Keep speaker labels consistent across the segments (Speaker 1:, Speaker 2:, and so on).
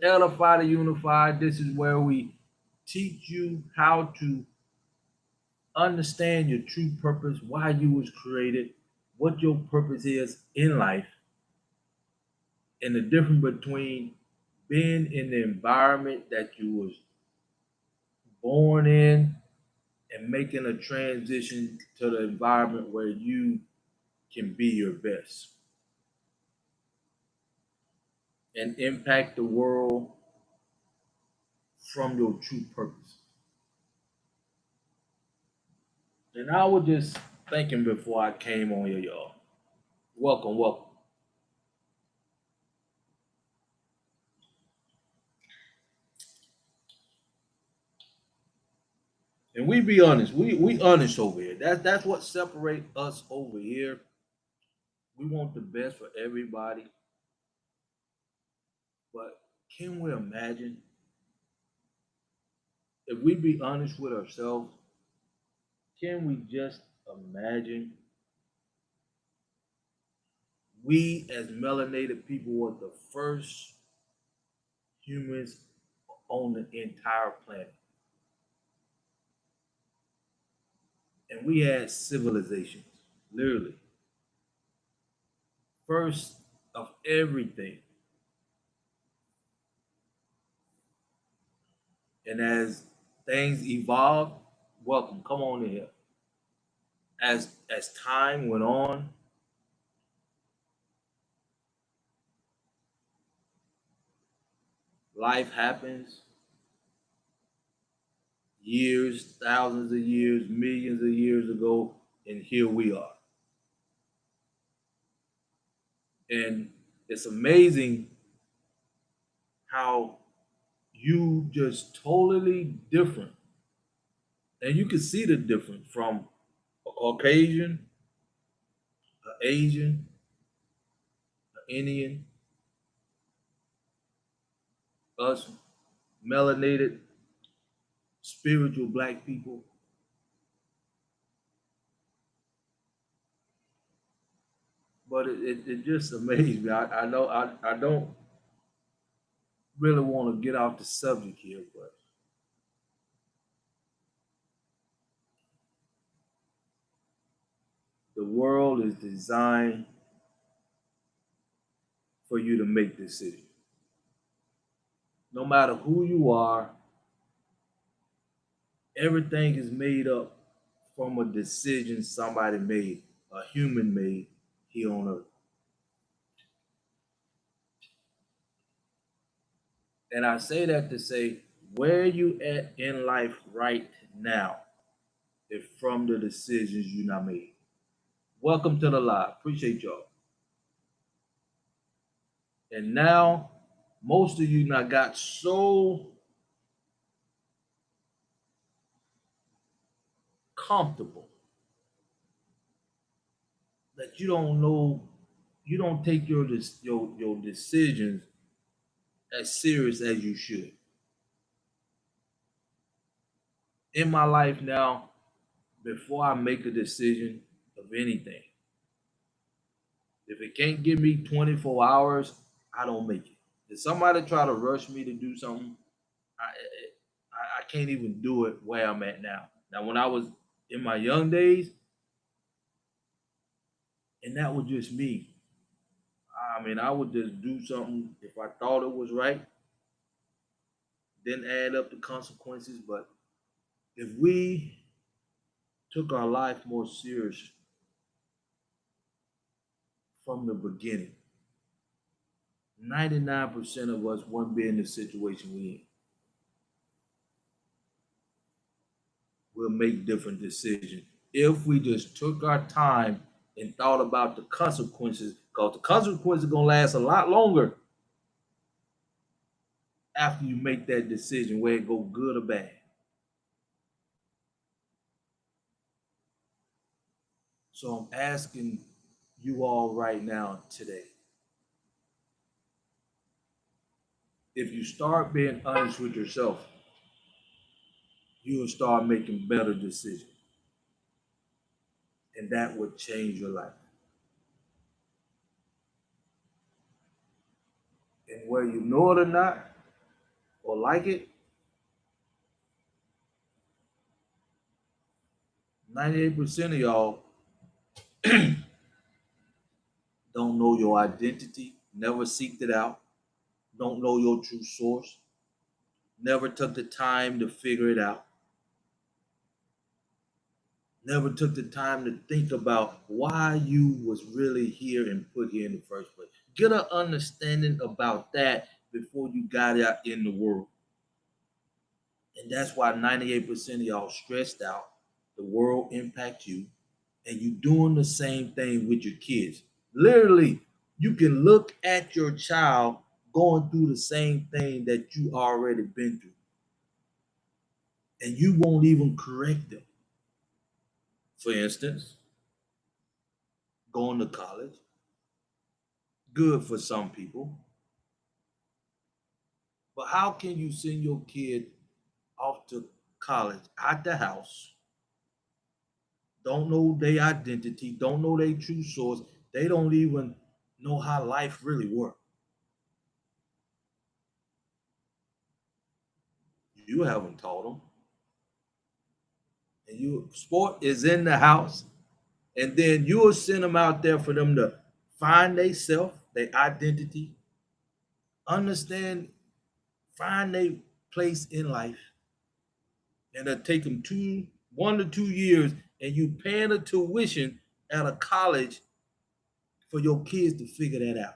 Speaker 1: Edify the Unified. This is where we teach you how to understand your true purpose, why you was created, what your purpose is in life, and the difference between being in the environment that you was born in and making a transition to the environment where you can be your best and impact the world from your true purpose. And I was just thinking before I came on here, y'all. Welcome, welcome. And we be honest, we honest over here. That's what separate us over here. We want the best for everybody, but can we imagine if we be honest with ourselves? Can we just imagine we as melanated people were the first humans on the entire planet, and we had civilizations, literally first of everything. And as things evolved, welcome, come on in here. As time went on, life happens, years, thousands of years, millions of years ago, and here we are. And it's amazing how you just totally different. And you can see the difference from a Caucasian, an Asian, an Indian, us melanated, spiritual black people. But it just amazed me. I know I don't really want to get off the subject here, but the world is designed for you to make decisions. No matter who you are, everything is made up from a decision somebody made, a human made here on earth. And I say that to say, where you at in life right now is from the decisions you not made. Welcome to the live. Appreciate y'all. And now most of you now got so comfortable that you don't know, you don't take your decisions as serious as you should. In my life now, before I make a decision of anything, if it can't give me 24 hours, I don't make it. If somebody try to rush me to do something, I can't even do it where I'm at now. Now, when I was in my young days, and that was just me. I mean, I would just do something if I thought it was right, then add up the consequences. But if we took our life more serious from the beginning, 99% of us wouldn't be in the situation we in. We'll make different decisions if we just took our time and thought about the consequences, because the consequences are gonna last a lot longer after you make that decision, whether it go good or bad. So I'm asking you all right now today, if you start being honest with yourself, you will start making better decisions, and that would change your life. And whether you know it or not, or like it, 98% of y'all don't know your identity, never seeked it out, don't know your true source, never took the time to figure it out, never took the time to think about why you was really here and put here in the first place. Get an understanding about that before you got out in the world. And that's why 98% of y'all stressed out. The world impact you, and you doing the same thing with your kids. Literally, you can look at your child going through the same thing that you already been through, and you won't even correct them. For instance, going to college, good for some people, but how can you send your kid off to college at the house, don't know their identity, don't know their true source, they don't even know how life really works? You haven't taught them. And you sport is in the house, and then you will send them out there for them to find their self, their identity, understand, find their place in life, and it'll take them 1 to 2 years, and you paying a tuition at a college for your kids to figure that out.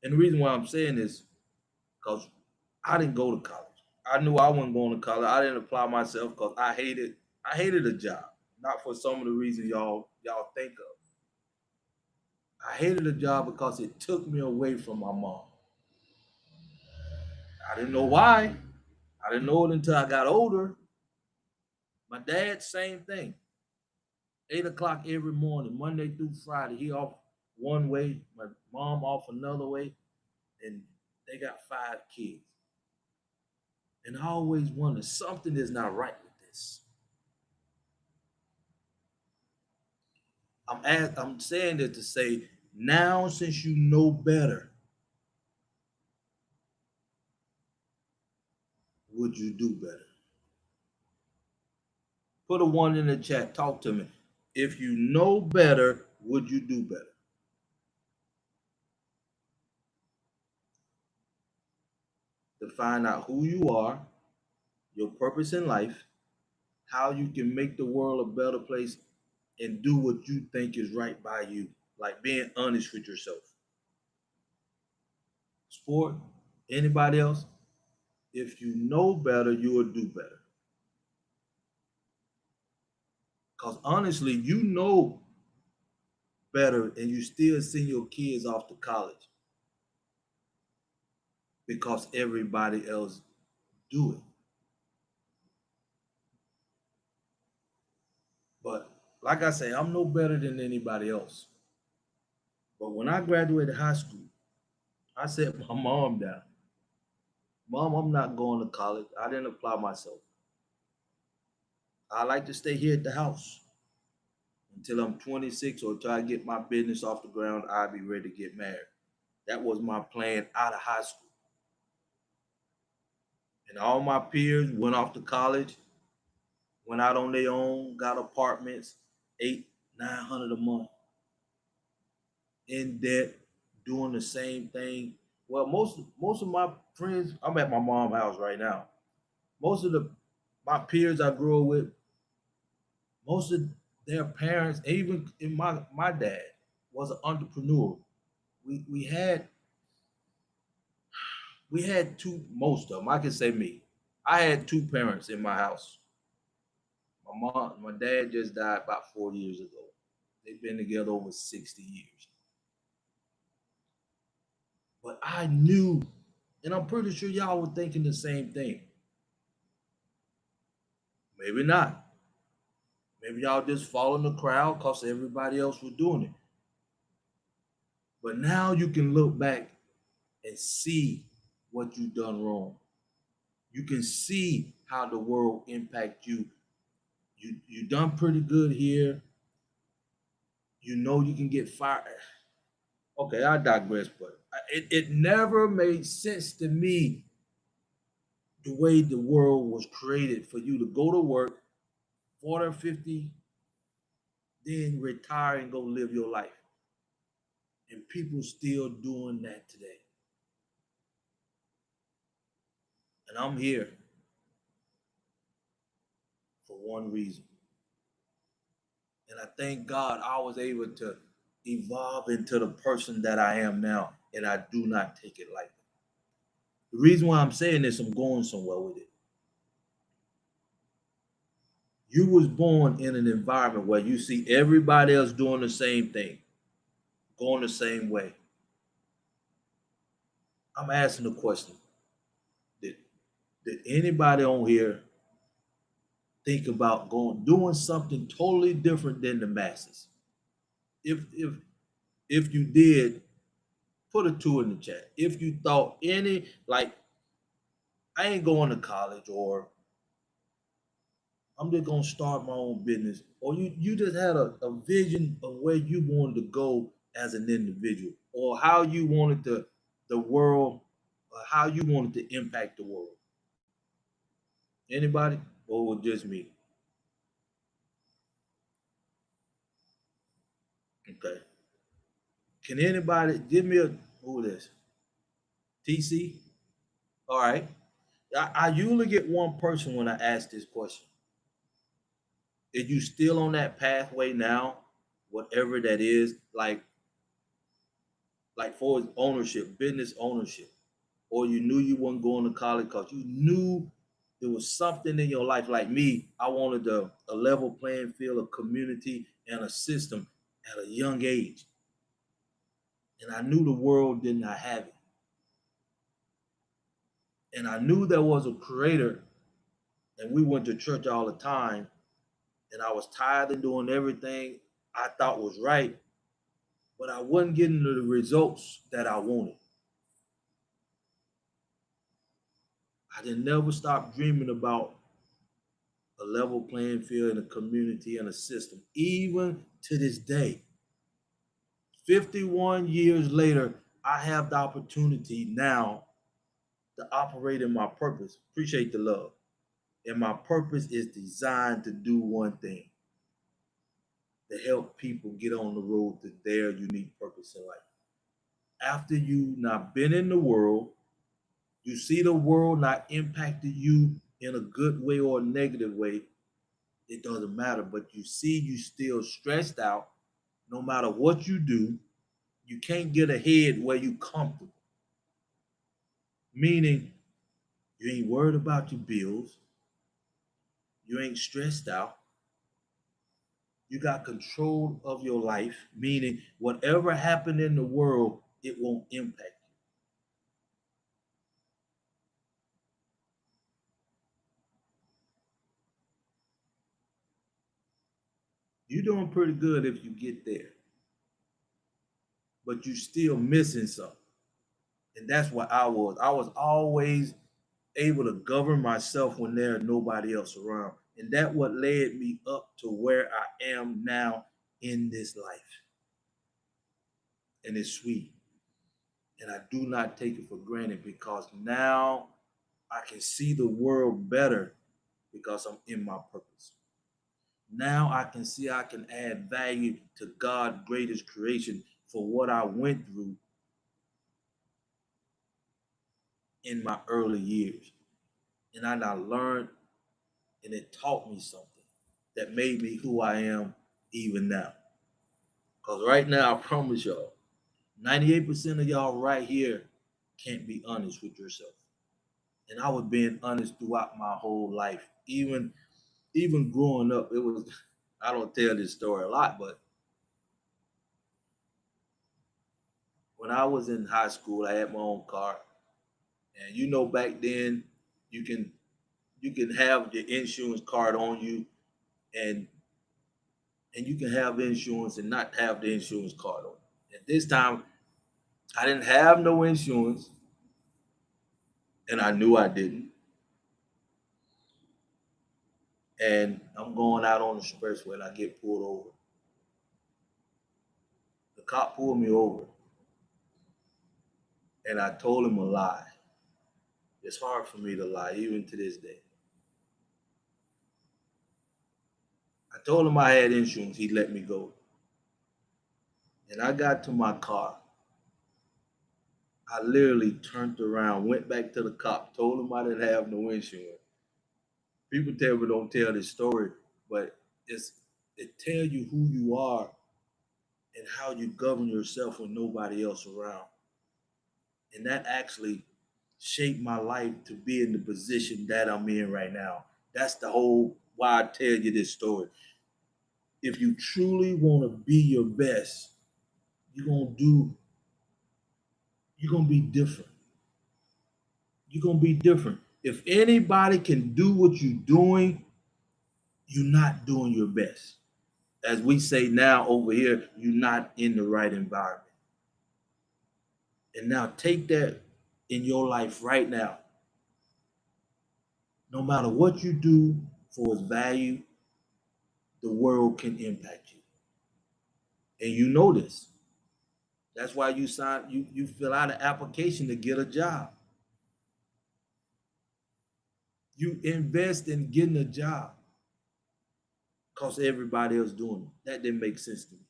Speaker 1: And the reason why I'm saying this, because I didn't go to college. I knew I wasn't going to college. I didn't apply myself because I hated a job. Not for some of the reasons y'all think of. I hated a job because it took me away from my mom. I didn't know why. I didn't know it until I got older. My dad, same thing. 8 o'clock every morning, Monday through Friday. He off one way, my mom off another way, and they got 5 kids. And I always wonder something is not right with this. I'm saying that to say now, since you know better, would you do better? Put a one in the chat. Talk to me. If you know better, would you do better? To find out who you are, your purpose in life, how you can make the world a better place, and do what you think is right by you, like being honest with yourself. Sport, anybody else? If you know better, you will do better. Because honestly, you know better and you still send your kids off to college because everybody else do it. But like I say, I'm no better than anybody else. But when I graduated high school, I said my mom down. Mom, I'm not going to college. I didn't apply myself. I like to stay here at the house until I'm 26 or until I get my business off the ground. I'll be ready to get married. That was my plan out of high school. And all my peers went off to college, went out on their own, got apartments, 800, 900 a month, in debt, doing the same thing. Well, most of my friends, I'm at my mom's house right now. Most of the my peers I grew up with, most of their parents, even in my dad, was an entrepreneur. We had two, most of them. I can say me. I had two parents in my house. My dad just died about 4 years ago. They've been together over 60 years. But I knew, and I'm pretty sure y'all were thinking the same thing. Maybe not. Maybe y'all just following the crowd because everybody else was doing it. But now you can look back and see what you done wrong. You can see how the world impact you. You done pretty good here. You know you can get fired. Okay, I digress, but it never made sense to me the way the world was created for you to go to work 40 or 50, then retire and go live your life. And people still doing that today. And I'm here for one reason. And I thank God I was able to evolve into the person that I am now. And I do not take it lightly. The reason why I'm saying this, I'm going somewhere with it. You was born in an environment where you see everybody else doing the same thing, going the same way. I'm asking the question: Did did anybody on here think about going doing something totally different than the masses? If you did, put a two in the chat. If you thought any like I ain't going to college or I'm just gonna start my own business, or you just had a vision of where you wanted to go as an individual, or how you wanted the world, or how you wanted to impact the world. Anybody, or was just me? Okay. Can anybody give me a who this? TC? All right. I usually get one person when I ask this question. Is you still on that pathway now, whatever that is, like for ownership, business ownership, or you knew you weren't going to college because you knew there was something in your life like me. I wanted a level playing field, a community, and a system at a young age. And I knew the world did not have it. And I knew there was a creator, and we went to church all the time. And I was tired of doing everything I thought was right, but I wasn't getting the results that I wanted. I didn't never stop dreaming about a level playing field in a community and a system, even to this day. 51 years later, I have the opportunity now to operate in my purpose. Appreciate the love. And my purpose is designed to do one thing, to help people get on the road to their unique purpose in life. After you not been in the world, you see the world not impacted you in a good way or a negative way, it doesn't matter. But you see you still stressed out no matter what you do. You can't get ahead where you comfortable. Meaning you ain't worried about your bills, you ain't stressed out, you got control of your life, meaning whatever happened in the world, it won't impact you. You're doing pretty good if you get there, but you still missing something. And that's what I was. I was always able to govern myself when there's nobody else around. And that what led me up to where I am now in this life. And it's sweet. And I do not take it for granted because now I can see the world better because I'm in my purpose. Now I can see I can add value to God's greatest creation for what I went through in my early years. And I learned and it taught me something that made me who I am even now. Because right now, I promise y'all, 98% of y'all right here can't be honest with yourself. And I was being honest throughout my whole life. Even growing up, it was I don't tell this story a lot, but when I was in high school, I had my own car. And you know back then you can you can have your insurance card on you and you can have insurance and not have the insurance card on. At this time, I didn't have no insurance and I knew I didn't. And I'm going out on the expressway and I get pulled over. The cop pulled me over And I told him a lie. It's hard for me to lie, even to this day. I told him I had insurance. He let me go. And I got to my car. I literally turned around, went back to the cop, told him I didn't have no insurance. People tell me don't tell this story, but it tell you who you are and how you govern yourself with nobody else around. And that actually shaped my life to be in the position that I'm in right now. That's the whole why I tell you this story. If you truly want to be your best, you're gonna do you're gonna be different. You're gonna be different. If anybody can do what you're doing, you're not doing your best. As we say now over here, you're not in the right environment. And now take that in your life right now. No matter what you do for its value, the world can impact you. And you know this. That's why you fill out an application to get a job. You invest in getting a job because everybody else doing it. That didn't make sense to me.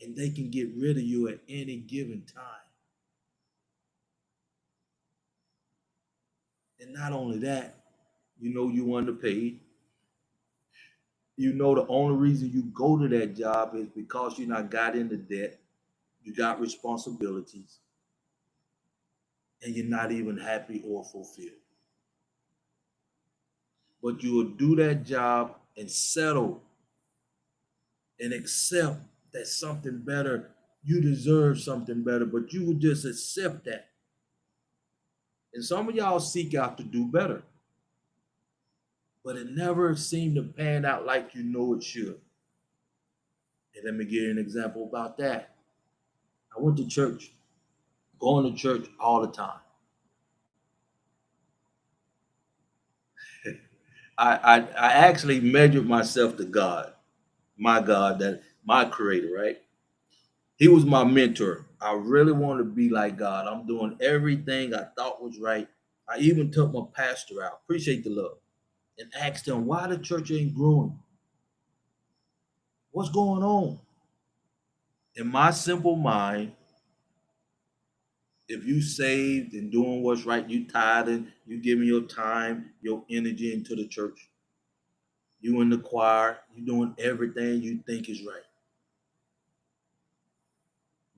Speaker 1: And they can get rid of you at any given time. And not only that, you know you underpaid. You know the only reason you go to that job is because you not got into debt, you got responsibilities, and you're not even happy or fulfilled. But you will do that job and settle and accept that something better, you deserve something better, but you will just accept that. And some of y'all seek out to do better, but it never seemed to pan out like you know it should. And let me give you an example about that. I went to church, going to church all the time. I actually measured myself to God, that my creator, right? He was my mentor. I really want to be like God. I'm doing everything I thought was right. I even took my pastor out, appreciate the love, and asked him why the church ain't growing. What's going on? In my simple mind, if you saved and doing what's right, you tithing, you giving your time, your energy into the church, you in the choir, you doing everything you think is right.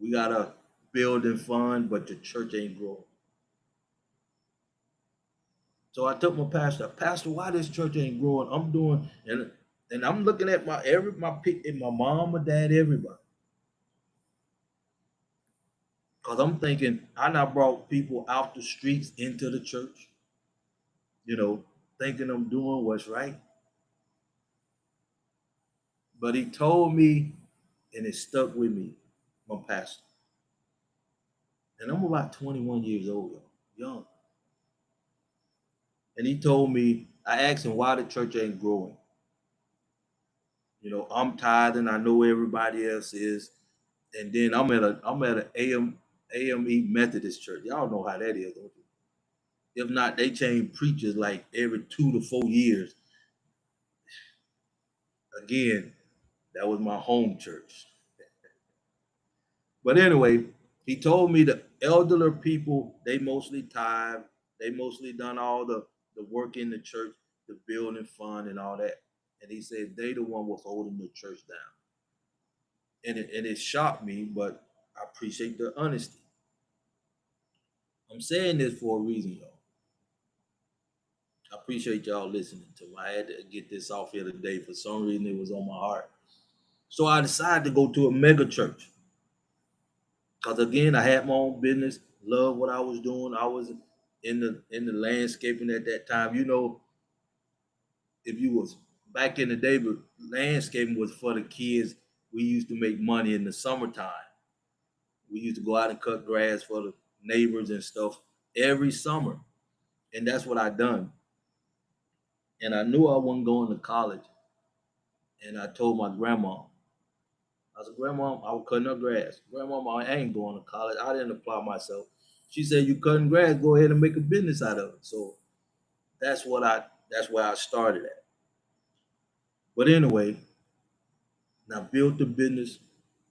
Speaker 1: We got a building fund, but the church ain't growing. So I took my pastor, why this church ain't growing? I'm doing and I'm looking at my mom, my dad, everybody. Cause I'm thinking I not brought people out the streets into the church, you know, thinking I'm doing what's right. But he told me, and it stuck with me, my pastor. And I'm about 21 years old, young. And he told me, I asked him why the church ain't growing. You know, I'm tithing. I know everybody else is, and then I'm at an AME Methodist church. Y'all know how that is, don't you? If not, they change preachers like every 2 to 4 years. Again, that was my home church. But anyway, he told me the elderly people they mostly tithe. They mostly done all the work in the church, the building fund and all that. And he said they the one was holding the church down. And it shocked me, but I appreciate the honesty. I'm saying this for a reason, y'all. I appreciate y'all listening to me. I had to get this off here today. For some reason, it was on my heart. So I decided to go to a mega church. Because again, I had my own business, loved what I was doing. I was in the landscaping at that time. You know, if you was back in the day, but landscaping was for the kids. We used to make money in the summertime. We used to go out and cut grass for the neighbors and stuff every summer. And that's what I done. And I knew I wasn't going to college. And I told my grandma, I said, Grandma, I was cutting her grass. Grandma, I ain't going to college. I didn't apply myself. She said, you cutting grass, go ahead and make a business out of it. So that's where I started at. But anyway, now built the business.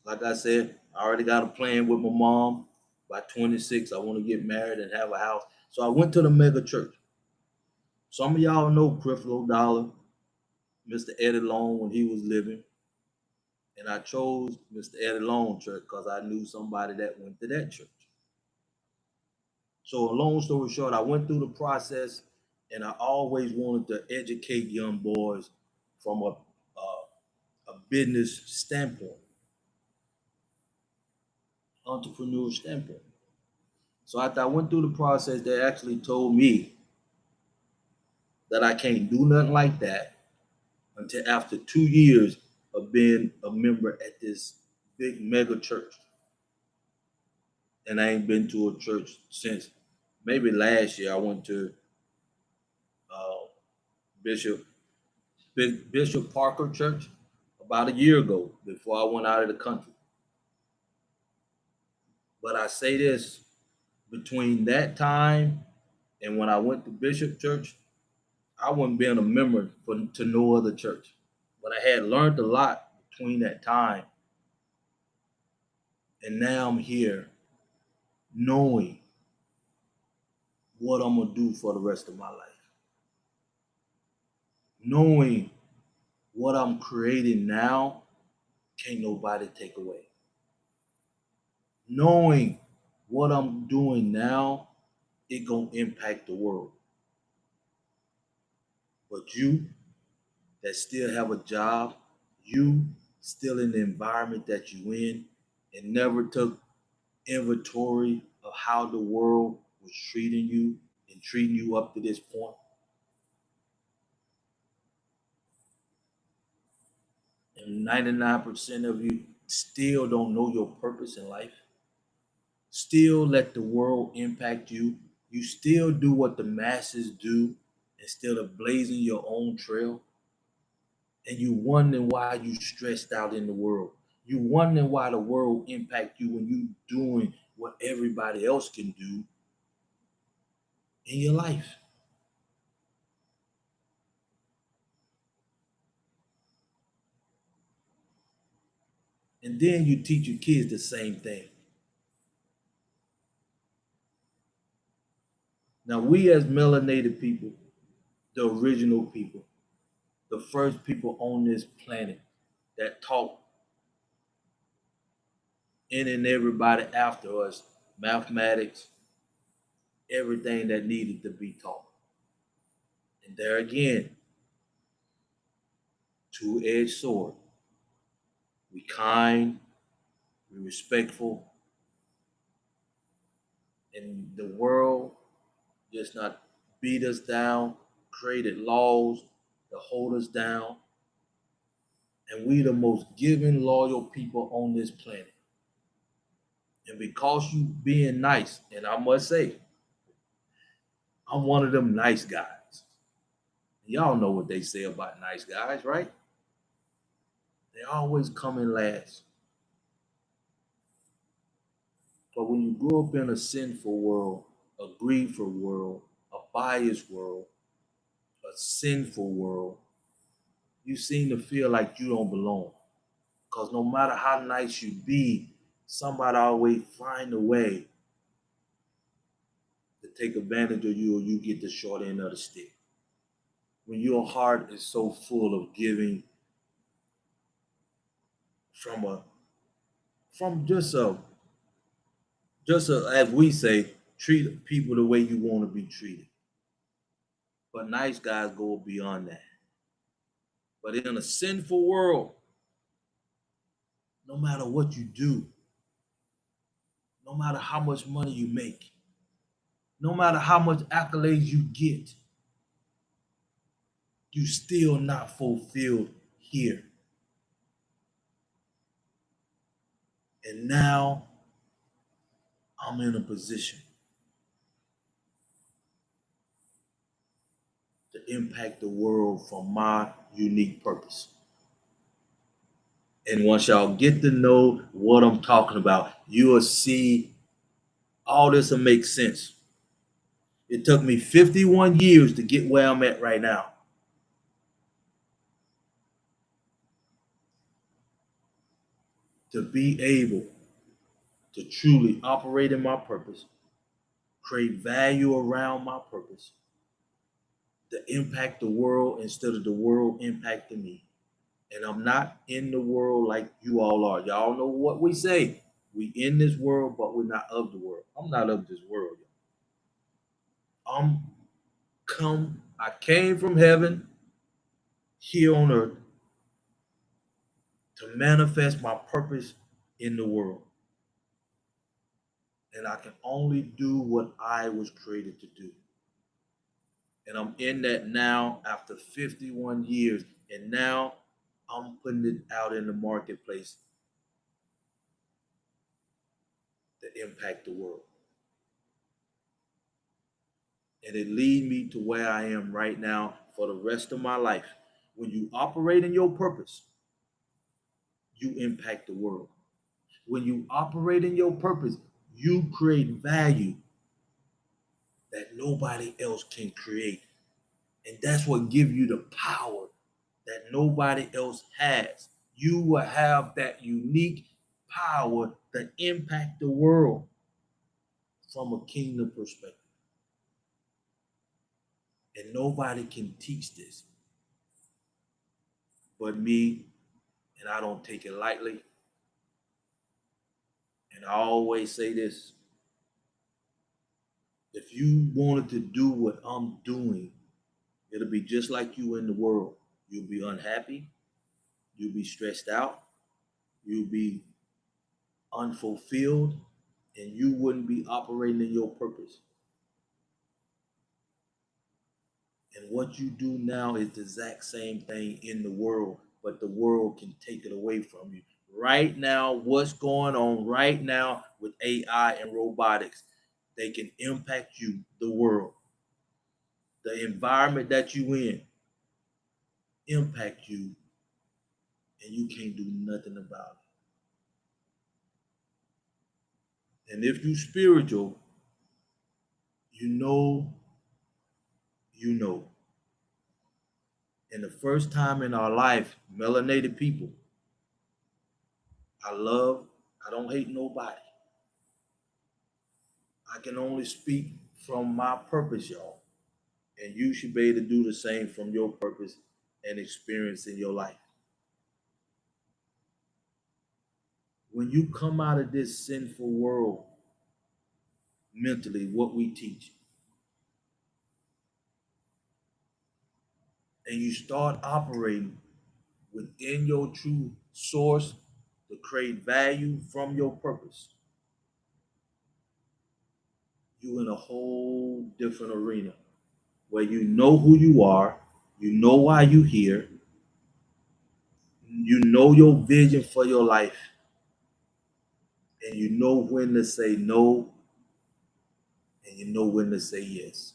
Speaker 1: Like I said, I already got a plan with my mom. By 26, I want to get married and have a house. So I went to the mega church. Some of y'all know Creflo Dollar, Mr. Eddie Long when he was living. And I chose Mr. Eddie Long Church because I knew somebody that went to that church. So, a long story short, I went through the process and I always wanted to educate young boys from a business standpoint, entrepreneur standpoint. So, after I went through the process, they actually told me that I can't do nothing like that until after 2 years of being a member at this big mega church. And I ain't been to a church since maybe last year. I went to uh, Bishop Bishop Parker Church about a year ago before I went out of the country. But I say this, between that time and when I went to Bishop Church, I wasn't being a member to no other church. But I had learned a lot between that time, and now I'm here knowing what I'm gonna do for the rest of my life, knowing what I'm creating now can't nobody take away, knowing what I'm doing now it gonna impact the world. But you that still have a job, you still in the environment that you in, and never took inventory of how the world was treating you and treating you up to this point, and 99% of you still don't know your purpose in life, still let the world impact you, you still do what the masses do instead of blazing your own trail, and you wondering why you stressed out in the world. You wondering why the world impact you when you doing what everybody else can do in your life. And then you teach your kids the same thing. Now we as melanated people, the original people, the first people on this planet that taught any and everybody after us mathematics, everything that needed to be taught. And there again, two-edged sword. We kind, we respectful, and the world just not beat us down, created laws to hold us down, and we the most giving, loyal people on this planet. And because you being nice, and I must say, I'm one of them nice guys. Y'all know what they say about nice guys, right? They always come in last. But when you grow up in a sinful world, a greedful world, a biased world, a sinful world, you seem to feel like you don't belong. Because no matter how nice you be, somebody always find a way to take advantage of you or you get the short end of the stick. When your heart is so full of giving from a from just a as we say, treat people the way you want to be treated. But nice guys go beyond that. But in a sinful world, no matter what you do, no matter how much money you make, no matter how much accolades you get, you still not fulfilled here. And now I'm in a position to impact the world from my unique purpose. And once y'all get to know what I'm talking about, you will see all this will make sense. It took me 51 years to get where I'm at right now. To be able to truly operate in my purpose, create value around my purpose, to impact the world instead of the world impacting me. And I'm not in the world like you all are. Y'all know what we say. We in this world, but we're not of the world. I'm not of this world. I'm I came from heaven here on earth to manifest my purpose in the world. And I can only do what I was created to do. And I'm in that now after 51 years. And now I'm putting it out in the marketplace to impact the world. And it lead me to where I am right now for the rest of my life. When you operate in your purpose, you impact the world. When you operate in your purpose, you create value that nobody else can create. And that's what gives you the power that nobody else has. You will have that unique power to impact the world from a kingdom perspective. And nobody can teach this but me, and I don't take it lightly. And I always say this: if you wanted to do what I'm doing, it'll be just like you in the world. You'll be unhappy, you'll be stressed out, you'll be unfulfilled, and you wouldn't be operating in your purpose. And what you do now is the exact same thing in the world, but the world can take it away from you. Right now, what's going on right now with AI and robotics, they can impact you, the world, the environment that you in, impact you, and you can't do nothing about it. And if you spiritual, you know, you know. And the first time in our life, melanated people, I don't hate nobody. I can only speak from my purpose, y'all. And you should be able to do the same from your purpose and experience in your life. When you come out of this sinful world mentally, what we teach, and you start operating within your true source to create value from your purpose, you in a whole different arena where you know who you are, you know why you here, you know your vision for your life, and you know when to say no, and you know when to say yes.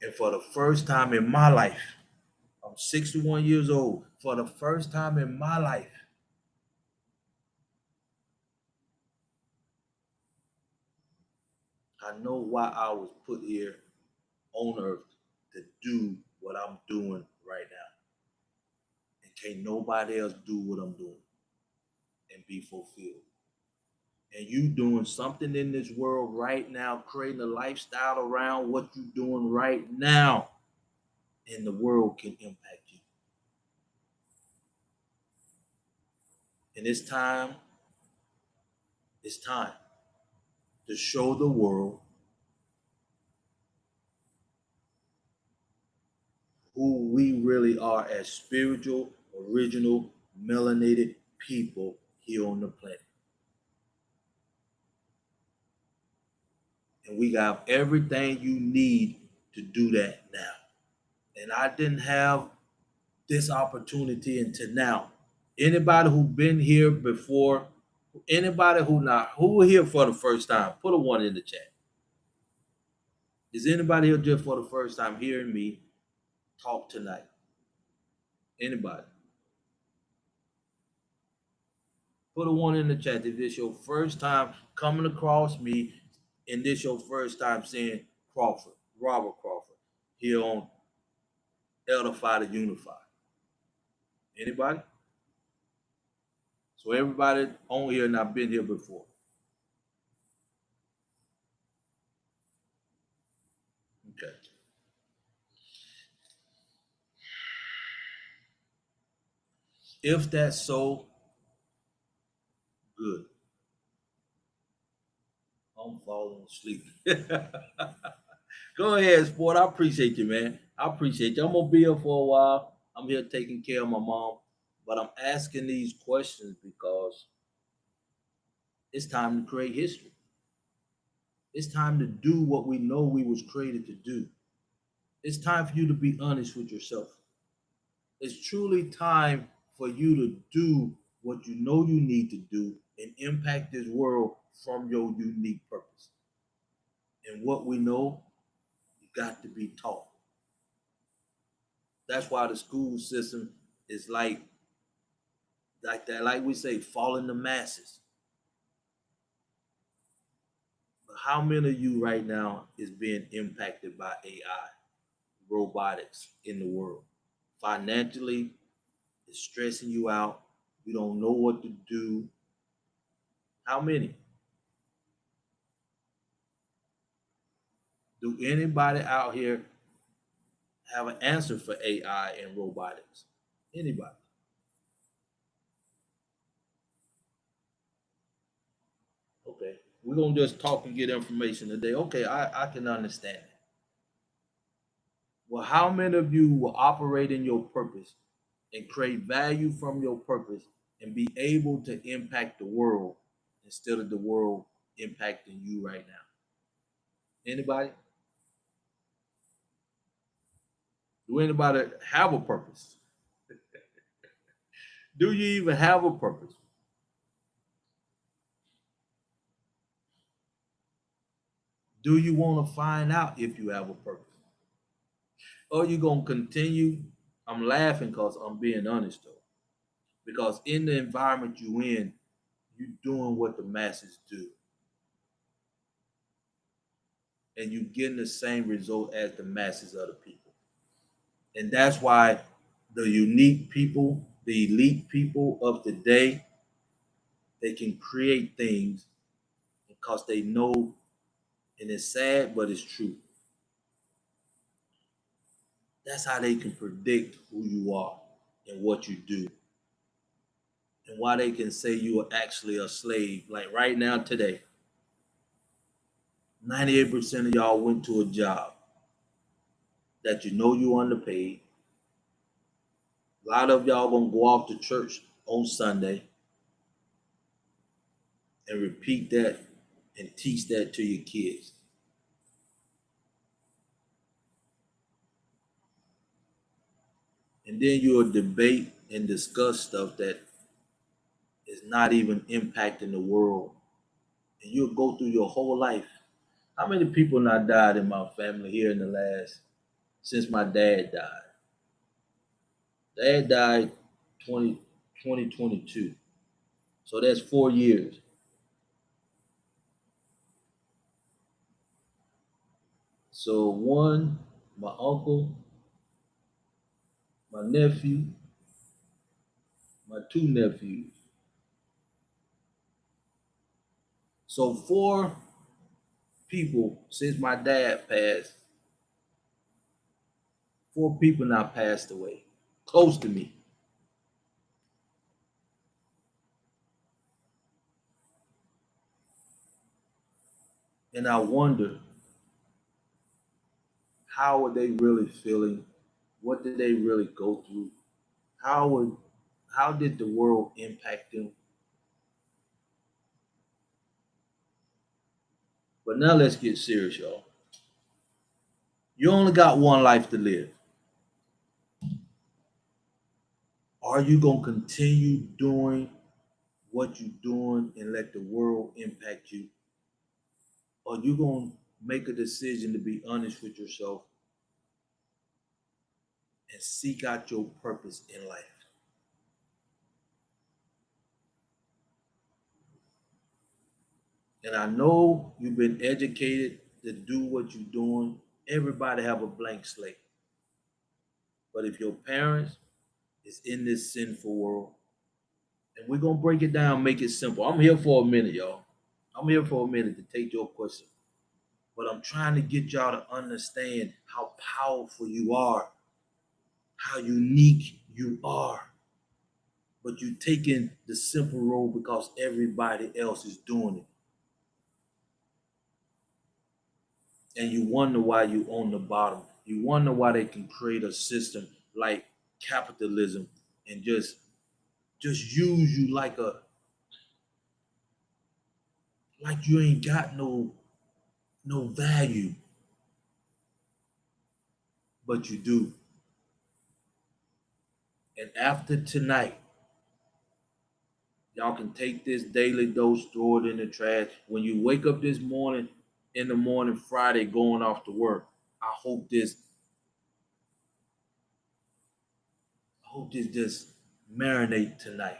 Speaker 1: And for the first time in my life, I'm 61 years old. For the first time in my life, I know why I was put here on earth to do what I'm doing right now. And can't nobody else do what I'm doing and be fulfilled. And you doing something in this world right now, creating a lifestyle around what you're doing right now, and the world can impact you. And it's time to show the world who we really are as spiritual, original, melanated people here on the planet. And we got everything you need to do that now. And I didn't have this opportunity until now. Anybody who been here before, anybody who here for the first time, put a one in the chat. Is anybody here just for the first time hearing me talk tonight? Anybody? Put a one in the chat if this your first time coming across me and this your first time seeing Crawford, Robert Crawford, here on Edify to Unify. Anybody? So everybody on here and I've been here before. Okay. If that's so, good. I'm falling asleep. Go ahead, sport. I appreciate you, man. I appreciate you. I'm gonna be here for a while. I'm here taking care of my mom, but I'm asking these questions because it's time to create history. It's time to do what we know we was created to do. It's time for you to be honest with yourself. It's truly time for you to do what you know you need to do and impact this world from your unique purpose. And what we know, you got to be taught. That's why the school system is like that, like we say, following the masses. But how many of you right now is being impacted by AI, robotics in the world? Financially, it's stressing you out. You don't know what to do. How many? Do anybody out here have an answer for AI and robotics? Anybody? Okay. We're gonna just talk and get information today. Okay, I can understand it. Well, how many of you will operate in your purpose and create value from your purpose and be able to impact the world instead of the world impacting you right now? Anybody? Do anybody have a purpose? Do you even have a purpose? Do you want to find out if you have a purpose? Or you gonna continue? I'm laughing because I'm being honest though. Because in the environment you in, you doing what the masses do. And you getting the same result as the masses of the people. And that's why the unique people, the elite people of the day, they can create things because they know, and it's sad, but it's true. That's how they can predict who you are and what you do. And why they can say you are actually a slave. Like right now, today, 98% of y'all went to a job that you know you underpaid. A lot of y'all gonna go off to church on Sunday and repeat that and teach that to your kids. And then you'll debate and discuss stuff that is not even impacting the world. And you'll go through your whole life. How many people not died in my family here in the last, since my dad died? Dad died 2022. So that's 4 years. So one, my uncle, my nephew, my two nephews. So four people since my dad passed, four people now passed away, close to me. And I wonder, how are they really feeling? What did they really go through? How would how did the world impact them? But now let's get serious, y'all. You only got one life to live. Are you gonna continue doing what you're doing and let the world impact you? Or you gonna make a decision to be honest with yourself and seek out your purpose in life. And I know you've been educated to do what you're doing. Everybody have a blank slate. But if your parents is in this sinful world, and we're gonna break it down, make it simple. I'm here for a minute, y'all. I'm here for a minute to take your question. But I'm trying to get y'all to understand how powerful you are, how unique you are. But you're taking the simple road because everybody else is doing it. And you wonder why you on the bottom. You wonder why they can create a system like capitalism and just use you like you ain't got no value, but you do. And after tonight, y'all can take this daily dose, throw it in the trash. When you wake up this morning, in the morning, Friday, going off to work, I hope this just marinate tonight.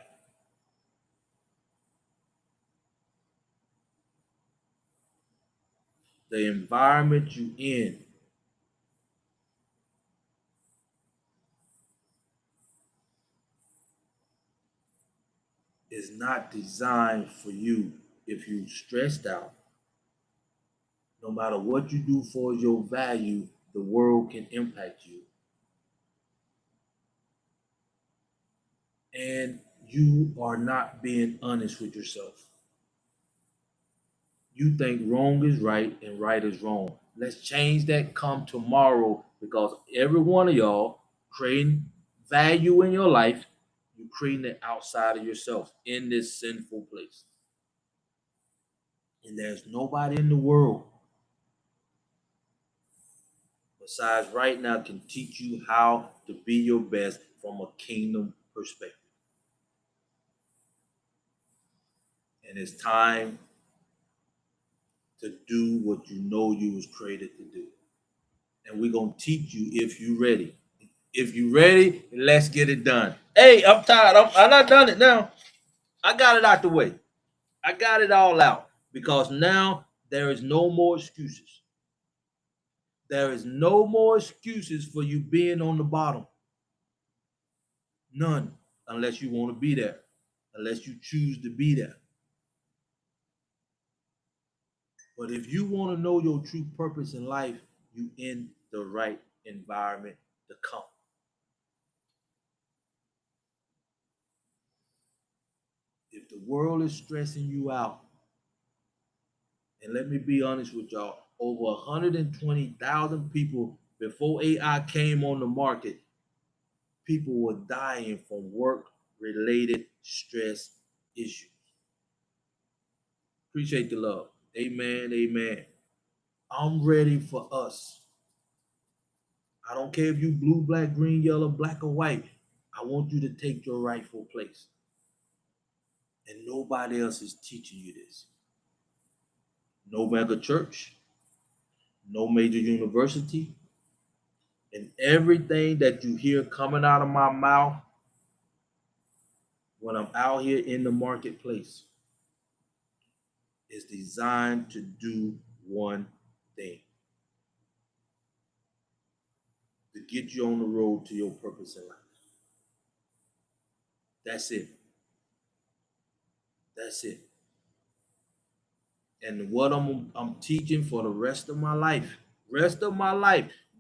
Speaker 1: The environment you in is not designed for you. If you stressed out, no matter what you do for your value, the world can impact you. And you are not being honest with yourself. You think wrong is right and right is wrong. Let's change that come tomorrow because every one of y'all creating value in your life, you're creating it outside of yourself in this sinful place. And there's nobody in the world besides right now can teach you how to be your best from a kingdom perspective. And it's time to do what you know you was created to do. And we're gonna teach you if you ready. If you ready, let's get it done. Hey, I'm tired. I'm not done it now. I got it out the way. I got it all out because now there is no more excuses. There is no more excuses for you being on the bottom. None, unless you want to be there, unless you choose to be there. But if you want to know your true purpose in life, you in the right environment to come. If the world is stressing you out, and let me be honest with y'all, over 120,000 people before AI came on the market, people were dying from work related stress issues. Appreciate the love. Amen. Amen. I'm ready for us. I don't care if you blue, black, green, yellow, black, or white. I want you to take your rightful place. And nobody else is teaching you this. No mega church, no major university, and everything that you hear coming out of my mouth when I'm out here in the marketplace is designed to do one thing: to get you on the road to your purpose in life. That's it. That's it. And what I'm teaching for the rest of my life.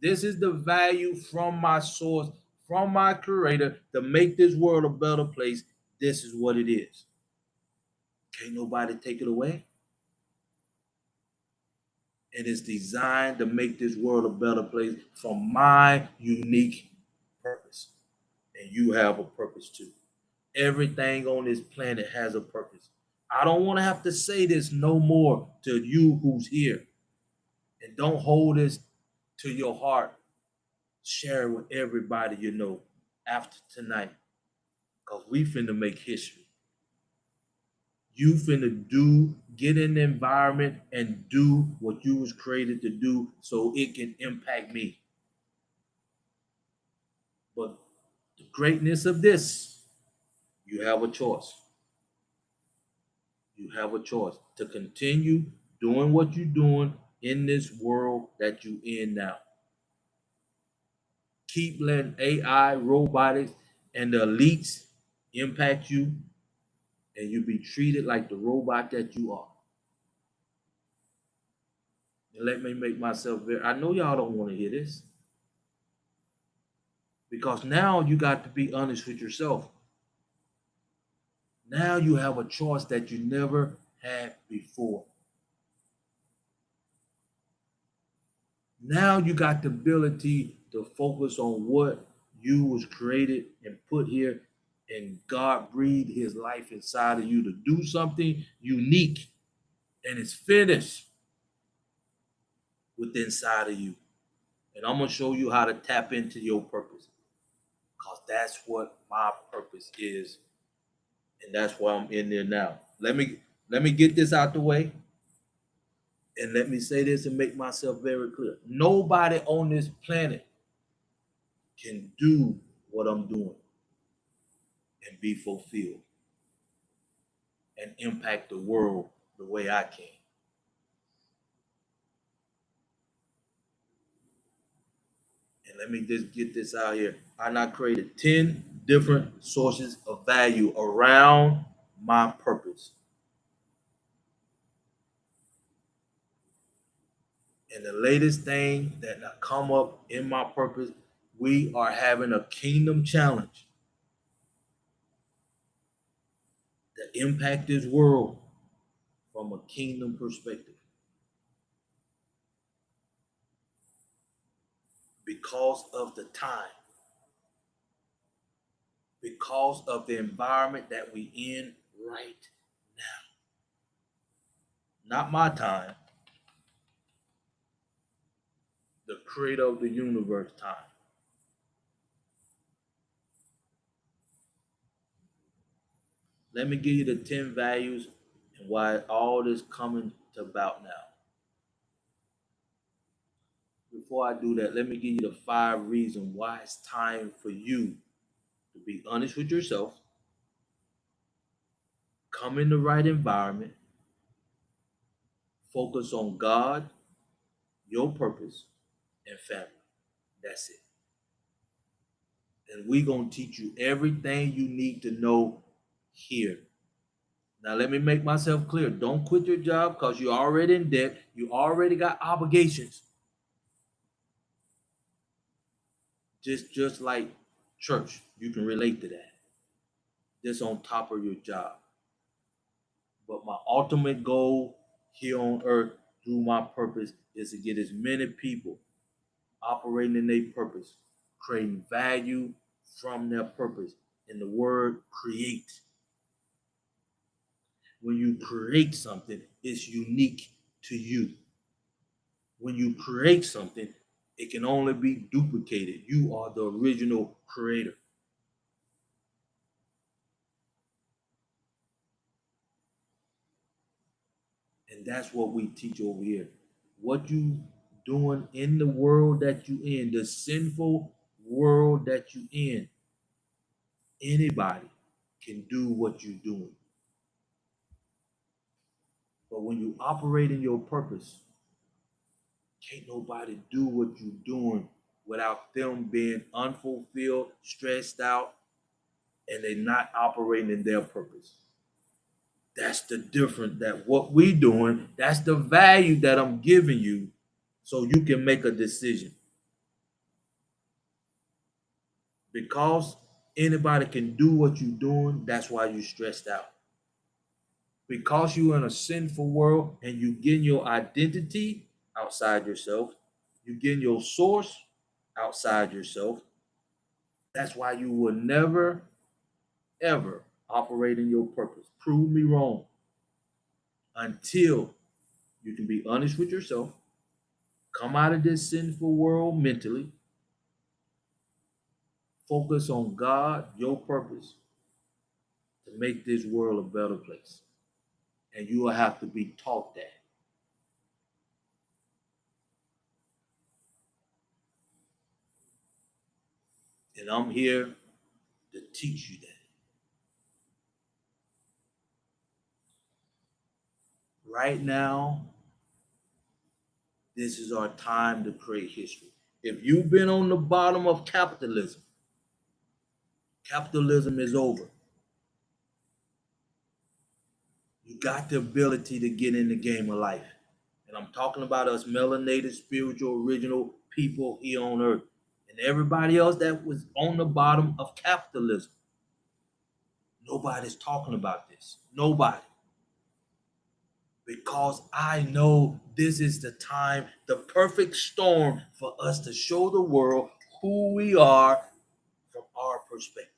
Speaker 1: This is the value from my source, from my creator to make this world a better place. This is what it is. Can't nobody take it away. And it's designed to make this world a better place from my unique purpose. And you have a purpose too. Everything on this planet has a purpose. I don't want to have to say this no more to you who's here. And don't hold this to your heart. Share it with everybody you know after tonight. Because we finna make history. You finna get in the environment and do what you was created to do so it can impact me. greatness of this, you have a choice. You have a choice to continue doing what you're doing in this world that you're in now. Keep letting AI, robotics, and the elites impact you, and you be treated like the robot that you are. And let me make myself very, I know y'all don't want to hear this, because now you got to be honest with yourself. Now you have a choice that you never had before. Now you got the ability to focus on what you was created and put here, and God breathed his life inside of you to do something unique, and it's finished within inside of you. And I'm gonna show you how to tap into your purpose, because that's what my purpose is, and that's why I'm in there now. Let me get this out the way, and let me say this and make myself very clear. Nobody on this planet can do what I'm doing and be fulfilled and impact the world the way I can. And let me just get this out here. I not created 10 different sources of value around my purpose. And the latest thing that come up in my purpose, we are having a kingdom challenge that impact this world from a kingdom perspective. Because of the time, because of the environment that we in right now. Not my time, the creator of the universe time. Let me give you the 10 values and why all this coming to about now. Before I do that, let me give you the 5 reasons why it's time for you to be honest with yourself, come in the right environment, focus on God, your purpose, and family. That's it. And we're going to teach you everything you need to know here. Now, let me make myself clear. Don't quit your job because you're already in debt. You already got obligations. Just like church, you can relate to that. Just on top of your job. But my ultimate goal here on earth through my purpose is to get as many people operating in their purpose, creating value from their purpose. And the word create. When you create something, it's unique to you. When you create something, it can only be duplicated. You are the original creator. And that's what we teach over here. What you doing in the world that you in, the sinful world that you in, anybody can do what you're doing. But when you operate in your purpose, can't nobody do what you're doing without them being unfulfilled, stressed out, and they not operating in their purpose. That's the difference. That what we doing, that's the value that I'm giving you so you can make a decision. Because anybody can do what you're doing, that's why you're stressed out. Because you're in a sinful world and you getting your identity outside yourself, you getting your source outside yourself. That's why you will never, ever operate in your purpose. Prove me wrong until you can be honest with yourself, come out of this sinful world mentally, focus on God, your purpose, to make this world a better place. And you will have to be taught that. And I'm here to teach you that. Right now, this is our time to create history. If you've been on the bottom of capitalism, capitalism is over. You got the ability to get in the game of life. And I'm talking about us melanated, spiritual, original people here on earth. And everybody else that was on the bottom of capitalism. Nobody's talking about this. Nobody. Because I know this is the time, the perfect storm for us to show the world who we are from our perspective.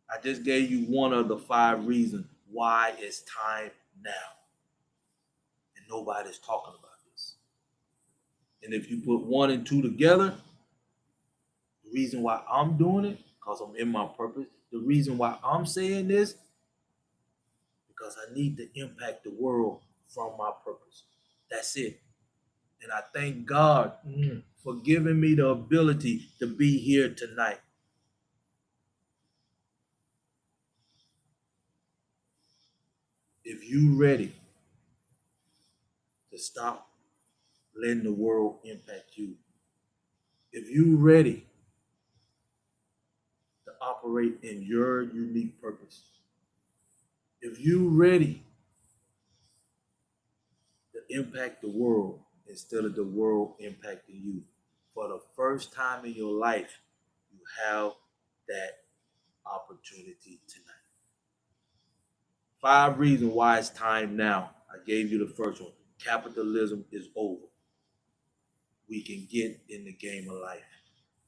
Speaker 1: I just gave you one of the 5 reasons why it's time now. And nobody's talking about this. And if you put 1 and 2 together, the reason why I'm doing it, because I'm in my purpose. The reason why I'm saying this, because I need to impact the world from my purpose. That's it. And I thank God for giving me the ability to be here tonight. If you ready to stop letting the world impact you, if you ready to operate in your unique purpose, if you ready to impact the world instead of the world impacting you, for the first time in your life, you have that opportunity tonight. 5 reasons why it's time now. I gave you the first one. Capitalism is over. We can get in the game of life.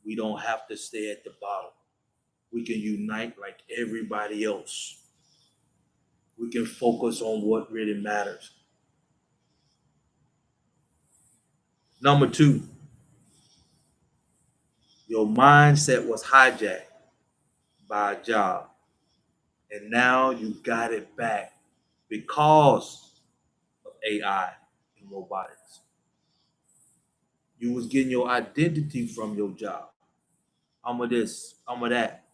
Speaker 1: We don't have to stay at the bottom. We can unite like everybody else. We can focus on what really matters. Number 2, your mindset was hijacked by a job. And now you got it back because of AI and robotics. You was getting your identity from your job. I'm a this, I'm a that.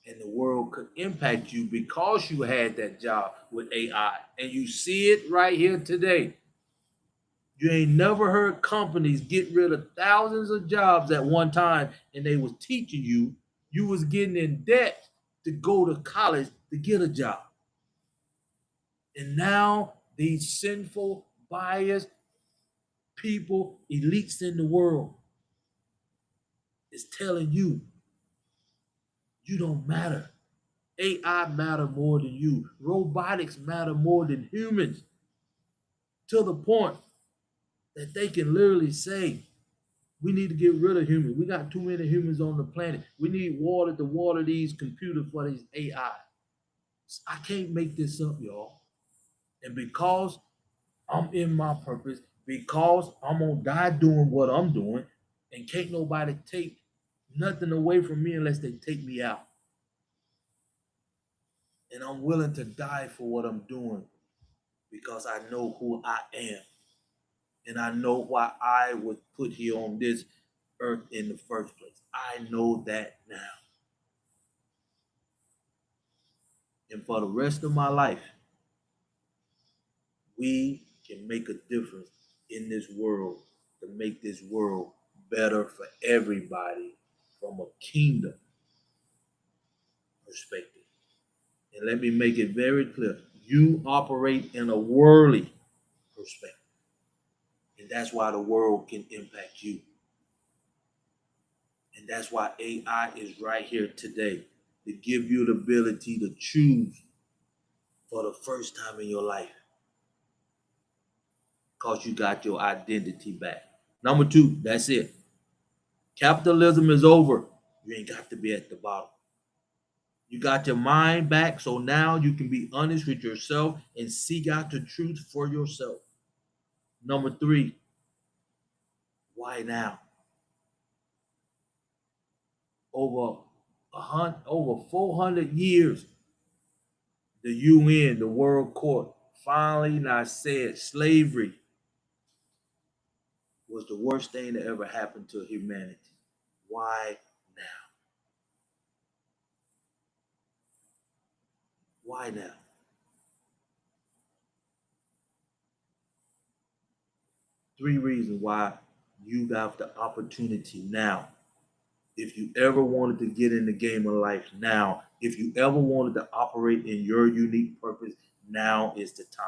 Speaker 1: And the world could impact you because you had that job with AI. And you see it right here today. You ain't never heard companies get rid of thousands of jobs at one time and they was teaching you. You was getting in debt to go to college to get a job. And now these sinful, biased people, elites in the world, is telling you you don't matter. AI matter more than you. Robotics matter more than humans. To the point that they can literally say, we need to get rid of humans. We got too many humans on the planet. We need water to water these computers for these AI. I can't make this up, y'all. And because I'm in my purpose, because I'm gonna die doing what I'm doing, and can't nobody take nothing away from me unless they take me out. And I'm willing to die for what I'm doing because I know who I am. And I know why I was put here on this earth in the first place. I know that now. And for the rest of my life, we can make a difference in this world to make this world better for everybody from a kingdom perspective. And let me make it very clear. You operate in a worldly perspective. And that's why the world can impact you. And that's why AI is right here today to give you the ability to choose for the first time in your life because you got your identity back. Number 2, that's it. Capitalism is over. You ain't got to be at the bottom. You got your mind back, so now you can be honest with yourself and seek out the truth for yourself. Number 3, why now? Over 400 years, the UN, the World Court, finally now said slavery was the worst thing that ever happened to humanity. Why now? Why now? Three reasons why you have the opportunity now. If you ever wanted to get in the game of life, now. If you ever wanted to operate in your unique purpose, now is the time.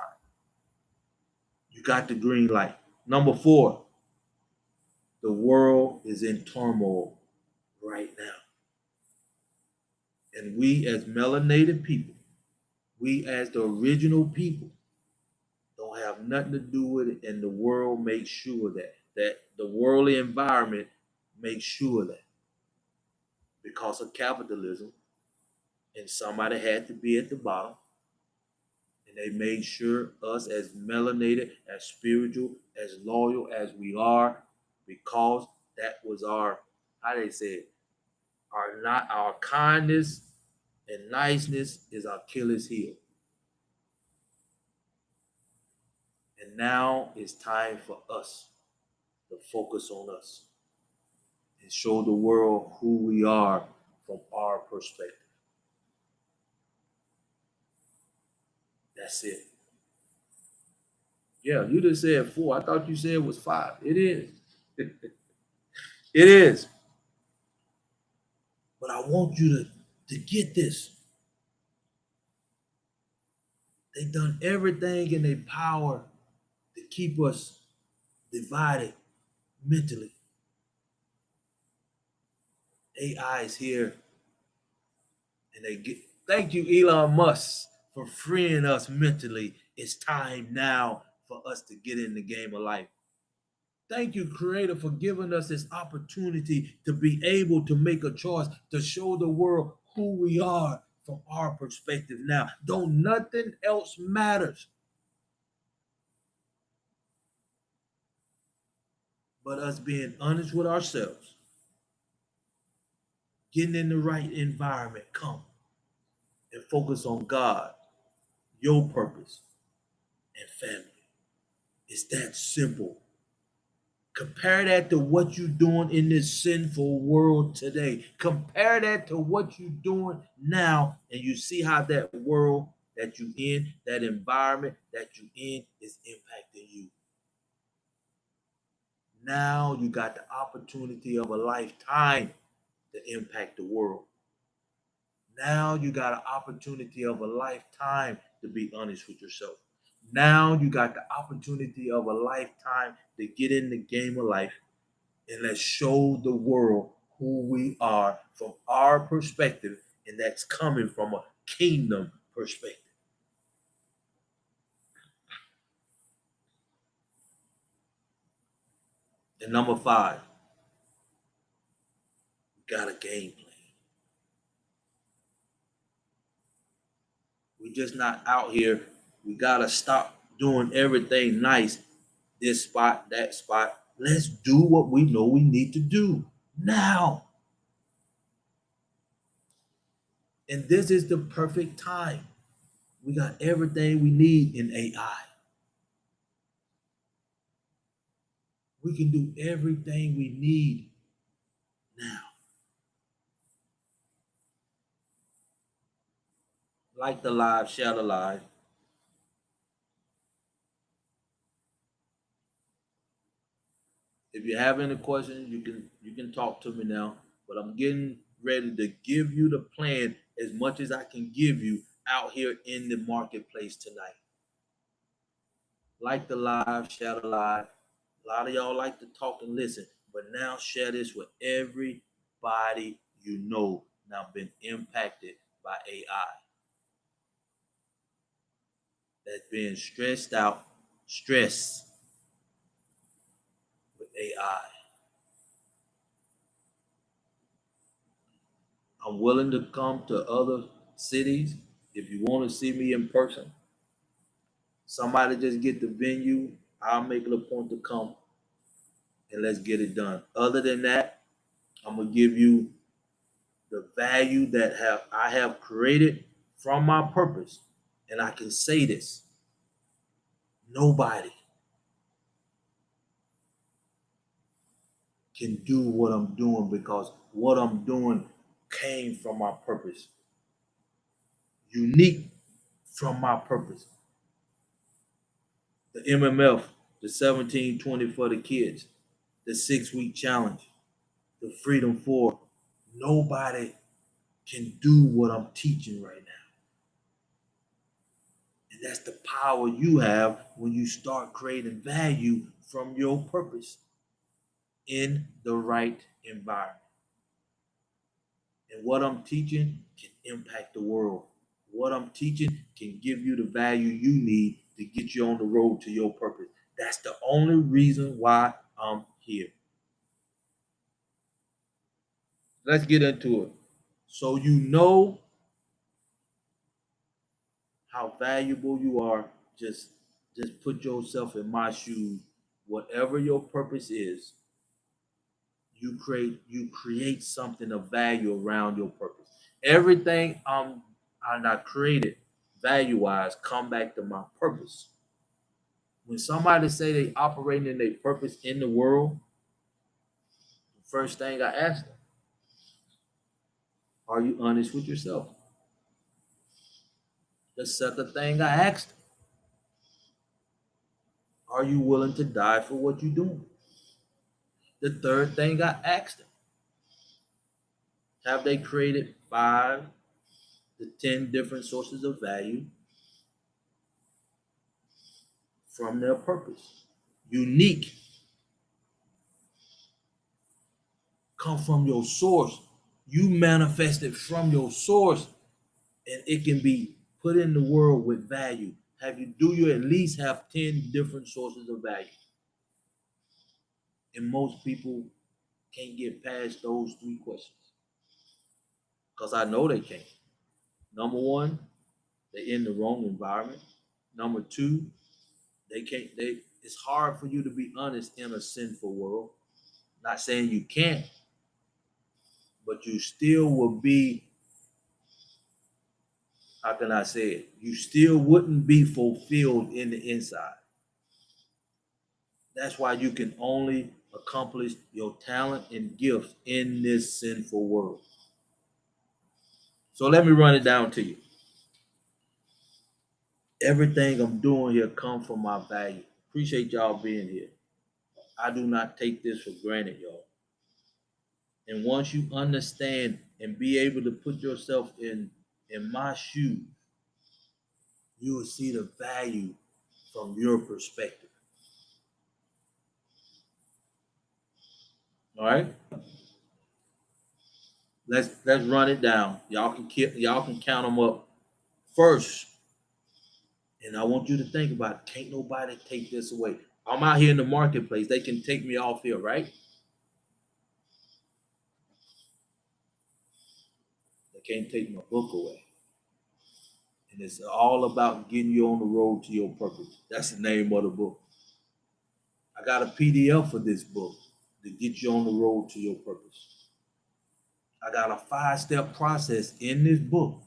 Speaker 1: You got the green light. Number four, the world is in turmoil right now. And we, as melanated people, we, as the original people, don't have nothing to do with it. And the world makes sure that the worldly environment makes sure that because of capitalism, and somebody had to be at the bottom, and they made sure us as melanated, as spiritual, as loyal as we are, because that was our, how they say it, our not our kindness and niceness is our Achilles heel. And now it's time for us to focus on us and show the world who we are from our perspective. That's it. Yeah, you just said four. I thought you said it was five. It is. It is. But I want you to get this. They've done everything in their power to keep us divided mentally. AI is here, and they get. Thank you, Elon Musk, for freeing us mentally. It's time now for us to get in the game of life. Thank you, Creator, for giving us this opportunity to be able to make a choice to show the world who we are from our perspective now. Though nothing else matters but us being honest with ourselves, getting in the right environment, come and focus on God, your purpose, and family. It's that simple. Compare that to what you're doing in this sinful world today. Compare that to what you're doing now, and you see how that world that you're in, that environment that you're in, is impacting you. Now you got the opportunity of a lifetime to impact the world. Now you got an opportunity of a lifetime to be honest with yourself. Now you got the opportunity of a lifetime to get in the game of life, and let's show the world who we are from our perspective, and that's coming from a kingdom perspective. And number five, we got a game plan. We're just not out here. We gotta stop doing everything nice, this spot, that spot. Let's do what we know we need to do now. And this is the perfect time. We got everything we need in AI. We can do everything we need now. Like the live, share the live. If you have any questions, you can talk to me now. But I'm getting ready to give you the plan as much as I can give you out here in the marketplace tonight. Like the live, share the live. A lot of y'all like to talk and listen, but now share this with everybody you know now been impacted by AI. That's being stressed out, stressed with AI. I'm willing to come to other cities if you want to see me in person. Somebody just get the venue. I'll make it a point to come and let's get it done. Other than that, I'm gonna give you the value that I have created from my purpose. And I can say this: nobody can do what I'm doing because what I'm doing came from my purpose, unique from my purpose. The MMF, the 1720 for the kids, the 6 week challenge, the Freedom 4. Nobody can do what I'm teaching right now. And that's the power you have when you start creating value from your purpose in the right environment. And what I'm teaching can impact the world. What I'm teaching can give you the value you need to get you on the road to your purpose. That's the only reason why I'm here. Let's get into it. So you know how valuable you are. Just put yourself in my shoes. Whatever your purpose is, you create something of value around your purpose. Everything I not created value wise come back to my purpose. When somebody say they operating in their purpose in the world, the first thing I ask them, are you honest with yourself? The second thing I ask them, are you willing to die for what you're doing? The third thing I ask them, have they created 5 to 10 different sources of value from their purpose? Unique, come from your source. You manifest it from your source, and it can be put in the world with value. Do you at least have 10 different sources of value? And most people can't get past those 3 questions because I know they can't. Number one, they're in the wrong environment. Number two, they can't. It's hard for you to be honest in a sinful world. Not saying you can't, but you still will be. How can I say it? You still wouldn't be fulfilled in the inside. That's why you can only accomplish your talent and gifts in this sinful world. So let me run it down to you. Everything I'm doing here comes from my value. Appreciate y'all being here. I do not take this for granted, y'all. And once you understand and be able to put yourself in my shoes, you will see the value from your perspective. All right, let's run it down. Y'all can count them up first, and I want you to think about it. Can't nobody take this away. I'm out here in the marketplace. They can take me off here, right? They can't take my book away. And it's all about getting you on the road to your purpose. That's the name of the book. I got a PDF for this book to get you on the road to your purpose. I got a 5-step process in this book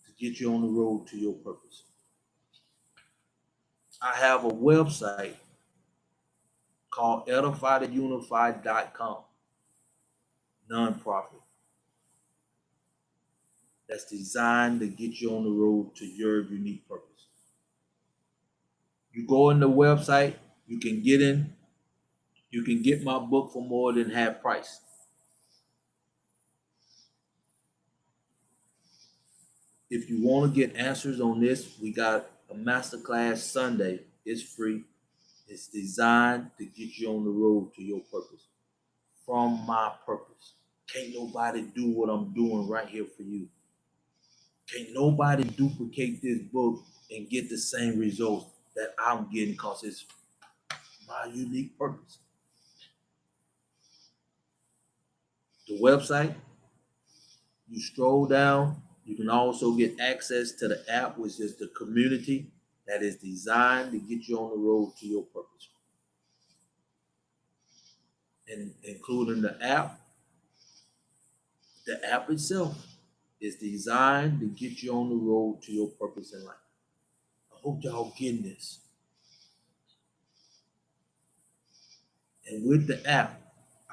Speaker 1: to get you on the road to your purpose. I have a website called edifytheunified.com, nonprofit, that's designed to get you on the road to your unique purpose. You go in the website, you can get my book for more than half price. If you want to get answers on this, we got a masterclass Sunday. It's free. It's designed to get you on the road to your purpose. From my purpose. Can't nobody do what I'm doing right here for you. Can't nobody duplicate this book and get the same results that I'm getting because it's my unique purpose. The website, you scroll down, you can also get access to the app, which is the community that is designed to get you on the road to your purpose. And including the app itself is designed to get you on the road to your purpose in life. I hope y'all getting this. And with the app,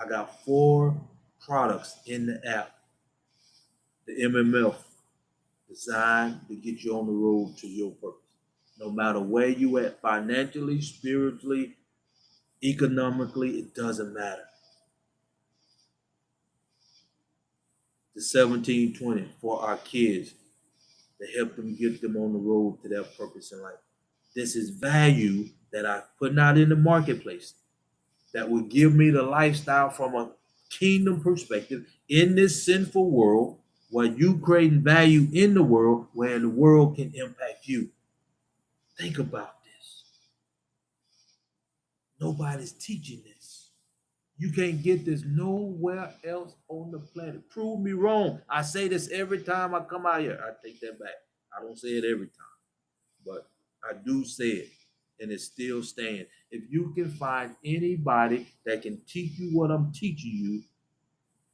Speaker 1: I got 4 products in the app. The MMF, designed to get you on the road to your purpose. No matter where you at financially, spiritually, economically, it doesn't matter. The 1720 for our kids to help them get them on the road to their purpose in life. This is value that I'm putting out in the marketplace that will give me the lifestyle from a kingdom perspective in this sinful world where you creating value in the world where the world can impact you. Think about this. Nobody's teaching this. You can't get this nowhere else on the planet. Prove me wrong. I say this every time I come out here. I take that back. I don't say it every time, but I do say it, and it still stands. If you can find anybody that can teach you what I'm teaching you,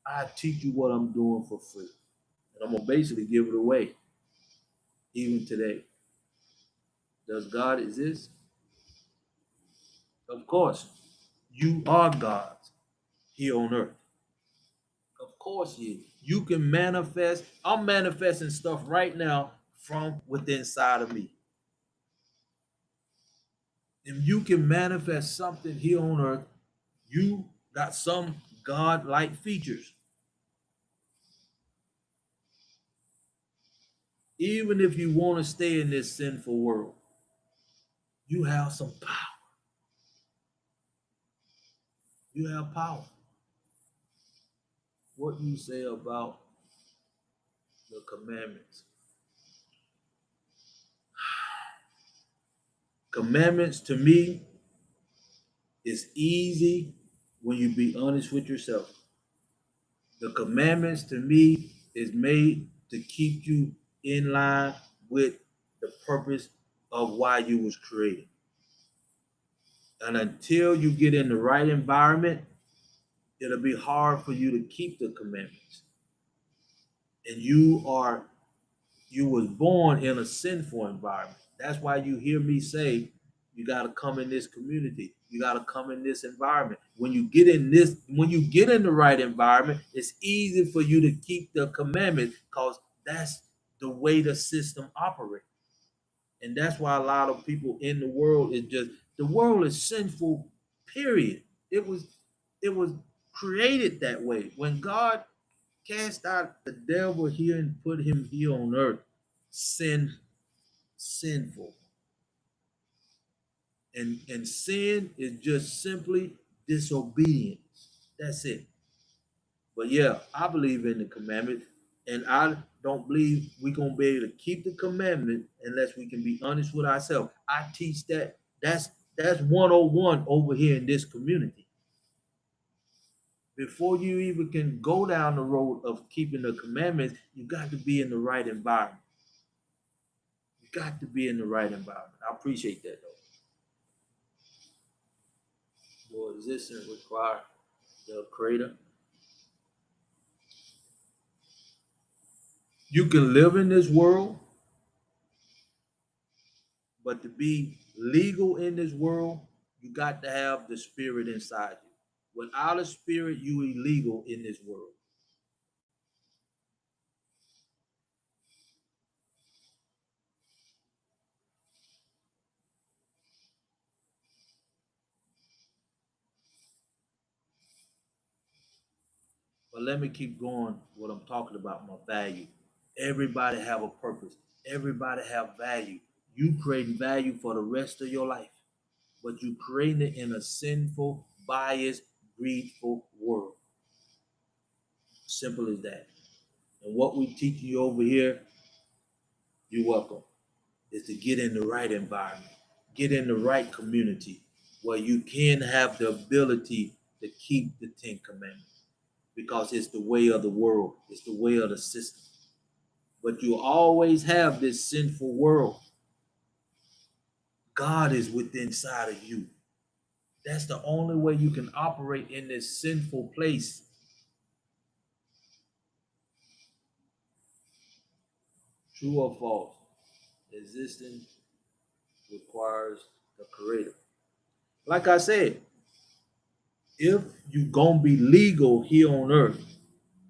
Speaker 1: I teach you what I'm doing for free. And I'm going to basically give it away, even today. Does God exist? Of course. You are God's here on earth. Of course you. You can manifest. I'm manifesting stuff right now from within inside of me. If you can manifest something here on earth, you got some God-like features. Even if you want to stay in this sinful world, you have some power. You have power. What do you say about the commandments? Commandments to me is easy when you be honest with yourself. The commandments to me is made to keep you in line with the purpose of why you was created. And until you get in the right environment, it'll be hard for you to keep the commandments. And you was born in a sinful environment. That's why you hear me say you got to come in this community. You got to come in this environment. When you get in the right environment, it's easy for you to keep the commandments because that's the way the system operates. And that's why a lot of people in the world the world is sinful, period. It was created that way. When God cast out the devil here and put him here on earth, sinful. And sin is just simply disobedience. That's it. But yeah, I believe in the commandment, and I don't believe we're gonna be able to keep the commandment unless we can be honest with ourselves. I teach that. That's 101 over here in this community. Before you even can go down the road of keeping the commandments, you got to be in the right environment. You got to be in the right environment. I appreciate that though. Your existence require the creator. You can live in this world, but to be legal in this world, you got to have the spirit inside you. Without a spirit, you illegal in this world. But let me keep going what I'm talking about, my value. Everybody have a purpose. Everybody have value. You creating value for the rest of your life, but you creating it in a sinful, biased, greedful world. Simple as that. And what we teach you over here, you're welcome, is to get in the right environment, get in the right community where you can have the ability to keep the Ten Commandments because it's the way of the world, it's the way of the system. But you always have this sinful world. God is within inside of you. That's the only way you can operate in this sinful place. True or false? Existence requires the creator. Like I said, If you gonna be legal here on earth,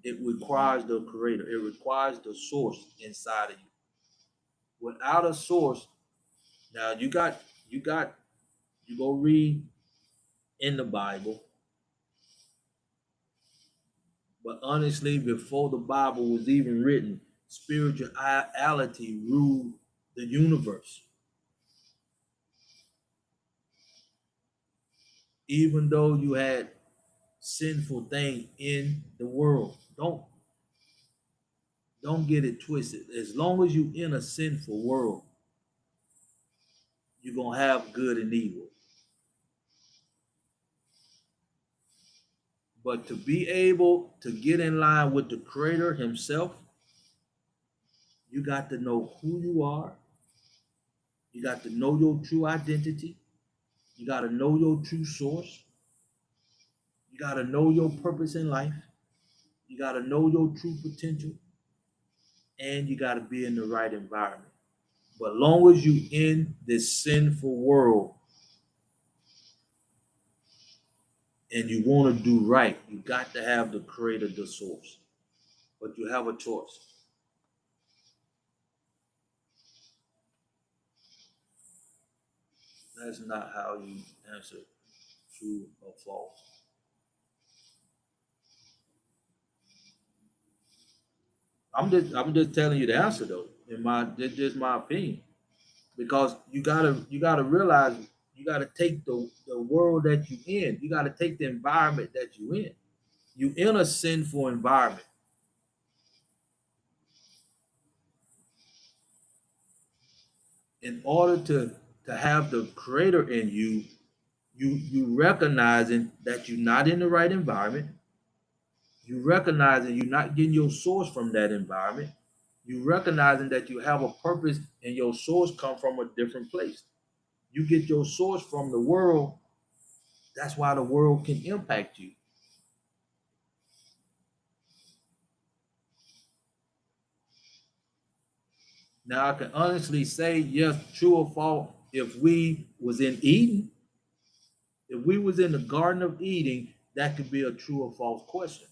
Speaker 1: it requires the creator. It requires the source inside of you. Without a source, now you go read in the Bible, but honestly, before the Bible was even written, spirituality ruled the universe. Even though you had sinful things in the world, don't get it twisted. As long as you in a sinful world, you're gonna have good and evil. But to be able to get in line with the creator himself, you got to know who you are. You got to know your true identity. You got to know your true source. You got to know your purpose in life. You got to know your true potential. And you got to be in the right environment. But long as you in this sinful world and you want to do right, you got to have the creator, the source. But you have a choice. That's not how you answer true or false. I'm just telling you the answer though. In my That's just my opinion. Because you gotta realize you gotta take the world that you in. You gotta take the environment that you in. You in a sinful environment. In order to have the creator in you, you recognizing that you're not in the right environment. You recognizing you're not getting your source from that environment. You recognizing that you have a purpose and your source come from a different place. You get your source from the world. That's why the world can impact you. Now I can honestly say, yes, true or false, if we was in Eden, if we was in the Garden of Eden, that could be a true or false question.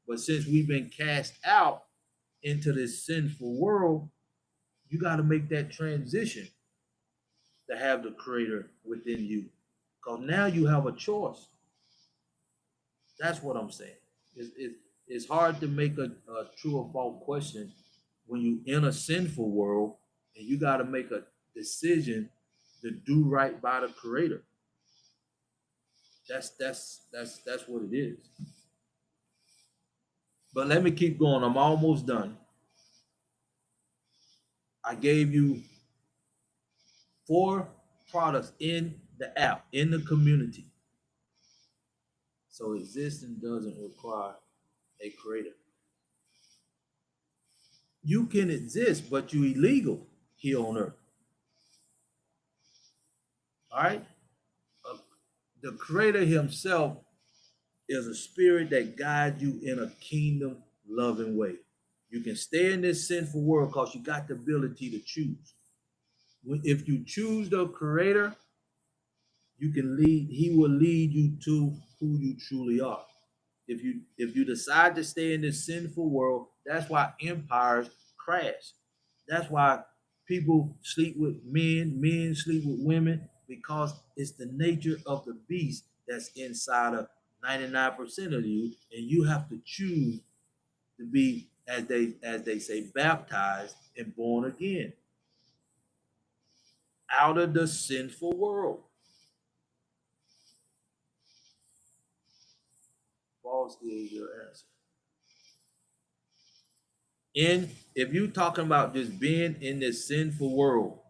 Speaker 1: But since we've been cast out into this sinful world, you got to make that transition to have the creator within you. Because now you have a choice. That's what I'm saying. It's hard to make a true or false question when you in a sinful world and you got to make a decision to do right by the creator. That's what it is. But let me keep going. I'm almost done. I gave you 4 products in the app, in the community. So existing doesn't require a creator. You can exist, but you're illegal here on earth. All right? Uh, the creator himself is a spirit that guides you in a kingdom loving way. You can stay in this sinful world because you got the ability to choose. If you choose the creator, you can lead, he will lead you to who you truly are. If you decide to stay in this sinful world, that's why empires crash. That's why people sleep with men, men sleep with women, because it's the nature of the beast that's inside of 99% of you, and you have to choose to be, as they say, baptized and born again out of the sinful world. False is your answer. And if you're talking about just being in this sinful world,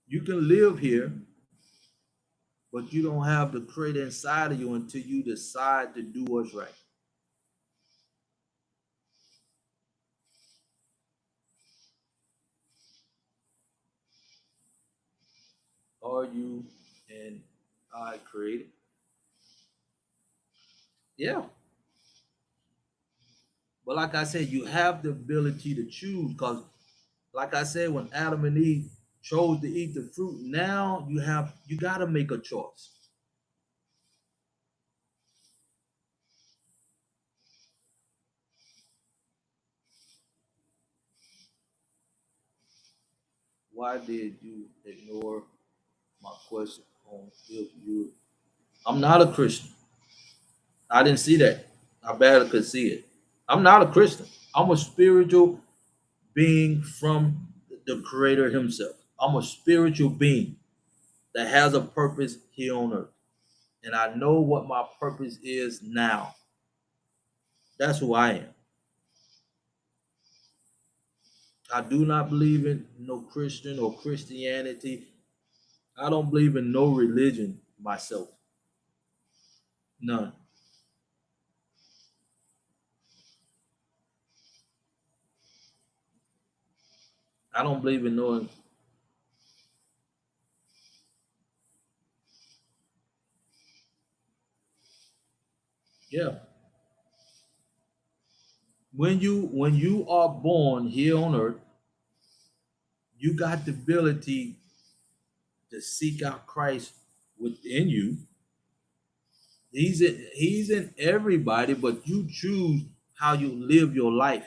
Speaker 1: you can live here, but you don't have the creator inside of you until you decide to do what's right. Are you and I created? Yeah. But like I said, you have the ability to choose because, like I said, when Adam and Eve chose to eat the fruit. Now you got to make a choice. Why did you ignore my question on if you? I'm not a Christian. I didn't see that. I barely could see it. I'm not a Christian. I'm a spiritual being from the Creator Himself. I'm a spiritual being that has a purpose here on earth. And I know what my purpose is now. That's who I am. I do not believe in no Christian or Christianity. I don't believe in no religion myself. None. I don't believe in no. Yeah. When you are born here on earth, you got the ability to seek out Christ within you. He's in everybody, but you choose how you live your life.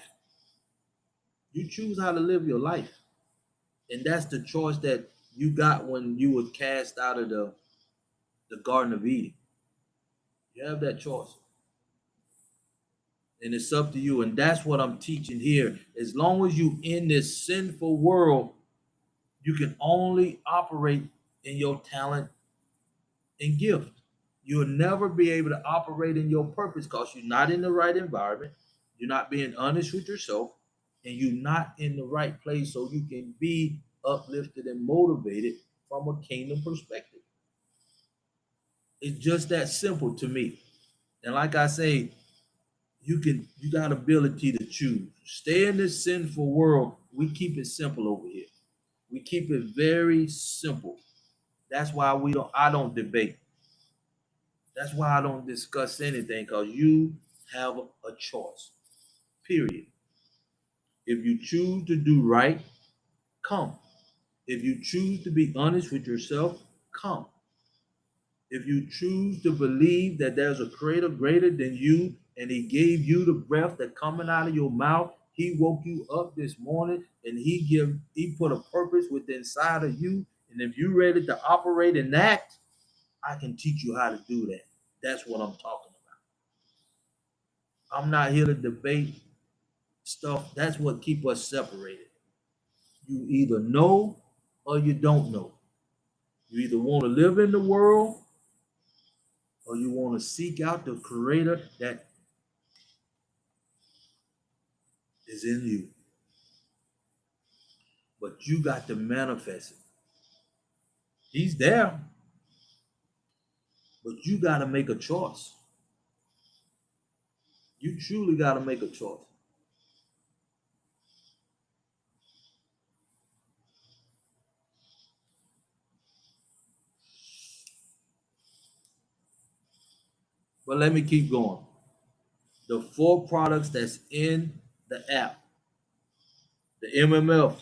Speaker 1: You choose how to live your life. And that's the choice that you got when you were cast out of the Garden of Eden. You have that choice. And it's up to you. And that's what I'm teaching here. As long as you in this sinful world, you can only operate in your talent and gift. You'll never be able to operate in your purpose because you're not in the right environment. You're not being honest with yourself, and you're not in the right place so you can be uplifted and motivated from a kingdom perspective. It's just that simple to me. And like I say, you got ability to choose. Stay in this sinful world. We keep it simple over here. We keep it very simple. That's why I don't debate. That's why I don't discuss anything, because you have a choice. Period. If you choose to do right, come. If you choose to be honest with yourself, come. If you choose to believe that there's a creator greater than you and he gave you the breath that coming out of your mouth, he woke you up this morning and he put a purpose within inside of you. And if you're ready to operate in that, I can teach you how to do that. That's what I'm talking about. I'm not here to debate stuff. That's what keep us separated. You either know or you don't know. You either want to live in the world or you want to seek out the creator that is in you. But you got to manifest it. He's there, but you got to make a choice. You truly got to make a choice. But let me keep going. The four products that's in the app, the MMF,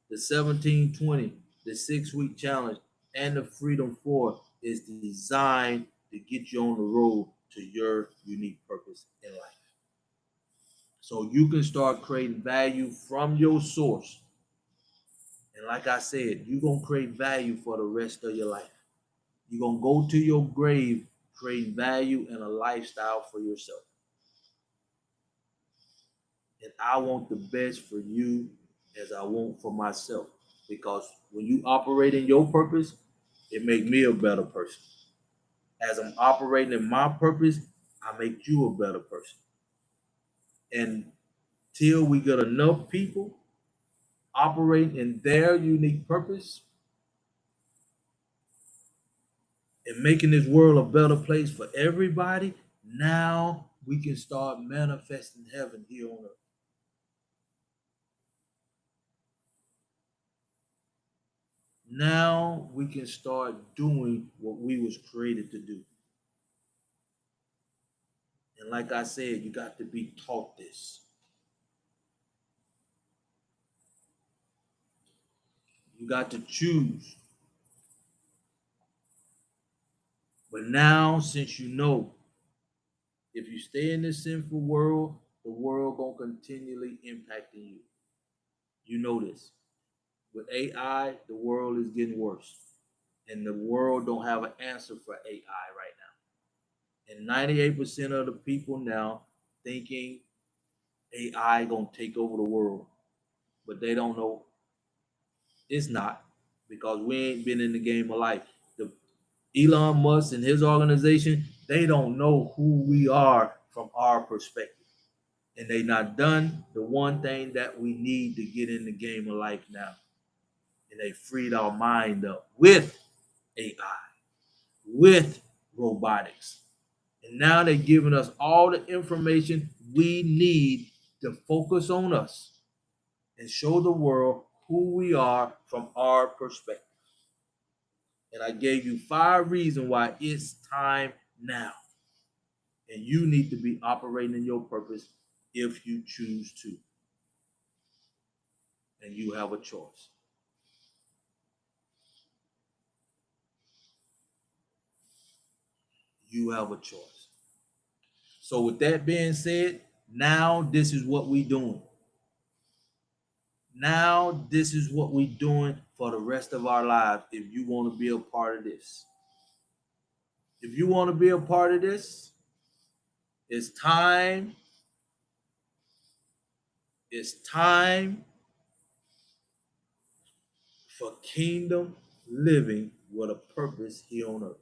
Speaker 1: the 1720, the 6 week challenge, and the Freedom 4 is designed to get you on the road to your unique purpose in life. So you can start creating value from your source. And like I said, you're going to create value for the rest of your life. You're going to go to your grave creating value and a lifestyle for yourself. And I want the best for you as I want for myself. Because when you operate in your purpose, it makes me a better person. As I'm operating in my purpose, I make you a better person. And till we get enough people operating in their unique purpose and making this world a better place for everybody, now we can start manifesting heaven here on earth. Now we can start doing what we was created to do. And like I said, you got to be taught this. You got to choose. But now, since you know, if you stay in this sinful world, the world gonna continually impacting you. You know this. With AI, the world is getting worse, and the world don't have an answer for AI right now. And 98% of the people now thinking AI gonna take over the world, but they don't know it's not, because we ain't been in the game of life. The Elon Musk and his organization, they don't know who we are from our perspective. And they not done the one thing that we need to get in the game of life now. And they freed our mind up with AI, with robotics. And now they're giving us all the information we need to focus on us and show the world who we are from our perspective. And I gave you 5 reasons why it's time now. And you need to be operating in your purpose if you choose to. And you have a choice. You have a choice. So with that being said, now this is what we doing. Now this is what we doing for the rest of our lives if you want to be a part of this. If you want to be a part of this, it's time. It's time for kingdom living with a purpose here on earth.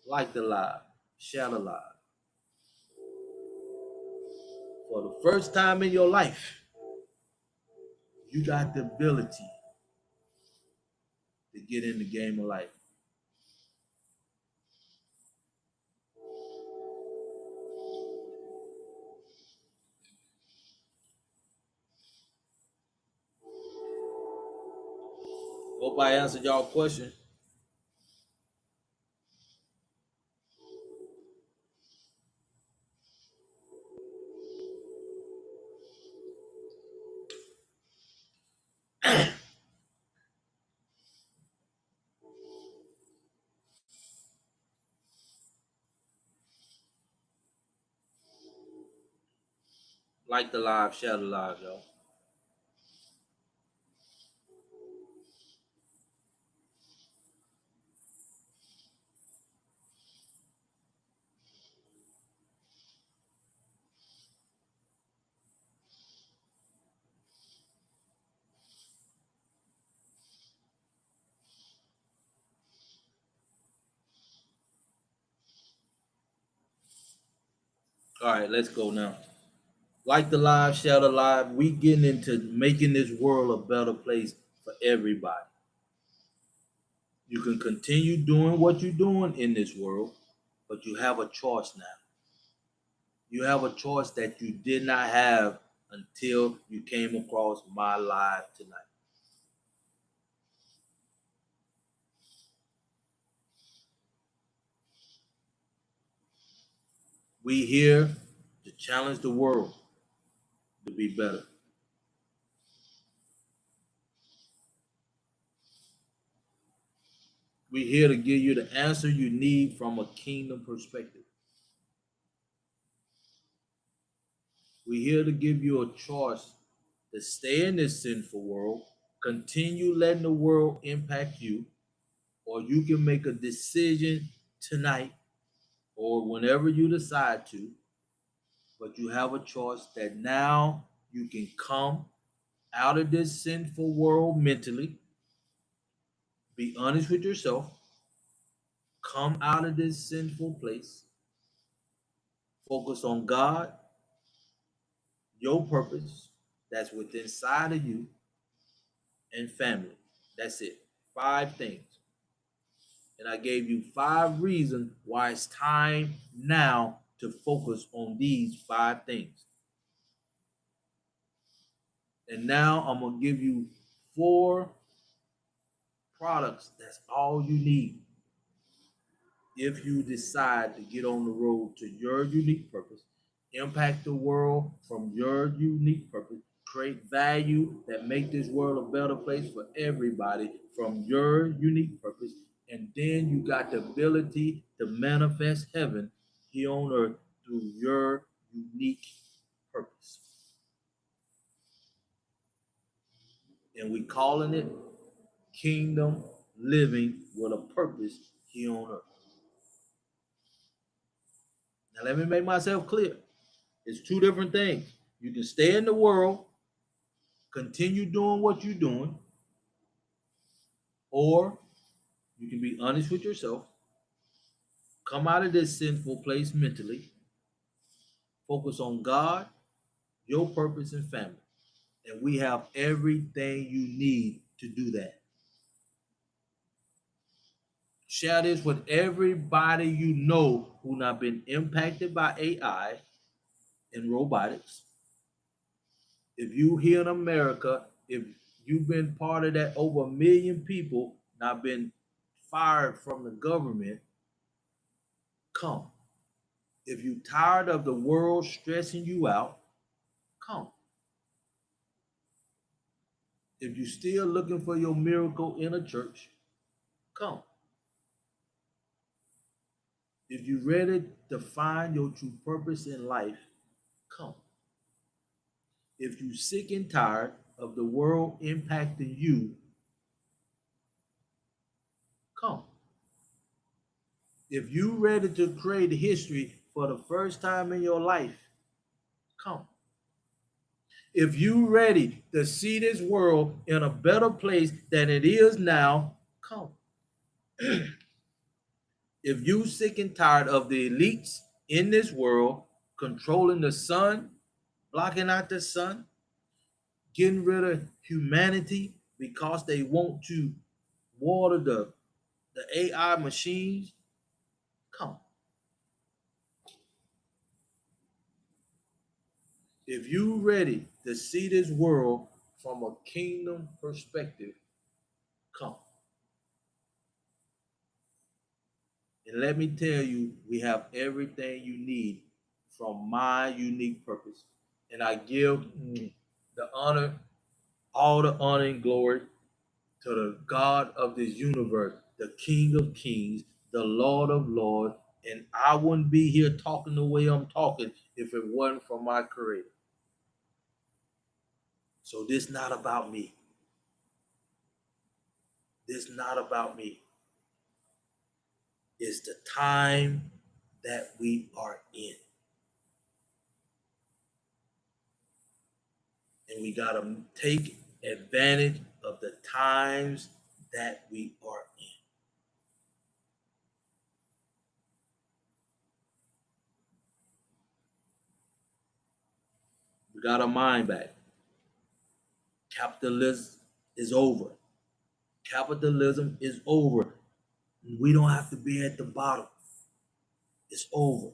Speaker 1: Like the live, share the live. For the first time in your life, you got the ability to get in the game of life. Hope I answered y'all question. Like the live, share the live, y'all. All right, let's go now. Like the live, share the live. We getting into making this world a better place for everybody. You can continue doing what you're doing in this world, but you have a choice now. You have a choice that you did not have until you came across my live tonight. We here to challenge the world to be better. We here to give you the answer you need from a kingdom perspective. We here to give you a choice to stay in this sinful world, continue letting the world impact you, or you can make a decision tonight or whenever you decide to, but you have a choice that now you can come out of this sinful world mentally, be honest with yourself, come out of this sinful place, focus on God, your purpose that's within inside of you, and family. That's it. 5 things. And I gave you 5 reasons why it's time now to focus on these 5 things. And now I'm going to give you 4 products. That's all you need if you decide to get on the road to your unique purpose impact the world from your unique purpose, create value that make this world a better place for everybody from your unique purpose, and then you got the ability to manifest heaven here on earth through your unique purpose. And we calling it kingdom living with a purpose here on earth. Now let me make myself clear. It's two different things. You can stay in the world, continue doing what you're doing, or you can be honest with yourself, come out of this sinful place mentally, focus on God, your purpose, and family. And we have everything you need to do that. Share this with everybody you know who not been impacted by AI and robotics. If you here in America, if you've been part of that over 1 million people not been fired from the government, come. If you tired of the world stressing you out, come. If you still looking for your miracle in a church, come. If you ready to find your true purpose in life, come. If you sick and tired of the world impacting you, come. If you ready to create history for the first time in your life, come. If you ready to see this world in a better place than it is now, come. If you sick and tired of the elites in this world controlling the sun, blocking out the sun, getting rid of humanity because they want to water the AI machines, come. If you ready to see this world from a kingdom perspective, come. And let me tell you, we have everything you need from my unique purpose. And I give the honor, all the honor and glory to the God of this universe, the King of Kings, the Lord of Lords. And I wouldn't be here talking the way I'm talking if it wasn't for my Creator. So this not about me. This not about me. It's the time that we are in. And we got to take advantage of the times that we are in. We got our mind back. Capitalism is over. Capitalism is over. We don't have to be at the bottom. It's over.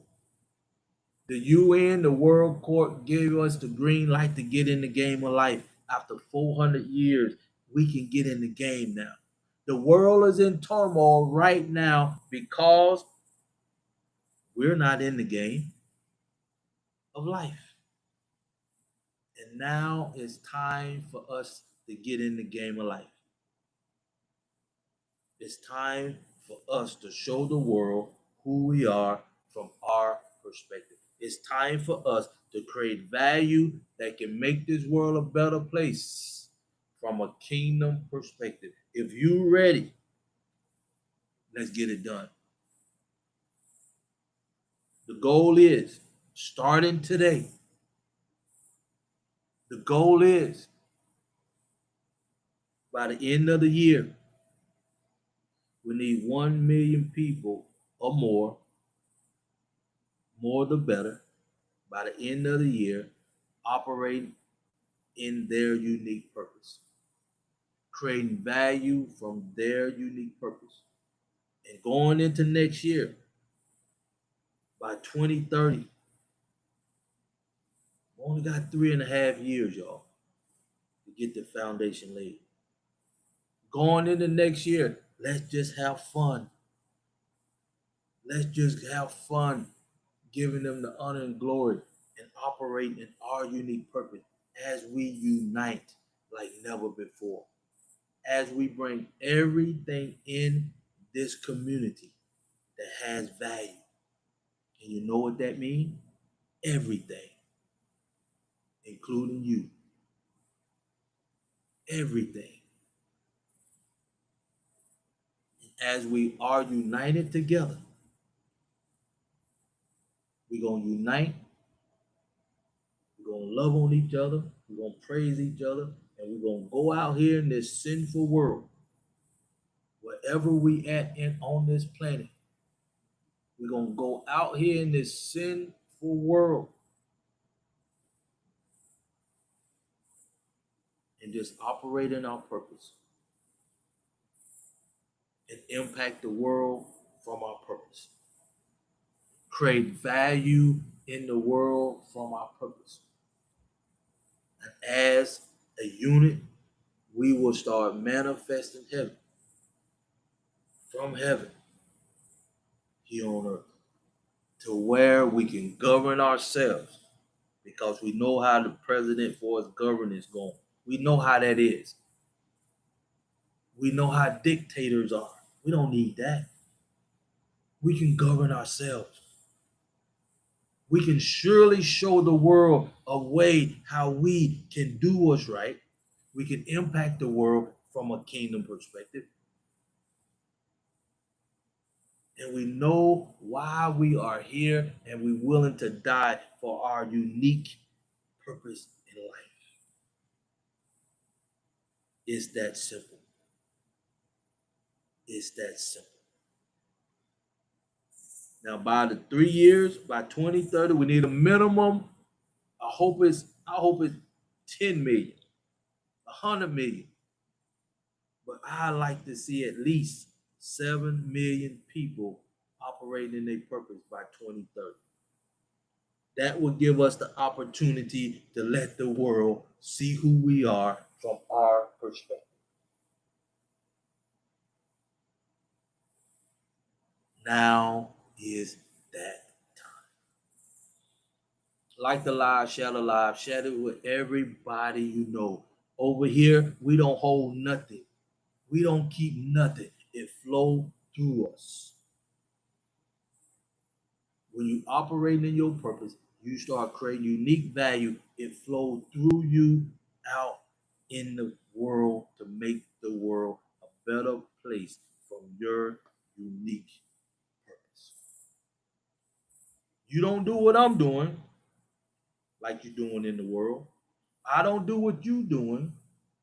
Speaker 1: The UN, the World Court, gave us the green light to get in the game of life. After 400 years, we can get in the game now. The world is in turmoil right now because we're not in the game of life. And now it's time for us to get in the game of life. It's time for us to show the world who we are from our perspective. It's time for us to create value that can make this world a better place from a kingdom perspective. If you're ready, let's get it done. The goal is starting today. The goal is by the end of the year, we need 1 million people or more the better, by the end of the year, operating in their unique purpose, creating value from their unique purpose. And going into next year, by 2030, we only got 3.5 years, y'all, to get the foundation laid. Going into next year, let's just have fun. Let's just have fun giving them the honor and glory and operate in our unique purpose as we unite like never before, as we bring everything in this community that has value. And you know what that means? Everything, including you. Everything. As we are united together, we're going to unite, we're going to love on each other, we're going to praise each other, and we're going to go out here in this sinful world, wherever we at in on this planet. We're going to go out here in this sinful world and just operate in our purpose and impact the world from our purpose. Create value in the world from our purpose. And as a unit, we will start manifesting heaven from heaven here on earth to where we can govern ourselves, because we know how the president for his governance going. We know how that is. We know how dictators are. We don't need that. We can govern ourselves. We can surely show the world a way how we can do what's right. We can impact the world from a kingdom perspective. And we know why we are here, and we're willing to die for our unique purpose in life. It's that simple. It's that simple. Now, by the 3 years, by 2030, we need a minimum. I hope it's 10 million, 100 million. But I like to see at least 7 million people operating in their purpose by 2030. That will give us the opportunity to let the world see who we are from our perspective. Now is that time. Like the live, share the live, share it with everybody you know. Over here, we don't hold nothing. We don't keep nothing. It flows through us. When you operate in your purpose, you start creating unique value. It flows through you out in the world to make the world a better place from your unique purpose. You don't do what I'm doing like you're doing in the world. I don't do what you're doing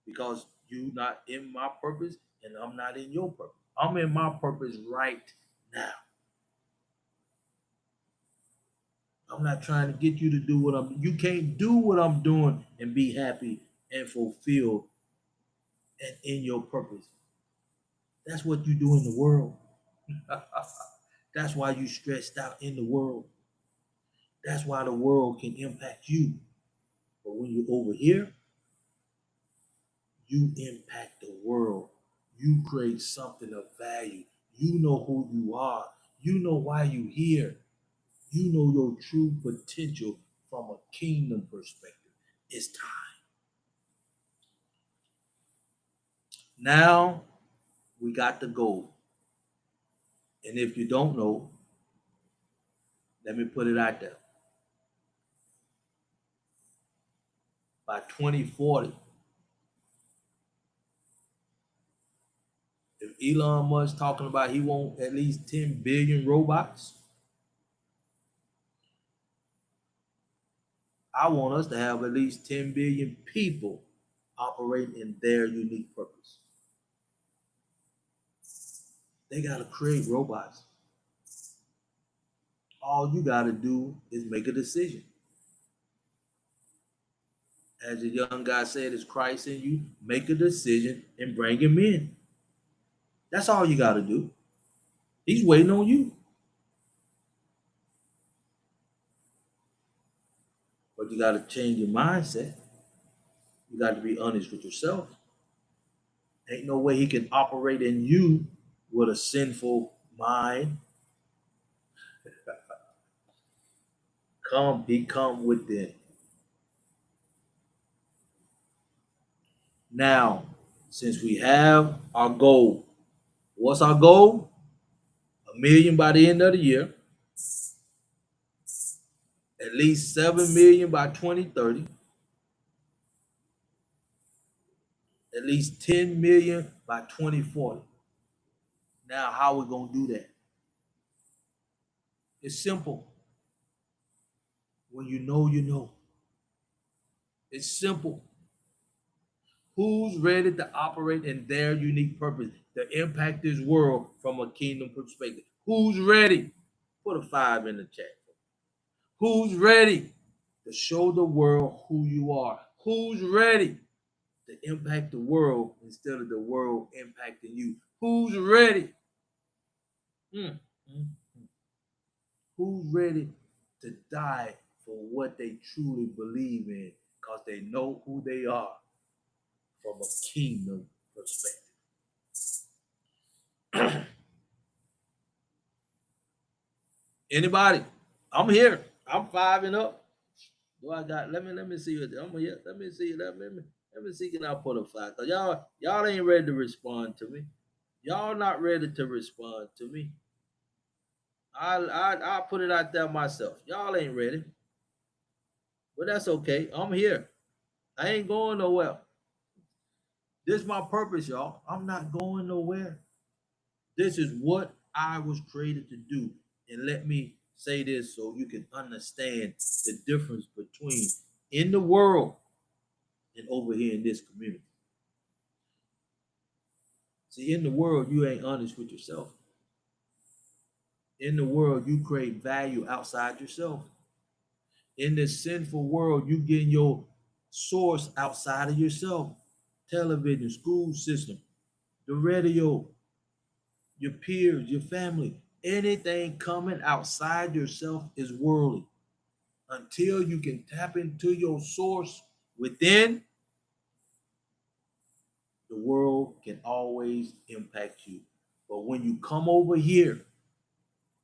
Speaker 1: because you're not in my purpose and I'm not in your purpose. I'm in my purpose right now. I'm not trying to get you to do what I'm. You can't do what I'm doing and be happy and fulfilled and in your purpose. That's what you do in the world. That's why you stressed out in the world. That's why the world can impact you. But when you're over here, you impact the world. You create something of value. You know who you are. You know why you're here. You know your true potential from a kingdom perspective. It's time. Now we got the goal. And if you don't know, let me put it out there. By 2040, if Elon Musk talking about he want at least 10 billion robots, I want us to have at least 10 billion people operating in their unique purpose. They got to create robots. All you got to do is make a decision. As a young guy said, is Christ in you? Make a decision and bring him in. That's all you got to do. He's waiting on you. But you got to change your mindset. You got to be honest with yourself. Ain't no way he can operate in you with a sinful mind. He come within. Now, since we have our goal, what's our goal? 1 million by the end of the year, at least 7 million by 2030, at least 10 million by 2040. Now, how are we going to do that? It's simple. When you know, you know. It's simple. Who's ready to operate in their unique purpose to impact this world from a kingdom perspective? Who's ready? Put a 5 in the chat. Who's ready to show the world who you are? Who's ready to impact the world instead of the world impacting you? Who's ready? Mm, mm, mm. Who's ready to die for what they truly believe in because they know who they are from a kingdom perspective? Anybody? I'm here. I'm 5 and up. Do I got? Let me see it. I'm here. Let me see. Let me see. Can I put a 5? Cause y'all ain't ready to respond to me. Y'all not ready to respond to me. I'll put it out there myself. Y'all ain't ready, but that's okay. I'm here. I ain't going nowhere. This is my purpose, y'all. I'm not going nowhere. This is what I was created to do. And let me say this so you can understand the difference between in the world and over here in this community. See, in the world, you ain't honest with yourself. In the world, you create value outside yourself. In this sinful world, you get your source outside of yourself. Television, school system, the radio, your peers, your family, anything coming outside yourself is worldly. Until you can tap into your source within, the world can always impact you. But when you come over here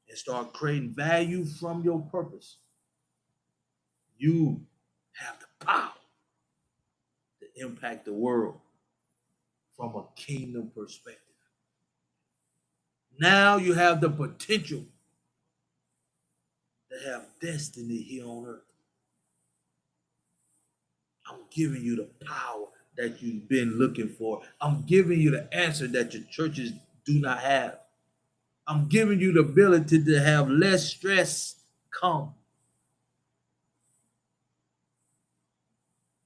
Speaker 1: and start creating value from your purpose, you have the power to impact the world from a kingdom perspective. Now you have the potential to have destiny here on earth. I'm giving you the power that you've been looking for. I'm giving you the answer that your churches do not have. I'm giving you the ability to have less stress come.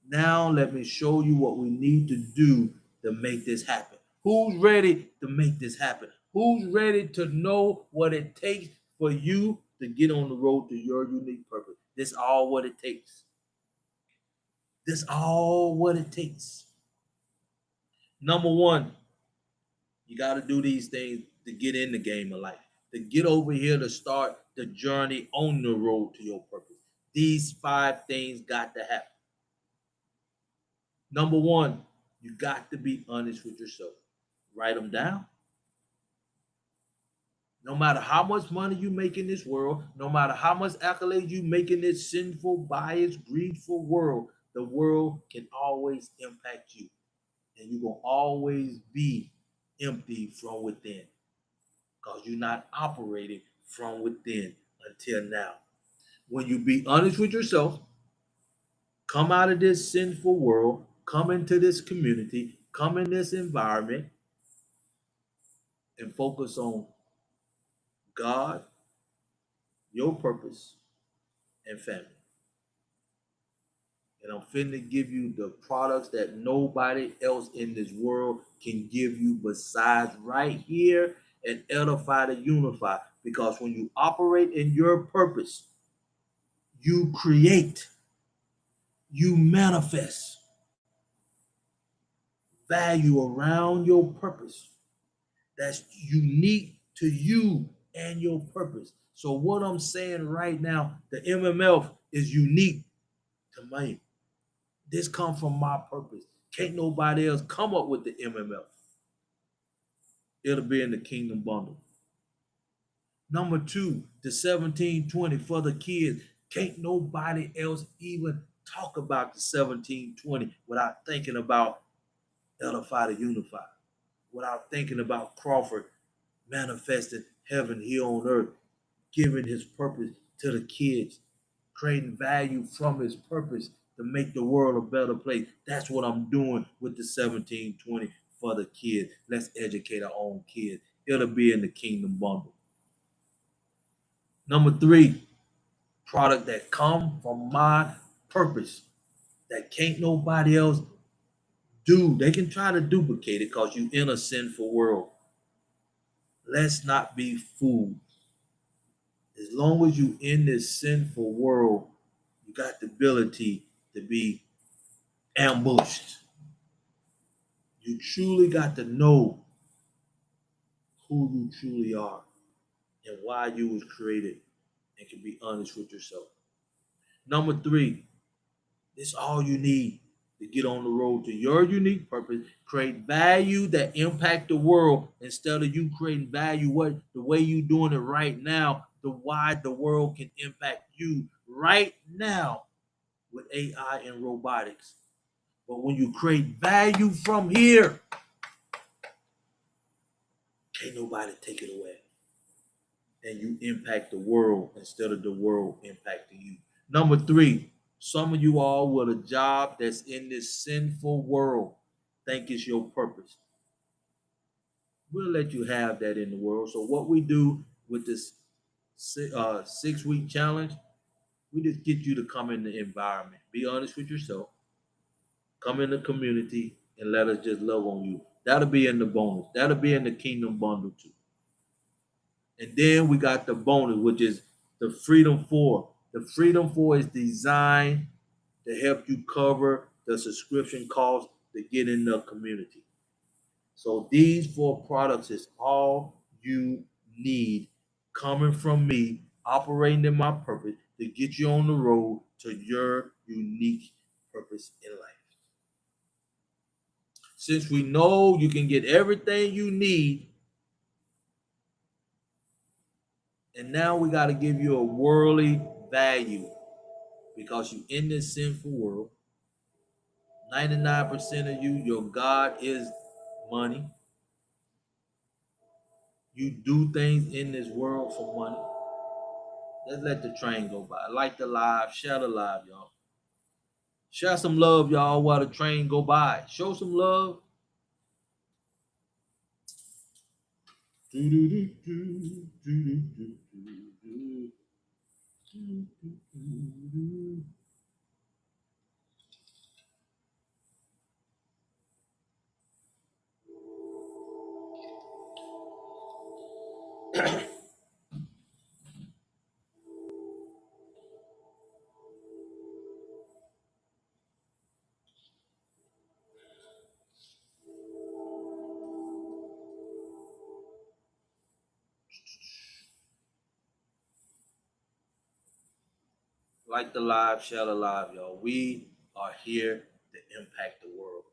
Speaker 1: Now let me show you what we need to do to make this happen. Who's ready to make this happen? Who's ready to know what it takes for you to get on the road to your unique purpose? This all what it takes. This all what it takes. Number one, you got to do these things to get in the game of life, to get over here to start the journey on the road to your purpose. These 5 things got to happen. Number one, you got to be honest with yourself. Write them down. No matter how much money you make in this world, no matter how much accolades you make in this sinful, biased, greedful world, the world can always impact you. And you're going to always be empty from within because you're not operating from within until now. When you be honest with yourself, come out of this sinful world, come into this community, come in this environment, and focus on God, your purpose, and family. And I'm finna give you the products that nobody else in this world can give you besides right here and Edify to Unify. Because when you operate in your purpose, you create, you manifest value around your purpose that's unique to you and your purpose. So what I'm saying right now, the MMF is unique to me. This comes from my purpose. Can't nobody else come up with the MMF. It'll be in the Kingdom Bundle. Number 2, the 1720 for the kids. Can't nobody else even talk about the 1720 without thinking about Edify to Unify, without thinking about Crawford manifesting heaven here on earth, giving his purpose to the kids, creating value from his purpose to make the world a better place. That's what I'm doing with the 1720 for the kids. Let's educate our own kids. It'll be in the Kingdom Bundle. Number 3, product that come from my purpose that can't nobody else do. They can try to duplicate it because you in a sinful world. Let's not be fooled. As long as you in this sinful world, you got the ability to be ambushed. You truly got to know who you truly are and why you was created, and can be honest with yourself. Number 3, this all you need to get on the road to your unique purpose. Create value that impact the world instead of you creating value what the way you doing it right now. The why the world can impact you right now with AI and robotics. But when you create value from here, can't nobody take it away. And you impact the world instead of the world impacting you. Number 3, some of you all with a job that's in this sinful world think it's your purpose. We'll let you have that in the world. So what we do with this 6-week challenge, we just get you to come in the environment. Be honest with yourself. Come in the community and let us just love on you. That'll be in the bonus. That'll be in the Kingdom Bundle too. And then we got the bonus, which is the Freedom 4. The Freedom 4 is designed to help you cover the subscription cost to get in the community. So these 4 products is all you need coming from me, operating in my purpose to get you on the road to your unique purpose in life. Since we know you can get everything you need, and now we got to give you a worldly value because you in this sinful world. 99% of you, your God is money. You do things in this world for money. Let's let the train go by. Like the live, share the live, y'all. Share some love, y'all, while the train go by. Show some love. Like the live, share the live, y'all. We are here to impact the world.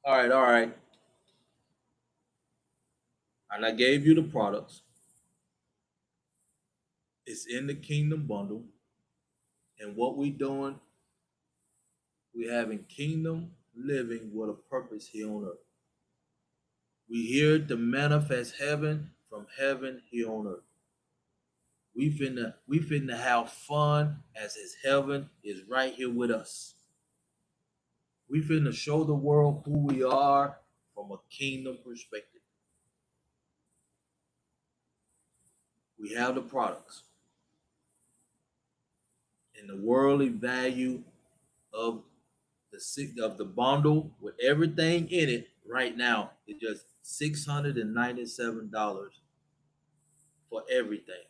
Speaker 1: All right, all right. And I gave you the products. It's in the Kingdom Bundle. And what we doing, we having kingdom living with a purpose here on earth. We here to manifest heaven from heaven here on earth. We finna have fun as his heaven is right here with us. We finna show the world who we are from a kingdom perspective. We have the products. And the worldly value of the bundle with everything in it right now is just $697 for everything.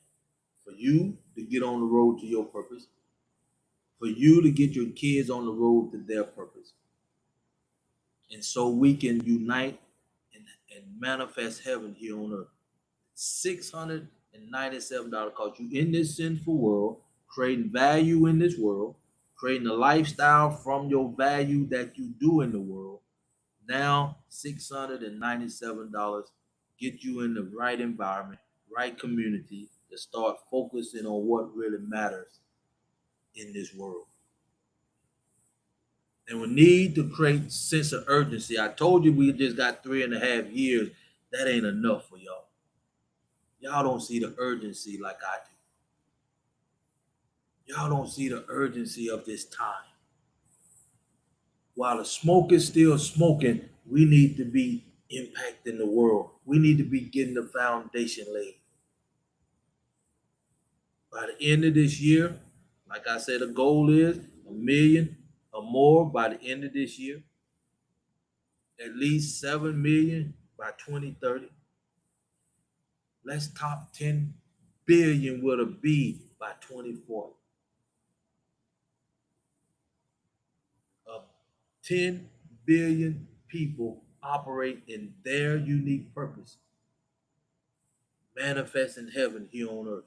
Speaker 1: For you to get on the road to your purpose, for you to get your kids on the road to their purpose. And so we can unite and manifest heaven here on earth. $697 because you in this sinful world, creating value in this world, creating a lifestyle from your value that you do in the world. Now, $697 get you in the right environment, right community to start focusing on what really matters in this world. And we need to create sense of urgency. I told you we just got 3.5 years. That ain't enough for y'all. Y'all don't see the urgency like I do. Y'all don't see the urgency of this time. While the smoke is still smoking, we need to be impacting the world. We need to be getting the foundation laid. By the end of this year, like I said, the goal is 1 million or more by the end of this year, at least 7 million by 2030. Let's top 10 billion with a B by 2040. 10 billion people operate in their unique purpose, manifesting heaven here on earth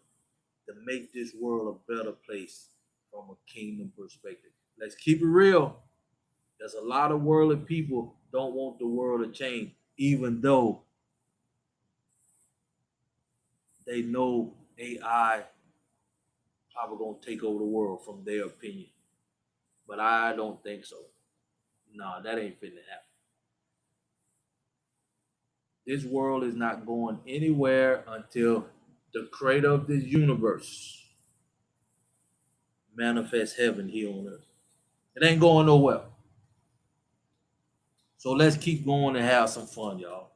Speaker 1: to make this world a better place from a kingdom perspective. Let's keep it real. There's a lot of worldly people don't want the world to change, even though they know AI probably gonna take over the world from their opinion. But I don't think so. No, that ain't finna happen. This world is not going anywhere until the creator of this universe manifests heaven here on earth. It ain't going nowhere. So let's keep going and have some fun, y'all.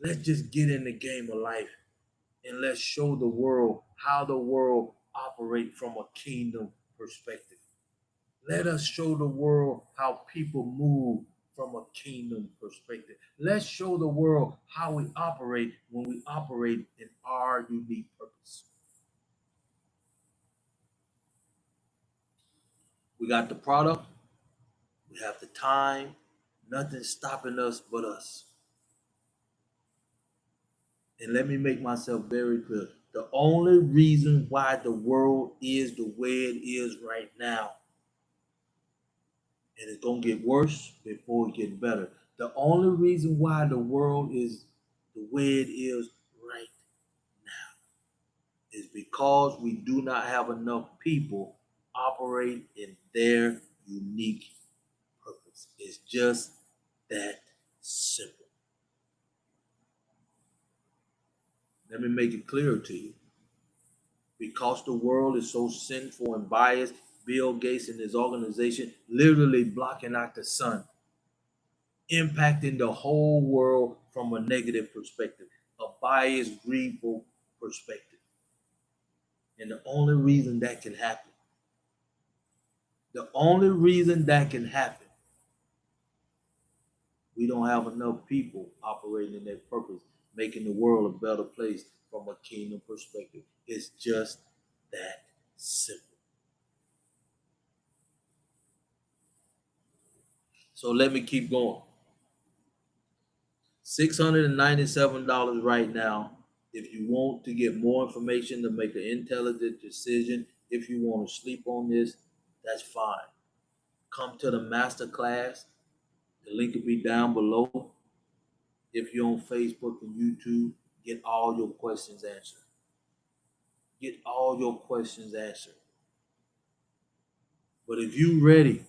Speaker 1: Let's just get in the game of life and let's show the world how the world operates from a kingdom perspective. Let us show the world how people move from a kingdom perspective. Let's show the world how we operate when we operate in our unique purpose. We got the product, we have the time, nothing stopping us but us. And let me make myself very clear. The only reason why the world is the way it is right now, and it's gonna get worse before it gets better. The only reason why the world is the way it is right now is because we do not have enough people operate in their unique purpose. It's just that simple. Let me make it clearer to you. Because the world is so sinful and biased, Bill Gates and his organization literally blocking out the sun, impacting the whole world from a negative perspective, a biased, greedful perspective. And the only reason that can happen, the only reason that can happen, we don't have enough people operating in their purpose, making the world a better place from a kingdom perspective. It's just that simple. So let me keep going. $697 right now. If you want to get more information to make an intelligent decision, if you want to sleep on this, that's fine. Come to the master class. The link will be down below. If you're on Facebook and YouTube, get all your questions answered. Get all your questions answered. But if you ready,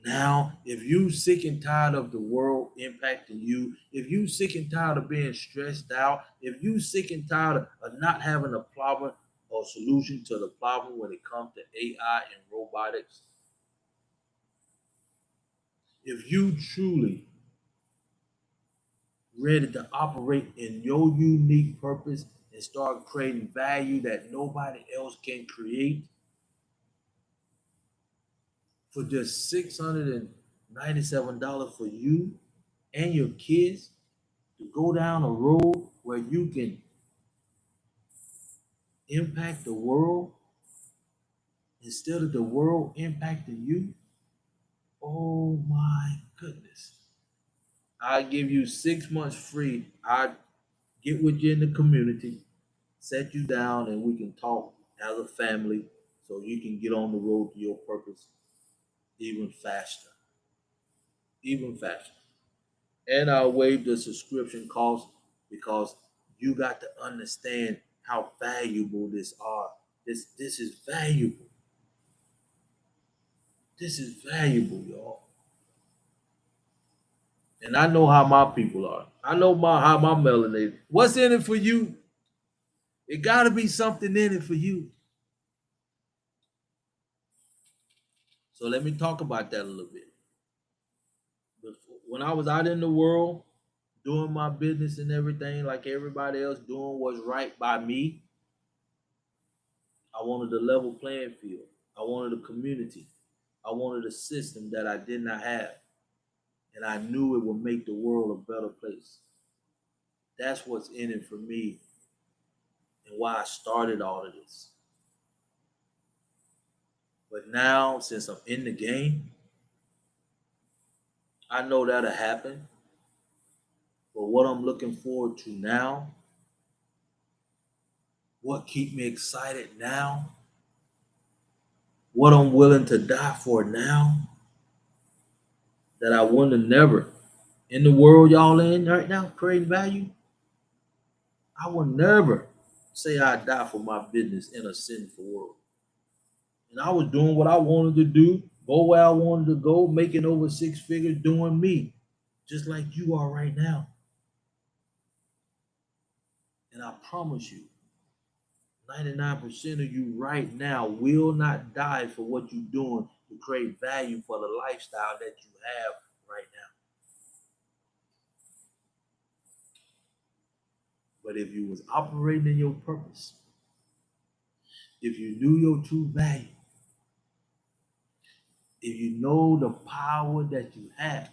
Speaker 1: now, if you sick and tired of the world impacting you, if you sick and tired of being stressed out, if you sick and tired of not having a problem or solution to the problem when it comes to AI and robotics, if you truly ready to operate in your unique purpose and start creating value that nobody else can create for just $697 for you and your kids, to go down a road where you can impact the world instead of the world impacting you, oh my goodness. I give you 6 months free. I get with you in the community, set you down, and we can talk as a family so you can get on the road to your purpose even faster, even faster. And I'll waive the subscription cost because you got to understand how valuable this are. This is valuable. This is valuable, y'all. And I know how my people are. I know how my melanated. What's in it for you? It got to be something in it for you. So let me talk about that a little bit. When I was out in the world doing my business and everything, like everybody else doing what's right by me, I wanted a level playing field. I wanted a community. I wanted a system that I did not have. And I knew it would make the world a better place. That's what's in it for me and why I started all of this. But now, since I'm in the game, I know that'll happen. But what I'm looking forward to now, what keep me excited now, what I'm willing to die for now, that I wouldn't have never in the world y'all in right now, creating value, I would never say I'd die for my business in a sinful world. And I was doing what I wanted to do, go where I wanted to go, making over six figures, doing me, just like you are right now. And I promise you, 99% of you right now will not die for what you're doing to create value for the lifestyle that you have right now. But if you was operating in your purpose, if you knew your true value, if you know the power that you have,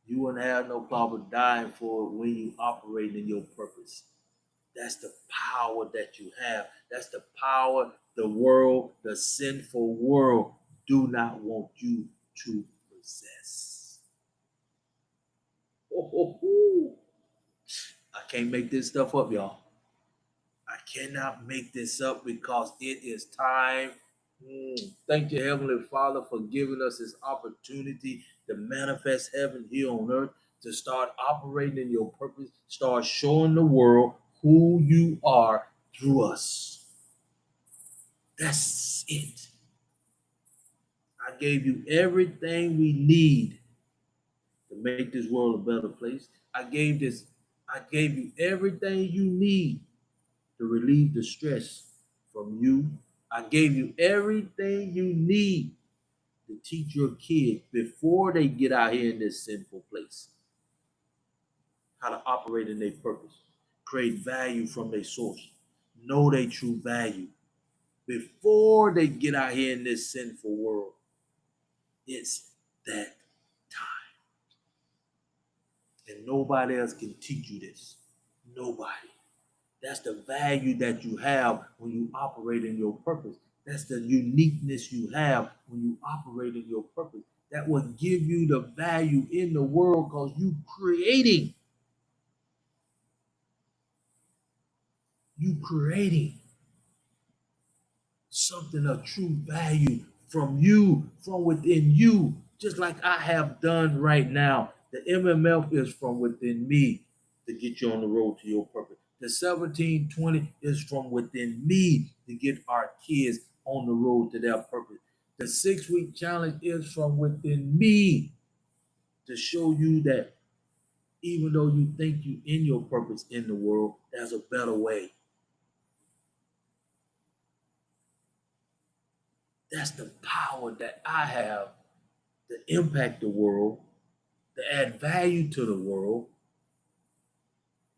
Speaker 1: you wouldn't have no problem dying for it when you operate in your purpose. That's the power that you have. That's the power the world, the sinful world, do not want you to possess. I can't make this stuff up, y'all. I cannot make this up because it is time. Thank you, Heavenly Father, for giving us this opportunity to manifest heaven here on earth, to start operating in your purpose, start showing the world who you are through us. That's it. I gave you everything we need to make this world a better place. I gave you everything you need to relieve the stress from you. I gave you everything you need to teach your kids before they get out here in this sinful place how to operate in their purpose, create value from their source, know their true value before they get out here in this sinful world. It's that time. And nobody else can teach you this. Nobody. That's the value that you have when you operate in your purpose. That's the uniqueness you have when you operate in your purpose. That will give you the value in the world because you creating something of true value from you, from within you, just like I have done right now. The MMF is from within me to get you on the road to your purpose. The 1720 is from within me to get our kids on the road to their purpose. The 6-week challenge is from within me to show you that even though you think you in your purpose in the world, there's a better way. That's the power that I have to impact the world, to add value to the world.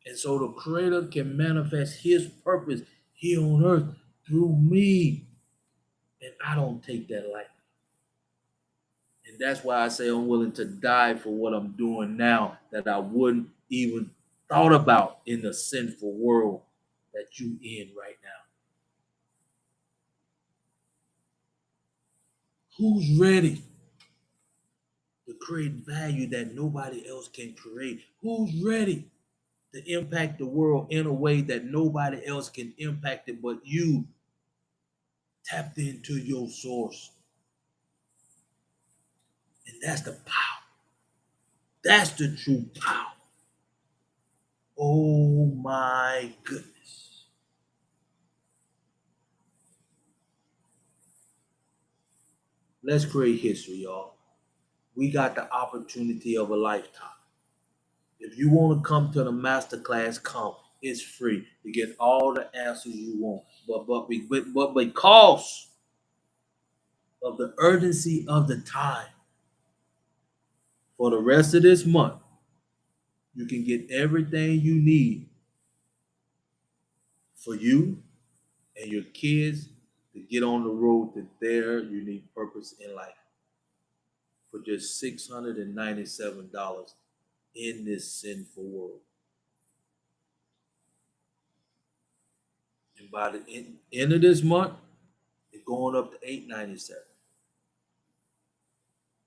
Speaker 1: And so the Creator can manifest His purpose here on earth through me. And I don't take that lightly. And that's why I say I'm willing to die for what I'm doing now that I wouldn't even thought about in the sinful world that you in right now. Who's ready to create value that nobody else can create? Who's ready to impact the world in a way that nobody else can impact it but you? Tapped into your source, And that's the power. That's the true power. Oh my goodness. Let's create history, y'all. We got the opportunity of a lifetime. If you want to come to the masterclass, come. It's free to get all the answers you want. But because of the urgency of the time, for the rest of this month, you can get everything you need for you and your kids to get on the road to their unique purpose in life for just $697 in this sinful world. And by the end of this month, it's going up to $897.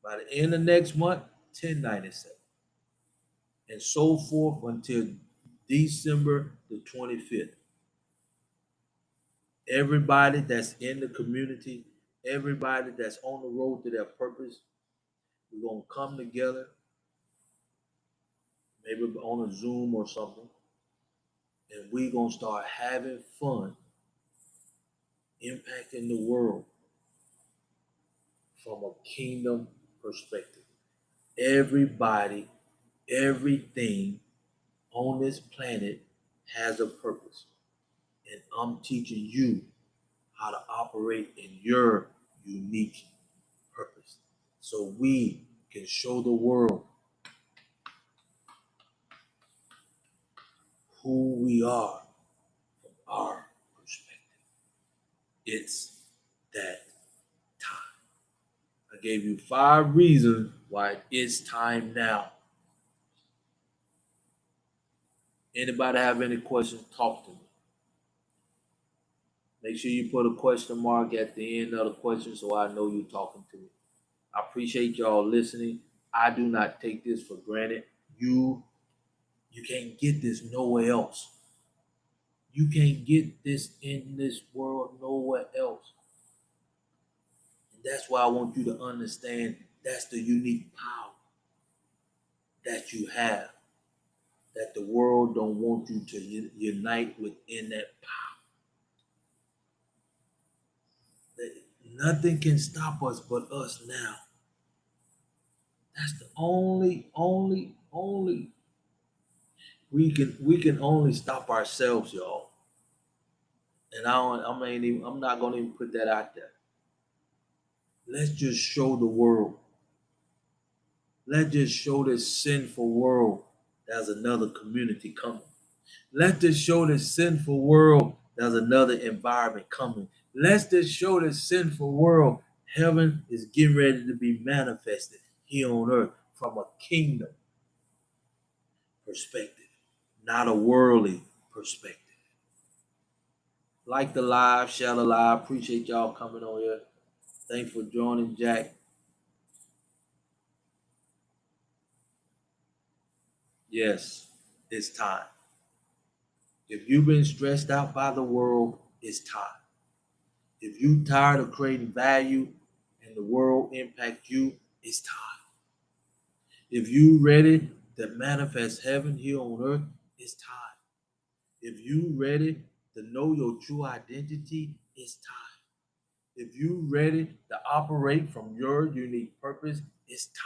Speaker 1: By the end of next month, $1097. And so forth until December the 25th. Everybody that's in the community, everybody that's on the road to their purpose, we're going to come together, maybe on a Zoom or something, and we're going to start having fun, impacting the world from a kingdom perspective. Everybody, everything on this planet has a purpose. And I'm teaching you how to operate in your unique purpose so we can show the world who we are from our perspective. It's that time. I gave you 5 reasons why it's time now. Anybody have any questions? Talk to me. Make sure you put a question mark at the end of the question so I know you're talking to me. I appreciate y'all listening. I do not take this for granted. You can't get this nowhere else. You can't get this in this world nowhere else. And that's why I want you to understand that's the unique power that you have, that the world don't want you to unite within that power. Nothing can stop us but us now. That's the only we can only stop ourselves, y'all. And I'm not gonna even put that out there. Let's just show the world. Let's just show this sinful world there's another community coming. Let's just show this sinful world there's another environment coming. Let's just show this sinful world heaven is getting ready to be manifested here on earth from a kingdom perspective, not a worldly perspective. Like the live, share the live. Appreciate y'all coming on here. Thanks for joining, Jack. Yes, it's time. If you've been stressed out by the world, it's time. If you tired of creating value and the world impact you, it's time. If you ready to manifest heaven here on earth, it's time. If you ready to know your true identity, it's time. If you ready to operate from your unique purpose, it's time.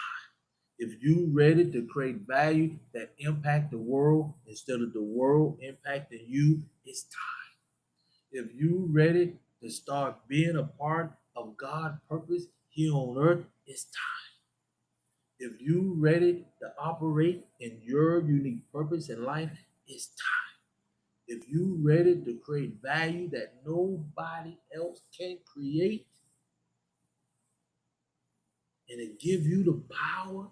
Speaker 1: If you ready to create value that impact the world instead of the world impacting you, it's time. If you ready to start being a part of God's purpose here on earth, it's time. If you ready to operate in your unique purpose in life, it's time. If you ready to create value that nobody else can create, and it give you the power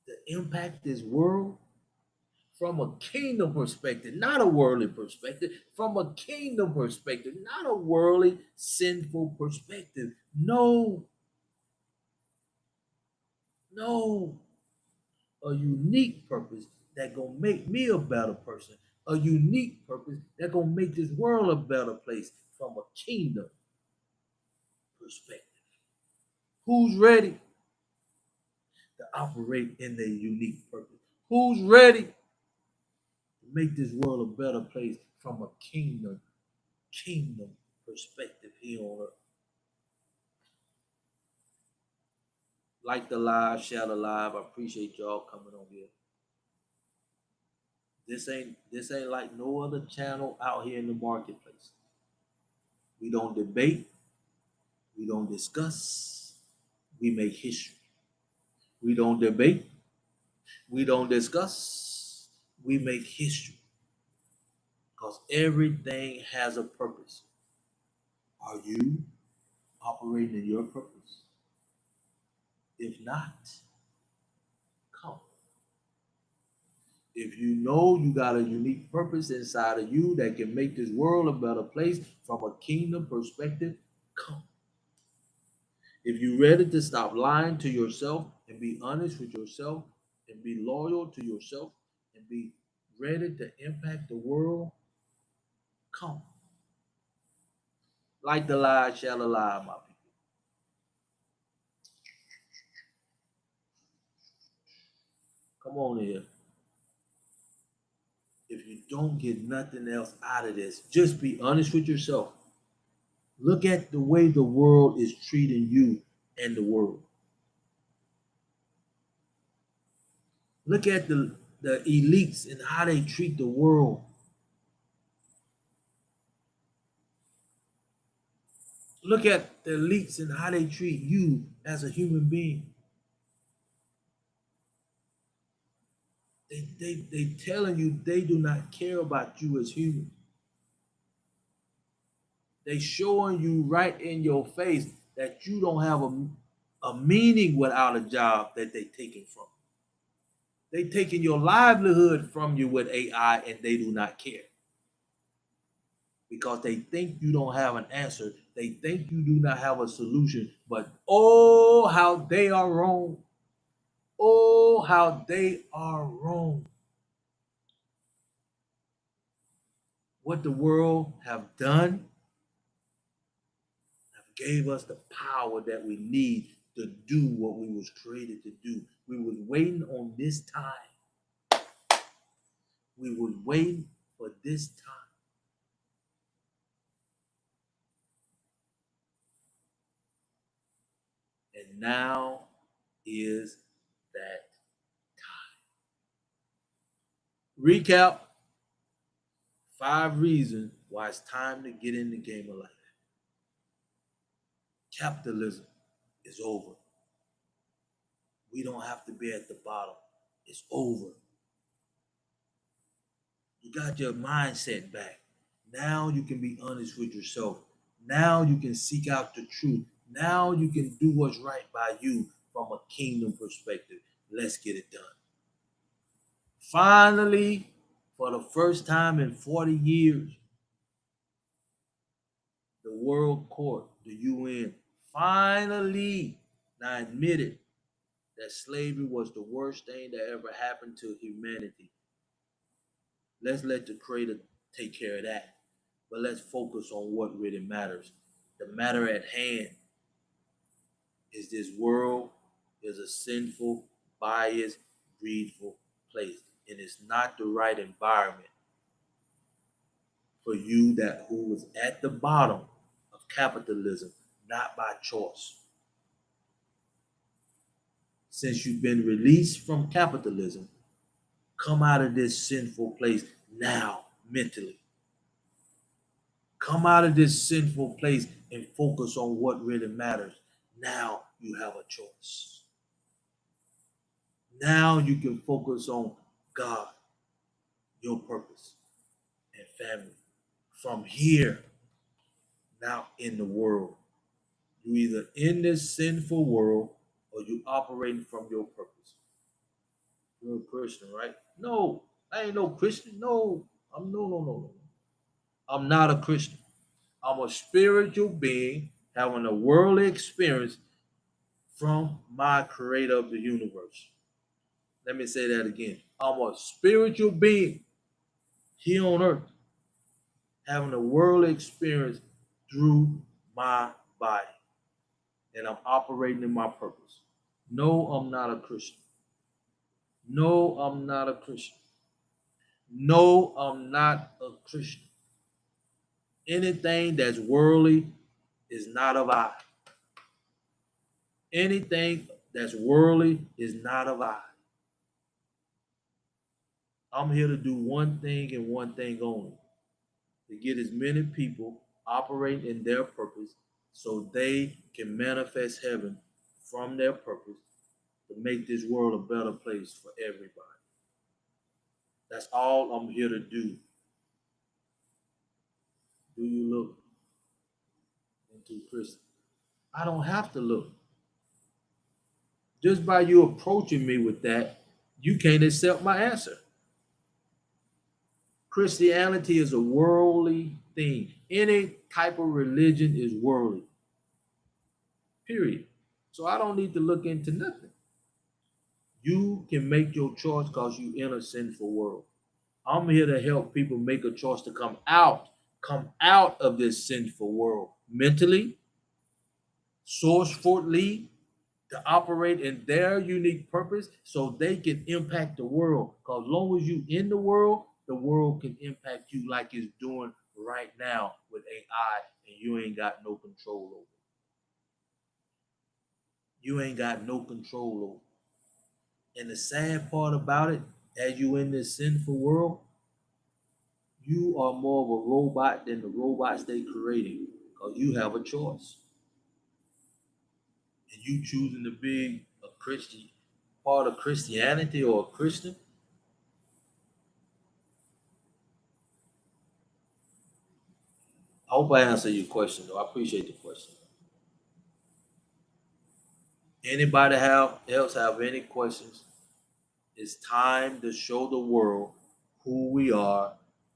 Speaker 1: to impact this world from a kingdom perspective, not a worldly perspective, from a kingdom perspective, not a worldly sinful perspective. No, a unique purpose that gonna make me a better person, a unique purpose that gonna make this world a better place from a kingdom perspective. Who's ready? to operate in their unique purpose. Who's ready to make this world a better place from a kingdom perspective here on earth? Like the live, share the live. I appreciate y'all coming on here. This ain't like no other channel out here in the marketplace. We don't debate, we don't discuss, we make history. We don't debate, we don't discuss, we make history. Because everything has a purpose. Are you operating in your purpose? If not, come. If you know you got a unique purpose inside of you that can make this world a better place from a kingdom perspective, come. If you're ready to stop lying to yourself and be honest with yourself and be loyal to yourself and be ready to impact the world, come. Like the lie shall lie, my people. Come on here. If you don't get nothing else out of this, just be honest with yourself. Look at the way the world is treating you and the world. Look at the elites and how they treat the world. Look at the elites and how they treat you as a human being. They telling you they do not care about you as human. They showing you right in your face that you don't have a meaning without a job that they taking from. They taking your livelihood from you with AI and they do not care. Because they think you don't have an answer. They think you do not have a solution. But oh, how they are wrong. Oh, how they are wrong. What the world have done have gave us the power that we need to do what we was created to do. We was waiting on this time. We was waiting for this time. And now is that time. Recap 5 reasons why it's time to get in the game of life. Capitalism is over. We don't have to be at the bottom. It's over. You got your mindset back. Now you can be honest with yourself. Now you can seek out the truth. Now you can do what's right by you from a kingdom perspective. Let's get it done. Finally, for the first time in 40 years, the World Court, the UN, finally now admitted that slavery was the worst thing that ever happened to humanity. Let's let the Creator take care of that. But let's focus on what really matters. The matter at hand is this world is a sinful, biased, greedful place. And it's not the right environment for you that who was at the bottom of capitalism, not by choice. Since you've been released from capitalism, come out of this sinful place now, mentally. Come out of this sinful place and focus on what really matters. Now you have a choice. Now you can focus on God, your purpose, and family. From here, now in the world, you either in this sinful world or you operating from your purpose. You're a Christian, right? No, I ain't no Christian. No, no. I'm not a Christian. I'm a spiritual being having a worldly experience from my creator of the universe. Let me say that again. I'm a spiritual being here on earth having a worldly experience through my body. And I'm operating in my purpose. No, I'm not a Christian. No, I'm not a Christian. No, I'm not a Christian. Anything that's worldly is not of I. Anything that's worldly is not of I. I'm here to do one thing and one thing only, to get as many people operating in their purpose so they can manifest heaven from their purpose to make this world a better place for everybody. That's all I'm here to do. Do you look into Christ? I don't have to look. Just by you approaching me with that, you can't accept my answer. Christianity is a worldly thing. Any type of religion is worldly. Period. So I don't need to look into nothing. You can make your choice because you in a sinful world. I'm here to help people make a choice to come out of this sinful world mentally, sourcefully, to operate in their unique purpose so they can impact the world. Because long as you in the world can impact you like it's doing right now with AI, and you ain't got no control over it. You ain't got no control over it. And the sad part about it, as you in this sinful world, you are more of a robot than the robots they created because you have a choice. And you choosing to be a Christian, part of Christianity or a Christian. I hope I answer your question though. I appreciate the question. Anybody have any questions? It's time to show the world who we are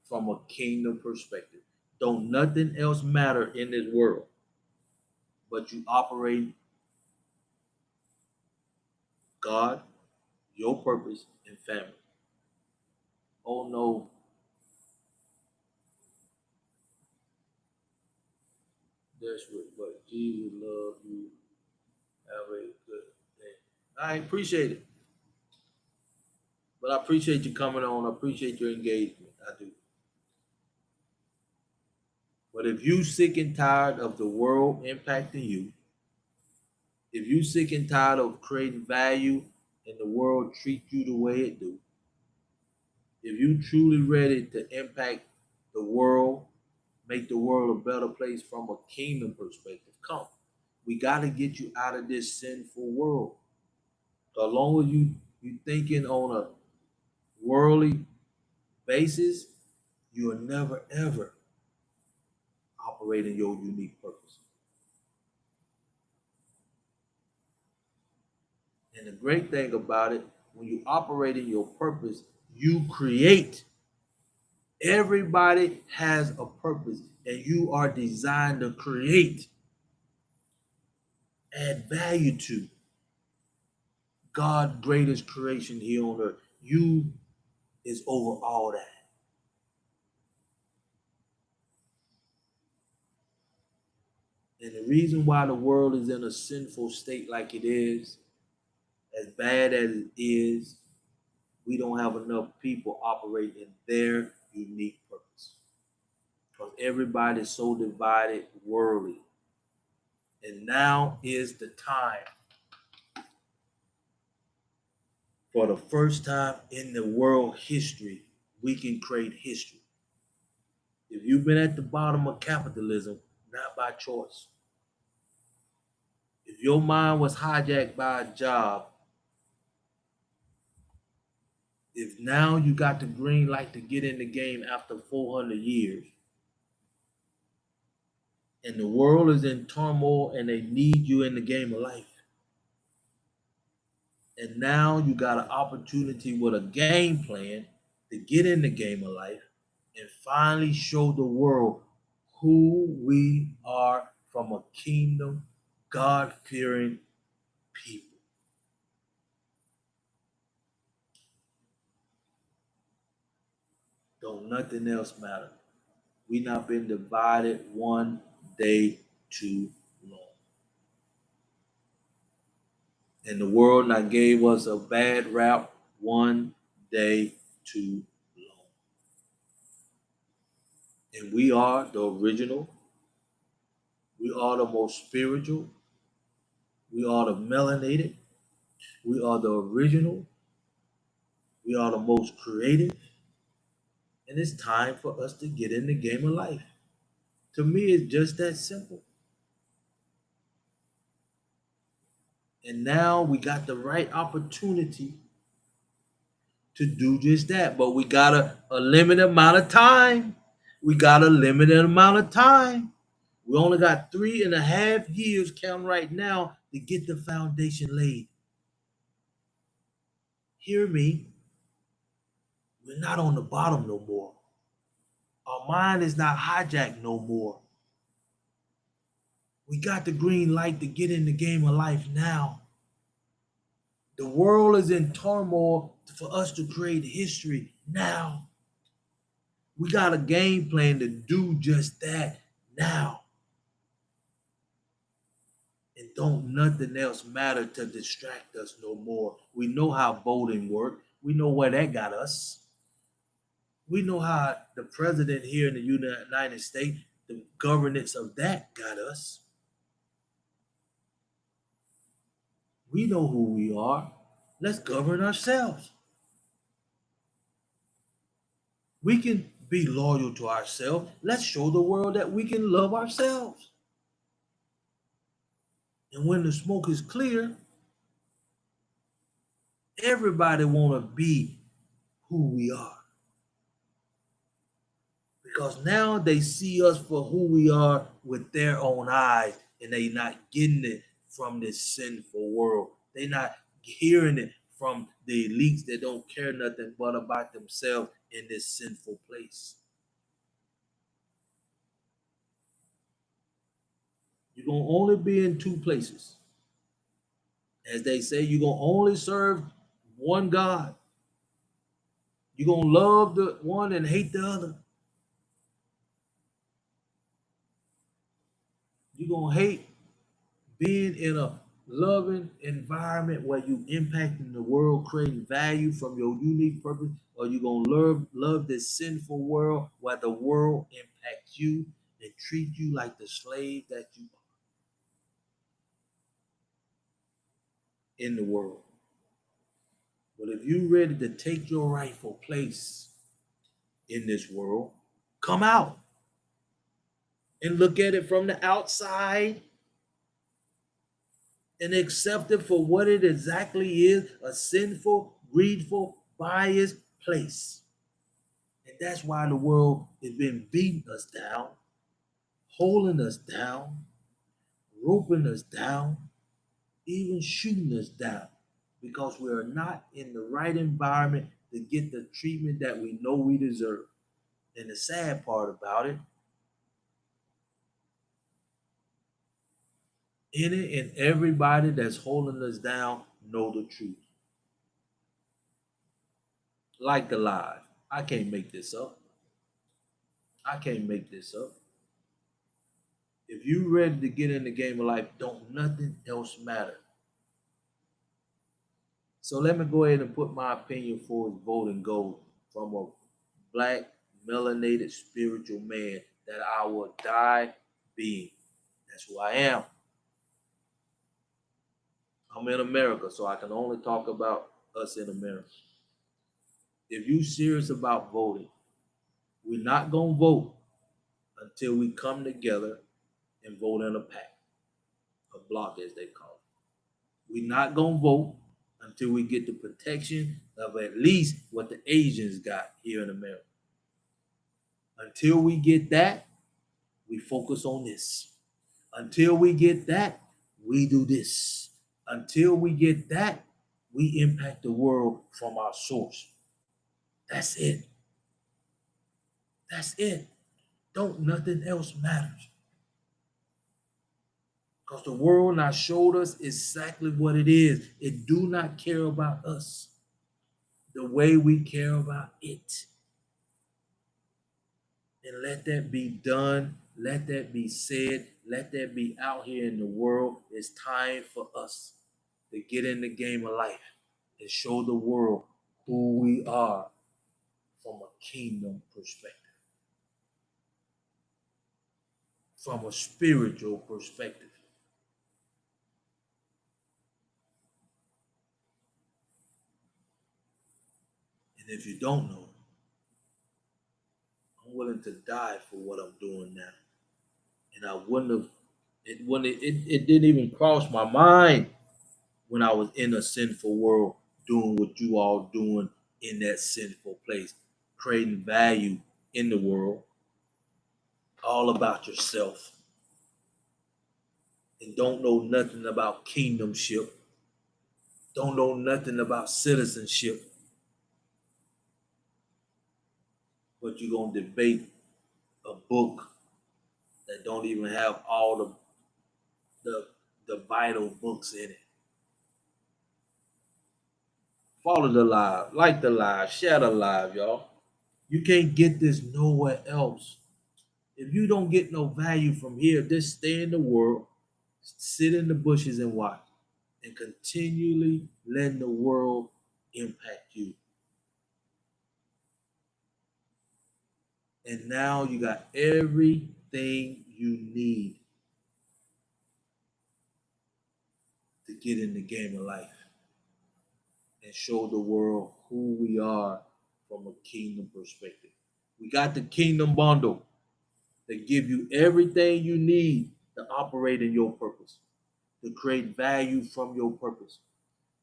Speaker 1: from a kingdom perspective. Don't nothing else matter in this world but you operate God, your purpose, and family. Oh no, desperate, but Jesus love you. Have a good day. I appreciate it, but I appreciate you coming on. I appreciate your engagement. I do. But if you sick and tired of the world impacting you, if you sick and tired of creating value and the world treat you the way it do, if you truly ready to impact the world, make the world a better place from a kingdom perspective, come. We got to get you out of this sinful world. So as long as you thinking on a worldly basis, you will never ever operate in your unique purpose. And the great thing about it, when you operate in your purpose, you create. Everybody has a purpose, and you are designed to create, add value to God's greatest creation here on earth. You is over all that. And the reason why the world is in a sinful state like it is, as bad as it is, we don't have enough people operating in their unique purpose. Because everybody's so divided worldly. And now is the time, for the first time in the world history, we can create history. If you've been at the bottom of capitalism, not by choice, if your mind was hijacked by a job, if now you got the green light to get in the game after 400 years, and the world is in turmoil and they need you in the game of life, and now you got an opportunity with a game plan to get in the game of life and finally show the world who we are from a kingdom, God fearing people. Don't nothing else matter. We not been divided one day too long. And the world not gave us a bad rap one day too long. And we are the original. We are the most spiritual. We are the melanated. We are the original. We are the most creative. And it's time for us to get in the game of life. To me, it's just that simple. And now we got the right opportunity to do just that. But we got a limited amount of time. We got a limited amount of time. We only got 3.5 years, counting right now, to get the foundation laid. Hear me. We're not on the bottom no more. Our mind is not hijacked no more. We got the green light to get in the game of life now. The world is in turmoil for us to create history now. We got a game plan to do just that now. And don't nothing else matter to distract us no more. We know how voting works. We know where that got us. We know how the president here in the United States, the governance of that got us. We know who we are. Let's govern ourselves. We can be loyal to ourselves. Let's show the world that we can love ourselves. And when the smoke is clear, everybody want to be who we are. Because now they see us for who we are with their own eyes, and they not getting it from this sinful world. They not hearing it from the elites that don't care nothing but about themselves in this sinful place. You're going to only be in two places. As they say, you're going to only serve one God. You're going to love the one and hate the other. You're going to hate being in a loving environment where you impacting the world, creating value from your unique purpose, or you're going to love this sinful world where the world impacts you and treat you like the slave that you are in the world. But if you're ready to take your rightful place in this world, come out and look at it from the outside and accept it for what it exactly is, a sinful, greedful, biased place. And that's why the world has been beating us down, holding us down, roping us down, even shooting us down, because we are not in the right environment to get the treatment that we know we deserve. And the sad part about it, any and everybody that's holding us down know the truth. Like the lie. I can't make this up. I can't make this up. If you ready to get in the game of life, don't nothing else matter. So let me go ahead and put my opinion for his voting goal from a black, melanated, spiritual man that I will die being. That's who I am. I'm in America, so I can only talk about us in America. If you serious about voting, we're not gonna vote until we come together and vote in a pack, a block as they call it. We're not gonna vote until we get the protection of at least what the Asians got here in America. Until we get that, we focus on this. Until we get that, we do this. Until we get that, we impact the world from our source. That's it. That's it. Don't nothing else matters. Because the world now showed us exactly what it is. It do not care about us the way we care about it. And let that be done. Let that be said. Let that be out here in the world. It's time for us to get in the game of life and show the world who we are from a kingdom perspective, from a spiritual perspective. And if you don't know, I'm willing to die for what I'm doing now. And I wouldn't have, it didn't even cross my mind when I was in a sinful world doing what you all doing in that sinful place, creating value in the world, all about yourself, and don't know nothing about kingdomship, don't know nothing about citizenship, but you're gonna debate a book that don't even have all the the vital books in it. Follow the live, like the live, share the live, y'all. You can't get this nowhere else. If you don't get no value from here, just stay in the world, sit in the bushes and watch, and continually letting the world impact you. And now you got everything you need to get in the game of life and show the world who we are from a kingdom perspective. We got the kingdom bundle that give you everything you need to operate in your purpose, to create value from your purpose.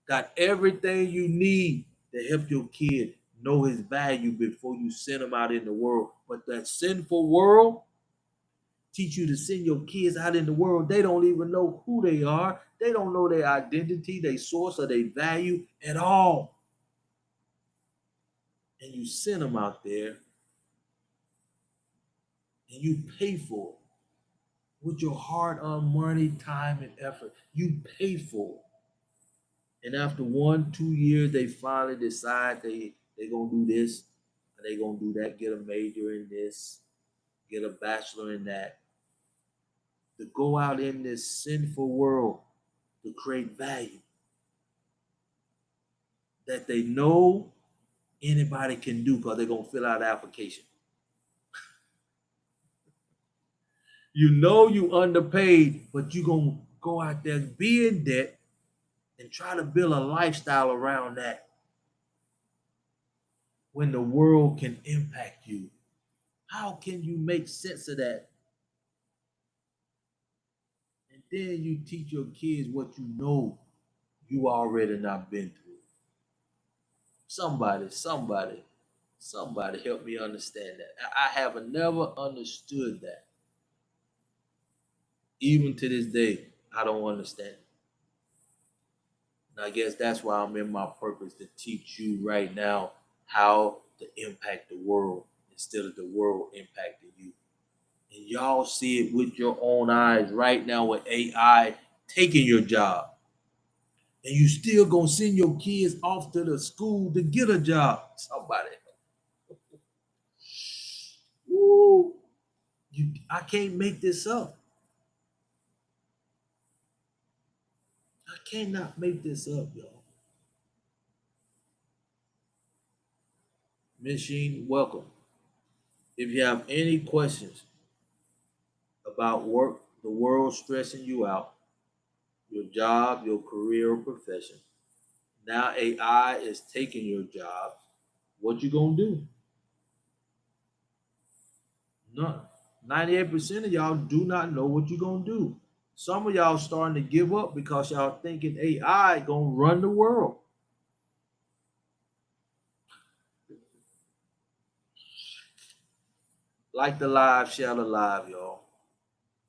Speaker 1: Got everything you need to help your kid know his value before you send him out in the world. But that sinful world teach you to send your kids out in the world. They don't even know who they are. They don't know their identity, their source, or their value at all. And you send them out there and you pay for it with your hard-earned money, time, and effort. You pay for it. And after 1, 2 years, they finally decide they gonna do this and they gonna do that, get a major in this, get a bachelor in that, to go out in this sinful world to create value that they know anybody can do because they're gonna fill out the application. You know you underpaid, but you gonna go out there, be in debt, and try to build a lifestyle around that when the world can impact you. How can you make sense of that? And then you teach your kids what you know you already not been through. Somebody help me understand that. I have never understood that. Even to this day, I don't understand. And I guess that's why I'm in my purpose to teach you right now how to impact the world instead of the world impacting you. And y'all see it with your own eyes right now with AI taking your job. And you still gonna send your kids off to the school to get a job. Somebody. Woo. I can't make this up. I cannot make this up, y'all. Miss Sheen, welcome. If you have any questions about work, the world stressing you out, your job, your career or profession, now AI is taking your job, what you gonna do? None. 98% of y'all do not know what you're gonna do. Some of y'all starting to give up because y'all thinking AI gonna run the world. Like the live, share the live, y'all.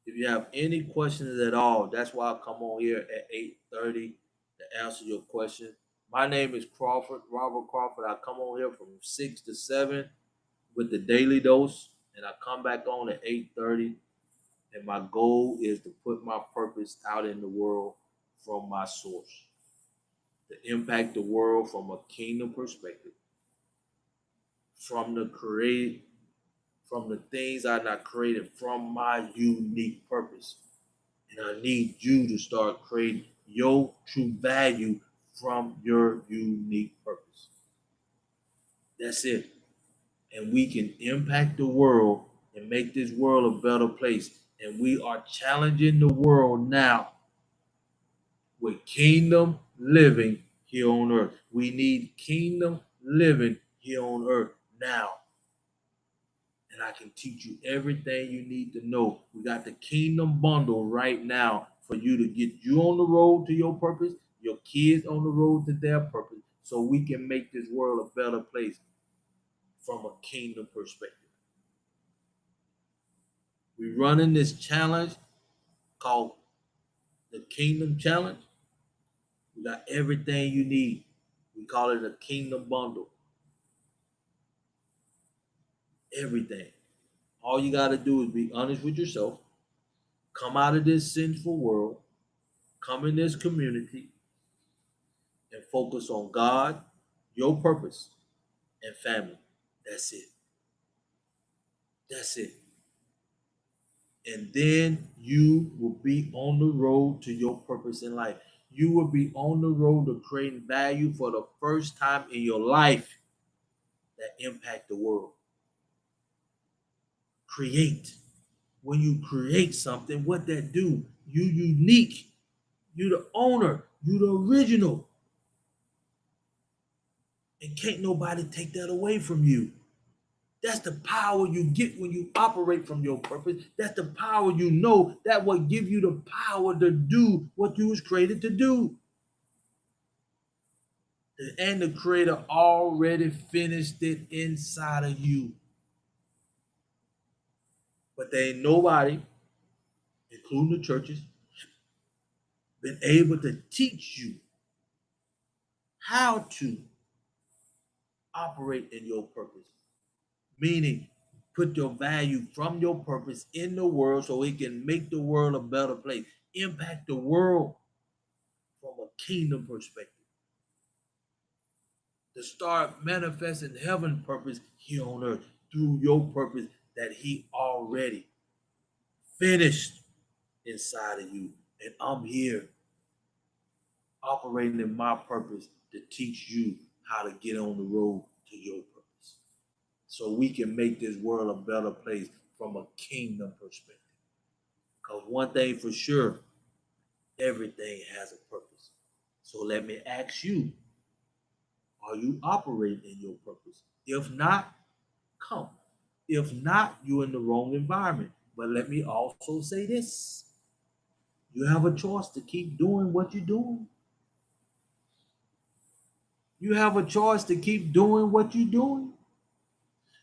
Speaker 1: If you have any questions at all, that's why I come on here at 8:30 to answer your question. My name is Crawford, Robert Crawford. I come on here from 6 to 7 with the daily dose, and I come back on at 8:30. And my goal is to put my purpose out in the world from my source, to impact the world from a kingdom perspective, from from the things I not created, from my unique purpose. And I need you to start creating your true value from your unique purpose. That's it. And we can impact the world and make this world a better place. And we are challenging the world now with kingdom living here on earth. We need kingdom living here on earth now. And I can teach you everything you need to know. We got the kingdom bundle right now for you to get you on the road to your purpose, your kids on the road to their purpose, so we can make this world a better place from a kingdom perspective. We're running this challenge called the Kingdom Challenge. We got everything you need. We call it a kingdom bundle. Everything. All you got to do is be honest with yourself, come out of this sinful world, come in this community, and focus on God, your purpose, and family. That's it. That's it. And then you will be on the road to your purpose in life. You will be on the road to creating value for the first time in your life that impact the world. Create. When you create something, what that do? You unique. You the owner. You the original. And can't nobody take that away from you. That's the power you get when you operate from your purpose. That's the power you know. That will give you the power to do what you was created to do. And the creator already finished it inside of you. But there ain't nobody, including the churches, been able to teach you how to operate in your purpose. Meaning, put your value from your purpose in the world so it can make the world a better place, impact the world from a kingdom perspective, to start manifesting heaven purpose here on earth through your purpose that he already finished inside of you. And I'm here operating in my purpose to teach you how to get on the road to your purpose so we can make this world a better place from a kingdom perspective. Because one thing for sure, everything has a purpose. So let me ask you, are you operating in your purpose? If not, come. If not, you're in the wrong environment. But let me also say this. You have a choice to keep doing what you're doing. You have a choice to keep doing what you're doing.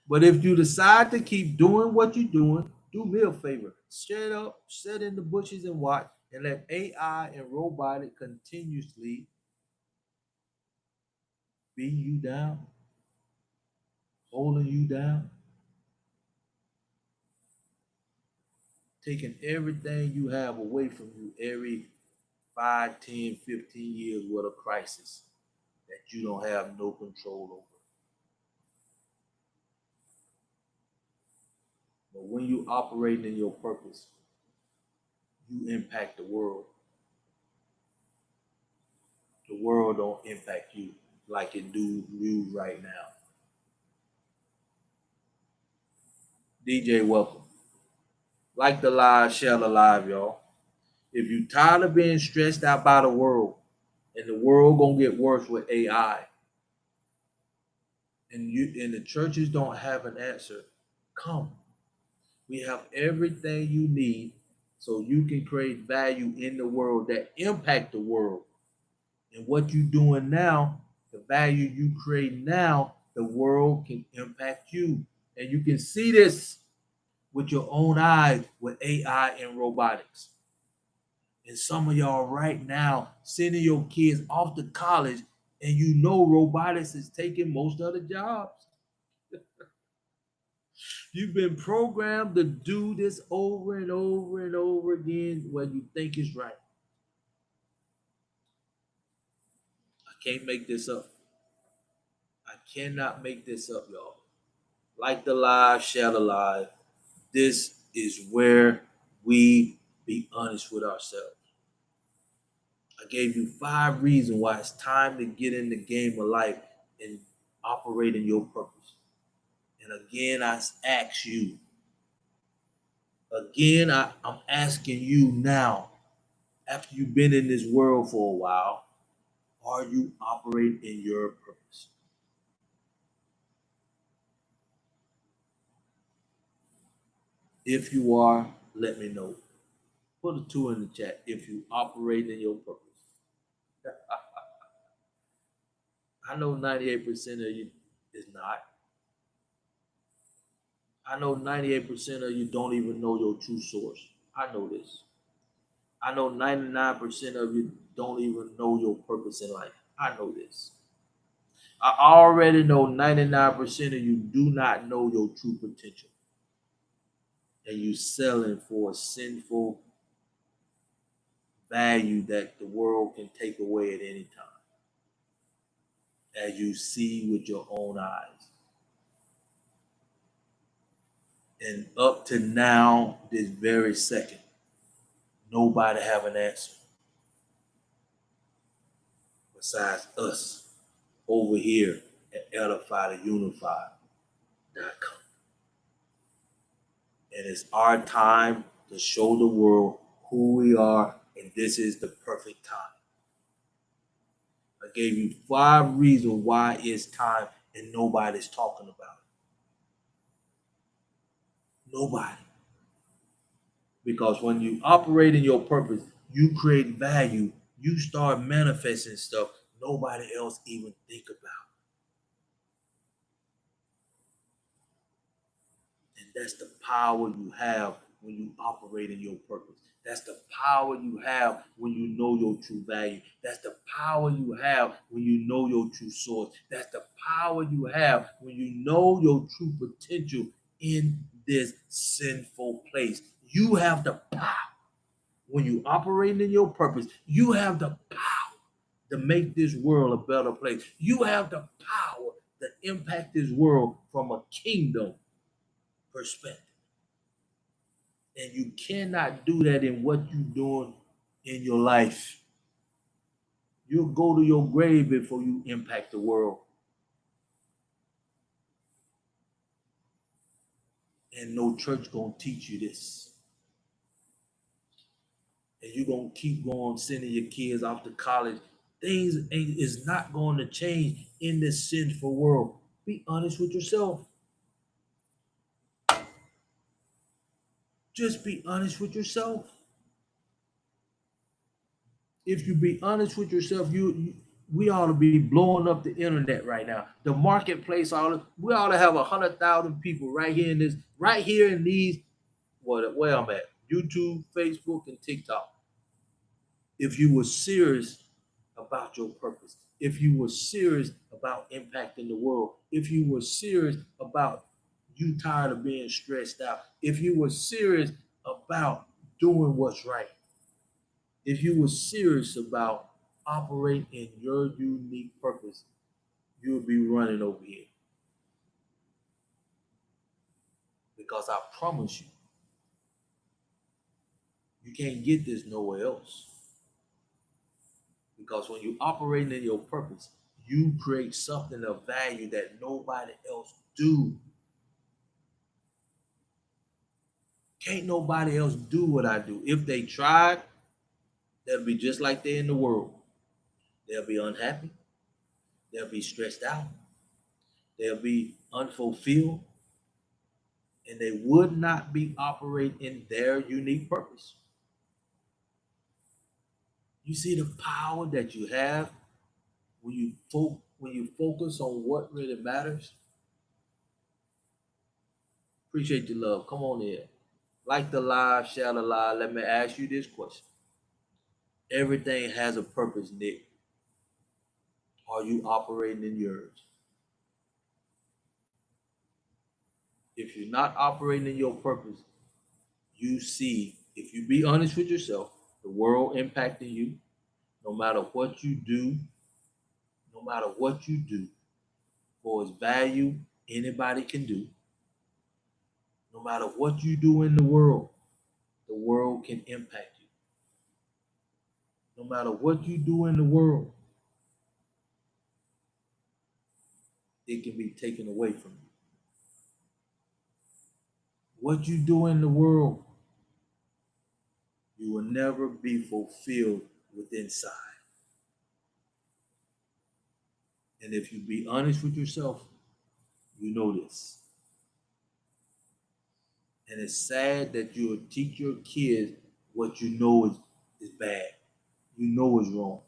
Speaker 1: But if you decide to keep doing what you're doing, do me a favor. Shut up, sit in the bushes and watch, and let AI and robotic continuously beating you down, holding you down, taking everything you have away from you every 5, 10, 15 years with a crisis that you don't have no control over. But when you operate in your purpose, you impact the world. The world don't impact you like it do you right now. DJ, welcome. Like the live, share the live, y'all. If you tired of being stressed out by the world, and the world gonna get worse with AI, and the churches don't have an answer, come. We have everything you need so you can create value in the world that impact the world. And what you're doing now, the value you create now, the world can impact you. And you can see this with your own eyes with AI and robotics. And some of y'all right now sending your kids off to college, and you know robotics is taking most of the jobs. You've been programmed to do this over and over and over again when you think it's right. I can't make this up. I cannot make this up, y'all. Like the live, share the live. This is where we be honest with ourselves. I gave you 5 reasons why it's time to get in the game of life and operate in your purpose. And again, I ask you, I'm asking you now, after you've been in this world for a while, are you operating in your purpose? If you are, let me know. Put a 2 in the chat if you operate in your purpose. I know 98% of you is not. I know 98% of you don't even know your true source. I know this. I know 99% of you don't even know your purpose in life. I know this. I already know 99% of you do not know your true potential. And you selling for a sinful value that the world can take away at any time, as you see with your own eyes. And up to now, this very second, nobody have an answer besides us over here at EdifyTheUnified.com. And it's our time to show the world who we are, and this is the perfect time. I gave you 5 reasons why it's time, and nobody's talking about it. Nobody. Because when you operate in your purpose, you create value, you start manifesting stuff nobody else even think about. And that's the power you have when you operate in your purpose. That's the power you have when you know your true value. That's the power you have when you know your true source. That's the power you have when you know your true potential in this sinful place. You have the power. When you operate in your purpose, you have the power to make this world a better place. You have the power to impact this world from a kingdom perspective. And you cannot do that in what you're doing in your life. You'll go to your grave before you impact the world. And no church gonna teach you this. And you're gonna keep going sending your kids off to college. Things is not going to change in this sinful world. Be honest with yourself. Just be honest with yourself. If you be honest with yourself, we ought to be blowing up the internet right now. The marketplace, we ought to have 100,000 people right here in these, where I'm at, YouTube, Facebook, and TikTok. If you were serious about your purpose, if you were serious about impacting the world, if you were serious about you tired of being stressed out, if you were serious about doing what's right, if you were serious about operating in your unique purpose, you would be running over here. Because I promise you, you can't get this nowhere else. Because when you operating in your purpose, you create something of value that nobody else do. Can't nobody else do what I do. If they tried, they'll be just like they in the world. They'll be unhappy. They'll be stressed out. They'll be unfulfilled. And they would not be operating in their unique purpose. You see the power that you have when you focus on what really matters. Appreciate your love. Come on in. Like the live, share the live. Let me ask you this question. Everything has a purpose, Nick. Are you operating in yours? If you're not operating in your purpose, you see, if you be honest with yourself, the world impacting you, no matter what you do, no matter what you do, for its value, anybody can do. No matter what you do in the world can impact you. No matter what you do in the world, it can be taken away from you. What you do in the world, you will never be fulfilled with inside. And if you be honest with yourself, you know this. And it's sad that you will teach your kids what you know is bad. You know is wrong.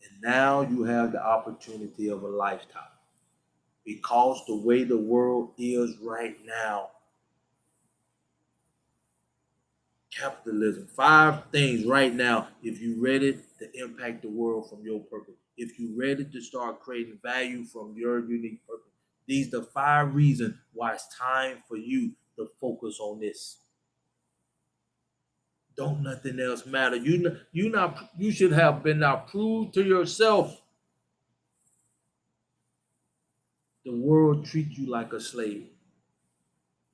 Speaker 1: And now you have the opportunity of a lifetime. Because the way the world is right now, capitalism, 5 things right now, if you ready to impact the world from your purpose, if you ready to start creating value from your unique purpose, these are the 5 reasons why it's time for you to focus on this. Don't nothing else matter. You should have been now proved to yourself. The world treats you like a slave,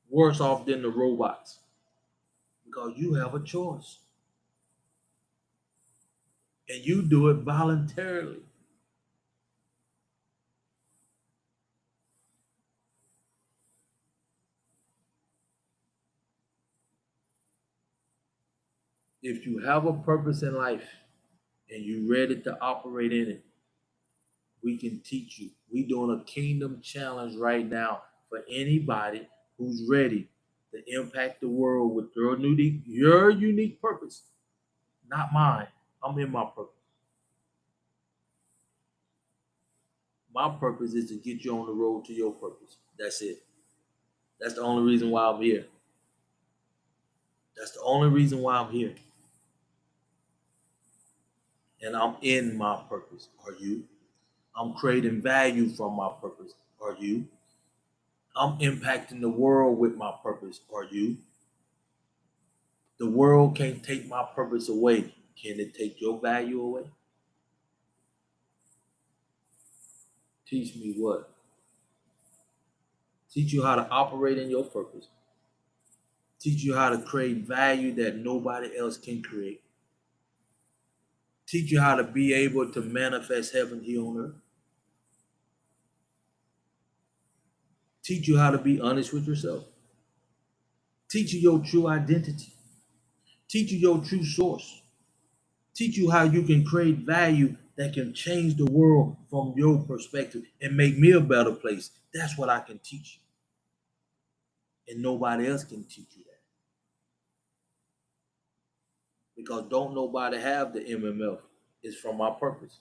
Speaker 1: worse off than the robots, because you have a choice and you do it voluntarily. If you have a purpose in life and you're ready to operate in it, we can teach you. We're doing a kingdom challenge right now for anybody who's ready to impact the world with your unique purpose, not mine. I'm in my purpose. My purpose is to get you on the road to your purpose. That's it. That's the only reason why I'm here. That's the only reason why I'm here. And I'm in my purpose. Are you? I'm creating value from my purpose. Are you? I'm impacting the world with my purpose. Are you? The world can't take my purpose away. Can it take your value away? Teach me what? Teach you how to operate in your purpose. Teach you how to create value that nobody else can create. Teach you how to be able to manifest heaven here on earth. Teach you how to be honest with yourself. Teach you your true identity. Teach you your true source. Teach you how you can create value that can change the world from your perspective and make me a better place. That's what I can teach you. And nobody else can teach you that. Because don't nobody have the MMF. It's from my purpose.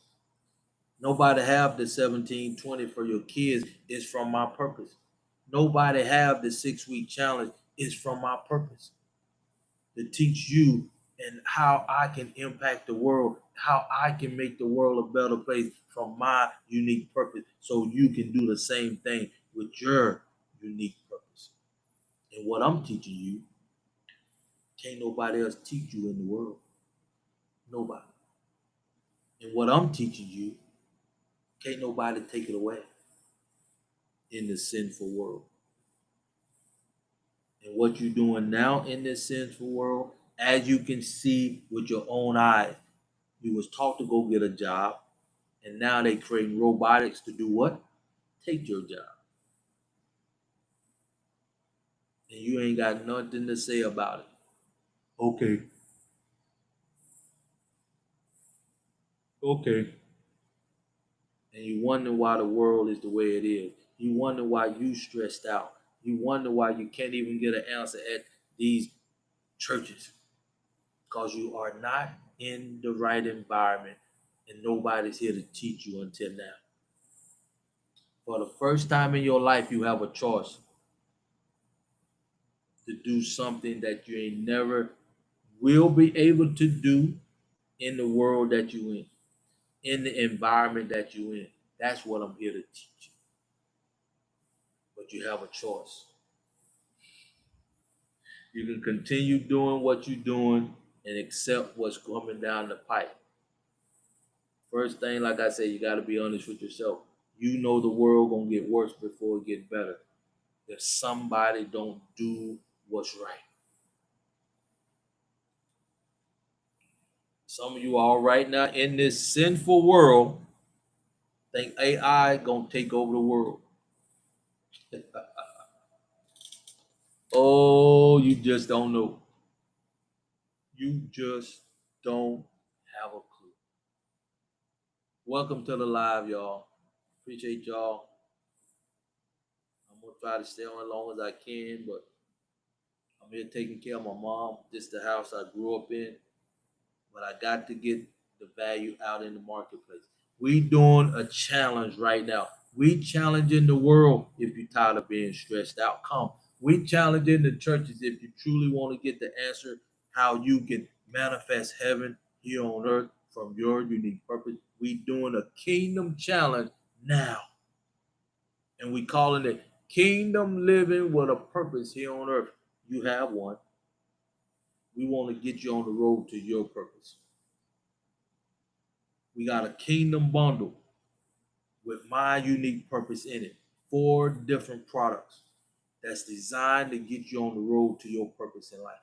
Speaker 1: Nobody have the 1720 for your kids. It's from my purpose. Nobody have the 6-week challenge. It's from my purpose. To teach you and how I can impact the world, how I can make the world a better place from my unique purpose, so you can do the same thing with your unique purpose. And what I'm teaching you, can't nobody else teach you in the world. Nobody. And what I'm teaching you, can't nobody take it away in the sinful world. And what you're doing now in this sinful world, as you can see with your own eyes, you was taught to go get a job, and now they creating robotics to do what? Take your job. And you ain't got nothing to say about it. Okay, okay. And you wonder why the world is the way it is. You wonder why you stressed out. You wonder why you can't even get an answer at these churches. Because you are not in the right environment and nobody's here to teach you until now. For the first time in your life, you have a choice to do something that you ain't never will be able to do in the world that you in the environment that you in. That's what I'm here to teach you. But you have a choice. You can continue doing what you're doing and accept what's coming down the pipe. First thing, like I said, you got to be honest with yourself. You know the world gonna get worse before it get better. if somebody don't do what's right. Some of you all right now in this sinful world think AI gonna take over the world. Oh, you just don't know. You just don't have a clue. Welcome to the live, y'all. Appreciate y'all. I'm gonna try to stay on as long as I can, but I'm here taking care of my mom. This is the house I grew up in, but I got to get the value out in the marketplace. We doing a challenge right now. We challenging the world. If you're tired of being stressed out, come. We challenging the churches if you truly want to get the answer how you can manifest heaven here on earth from your unique purpose. We doing a kingdom challenge now, and we calling it Kingdom Living with a Purpose here on earth. You have one. We want to get you on the road to your purpose. We got a kingdom bundle with my unique purpose in it. 4 different products that's designed to get you on the road to your purpose in life.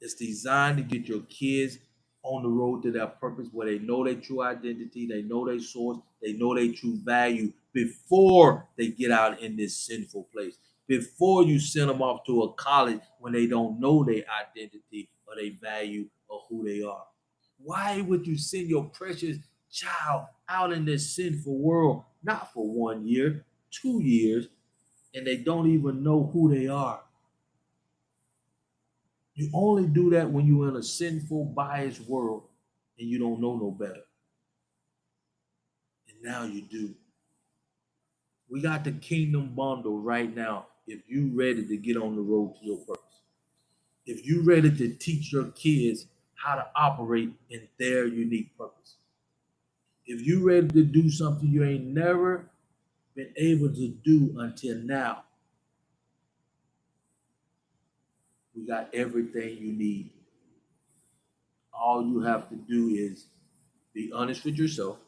Speaker 1: It's designed to get your kids on the road to their purpose where they know their true identity, they know their source, they know their true value before they get out in this sinful place. Before you send them off to a college when they don't know their identity or their value or who they are. Why would you send your precious child out in this sinful world, not for 1 year, 2 years, and they don't even know who they are? You only do that when you're in a sinful, biased world and you don't know no better. And now you do. We got the kingdom bundle right now. If you ready to get on the road to your purpose, if you ready to teach your kids how to operate in their unique purpose, if you ready to do something you ain't never been able to do until now, we got everything you need. All you have to do is be honest with yourself,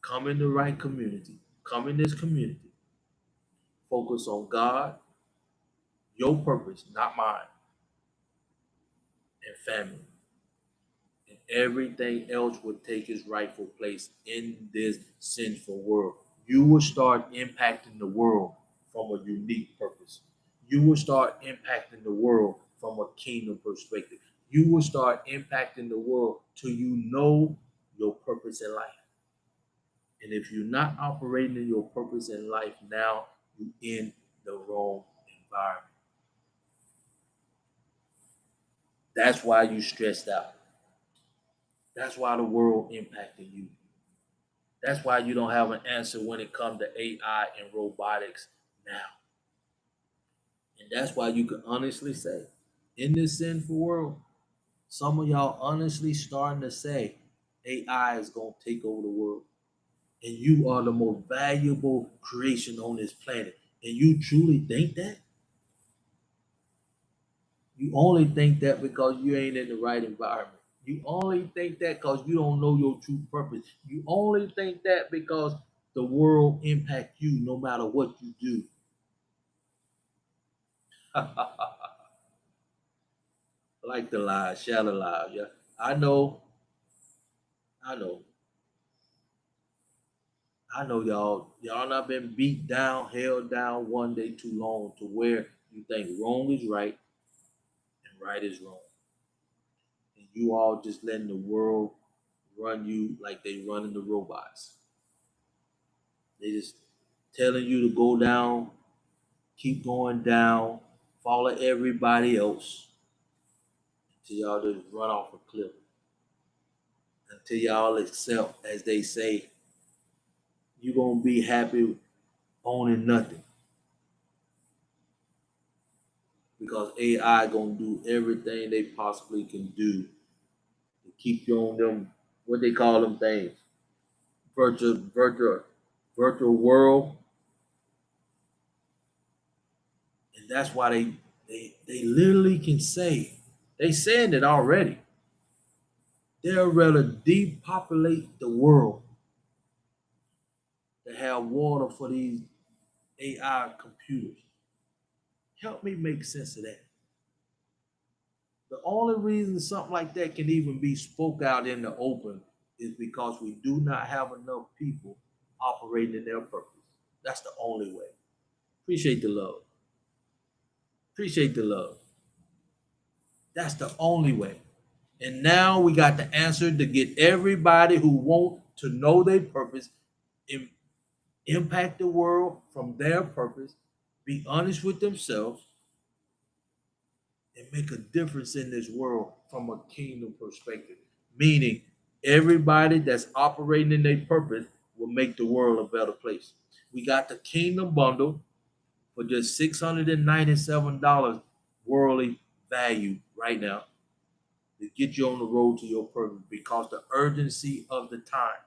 Speaker 1: come in the right community, come in this community, focus on God, your purpose, not mine, and family. And everything else will take its rightful place in this sinful world. You will start impacting the world from a unique purpose. You will start impacting the world from a kingdom perspective. You will start impacting the world till you know your purpose in life. And if you're not operating in your purpose in life now, you're in the wrong environment. That's why you stressed out. That's why the world impacting you. That's why you don't have an answer when it comes to AI and robotics now. And that's why you can honestly say, in this sinful world, some of y'all honestly starting to say AI is going to take over the world. And you are the most valuable creation on this planet. And you truly think that? You only think that because you ain't in the right environment. You only think that because you don't know your true purpose. You only think that because the world impact you no matter what you do. Like the lie, share the lie. Yeah, I know, I know, I know, y'all. Y'all not been beat down, held down one day too long to where you think wrong is right and right is wrong, and you all just letting the world run you like they running the robots. They just telling you to go down, keep going down, follow everybody else until y'all just run off a cliff. Until y'all accept, as they say, you're gonna be happy owning nothing. Because AI gonna do everything they possibly can do to keep you on them, what they call them things, virtual world, and that's why they literally can say they saying it already. They'll rather depopulate the world to have water for these AI computers. Help me make sense of that. The only reason something like that can even be spoke out in the open is because we do not have enough people operating in their purpose. That's the only way. Appreciate the love. Appreciate the love. That's the only way. And now we got the answer to get everybody who want to know their purpose, impact the world from their purpose, be honest with themselves, and make a difference in this world from a kingdom perspective. Meaning, everybody that's operating in their purpose will make the world a better place. We got the kingdom bundle for just $697 worldly value right now to get you on the road to your purpose because the urgency of the time.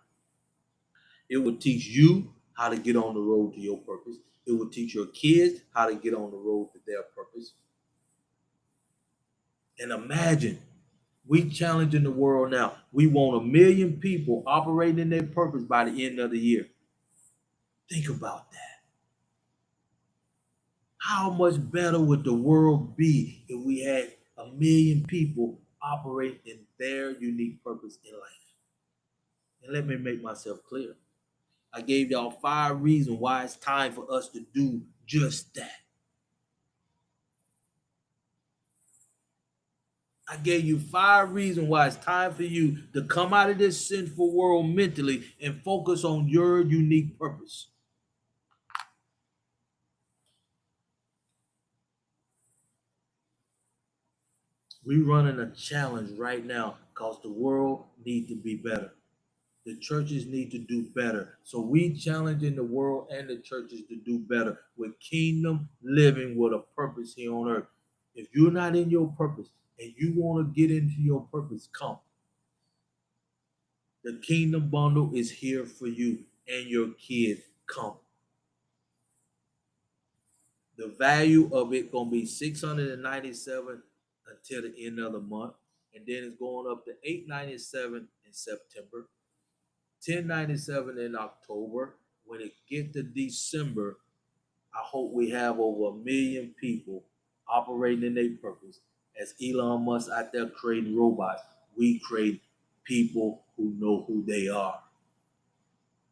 Speaker 1: It will teach you how to get on the road to your purpose. It will teach your kids how to get on the road to their purpose. And imagine we challenging the world now. We want 1 million people operating in their purpose by the end of the year. Think about that. How much better would the world be if we had 1 million people operate in their unique purpose in life? And let me make myself clear. I gave y'all 5 reasons why it's time for us to do just that. I gave you 5 reasons why it's time for you to come out of this sinful world mentally and focus on your unique purpose. We're running a challenge right now because the world needs to be better. The churches need to do better. So we challenging the world and the churches to do better with kingdom living with a purpose here on earth. If you're not in your purpose and you want to get into your purpose, come. The kingdom bundle is here for you and your kids. Come. The value of it gonna be 697 until the end of the month, and then it's going up to 897 in September, 1097 in October. When it get to December, I hope we have over 1 million people operating in their purpose. As Elon Musk out there creating robots, we create people who know who they are.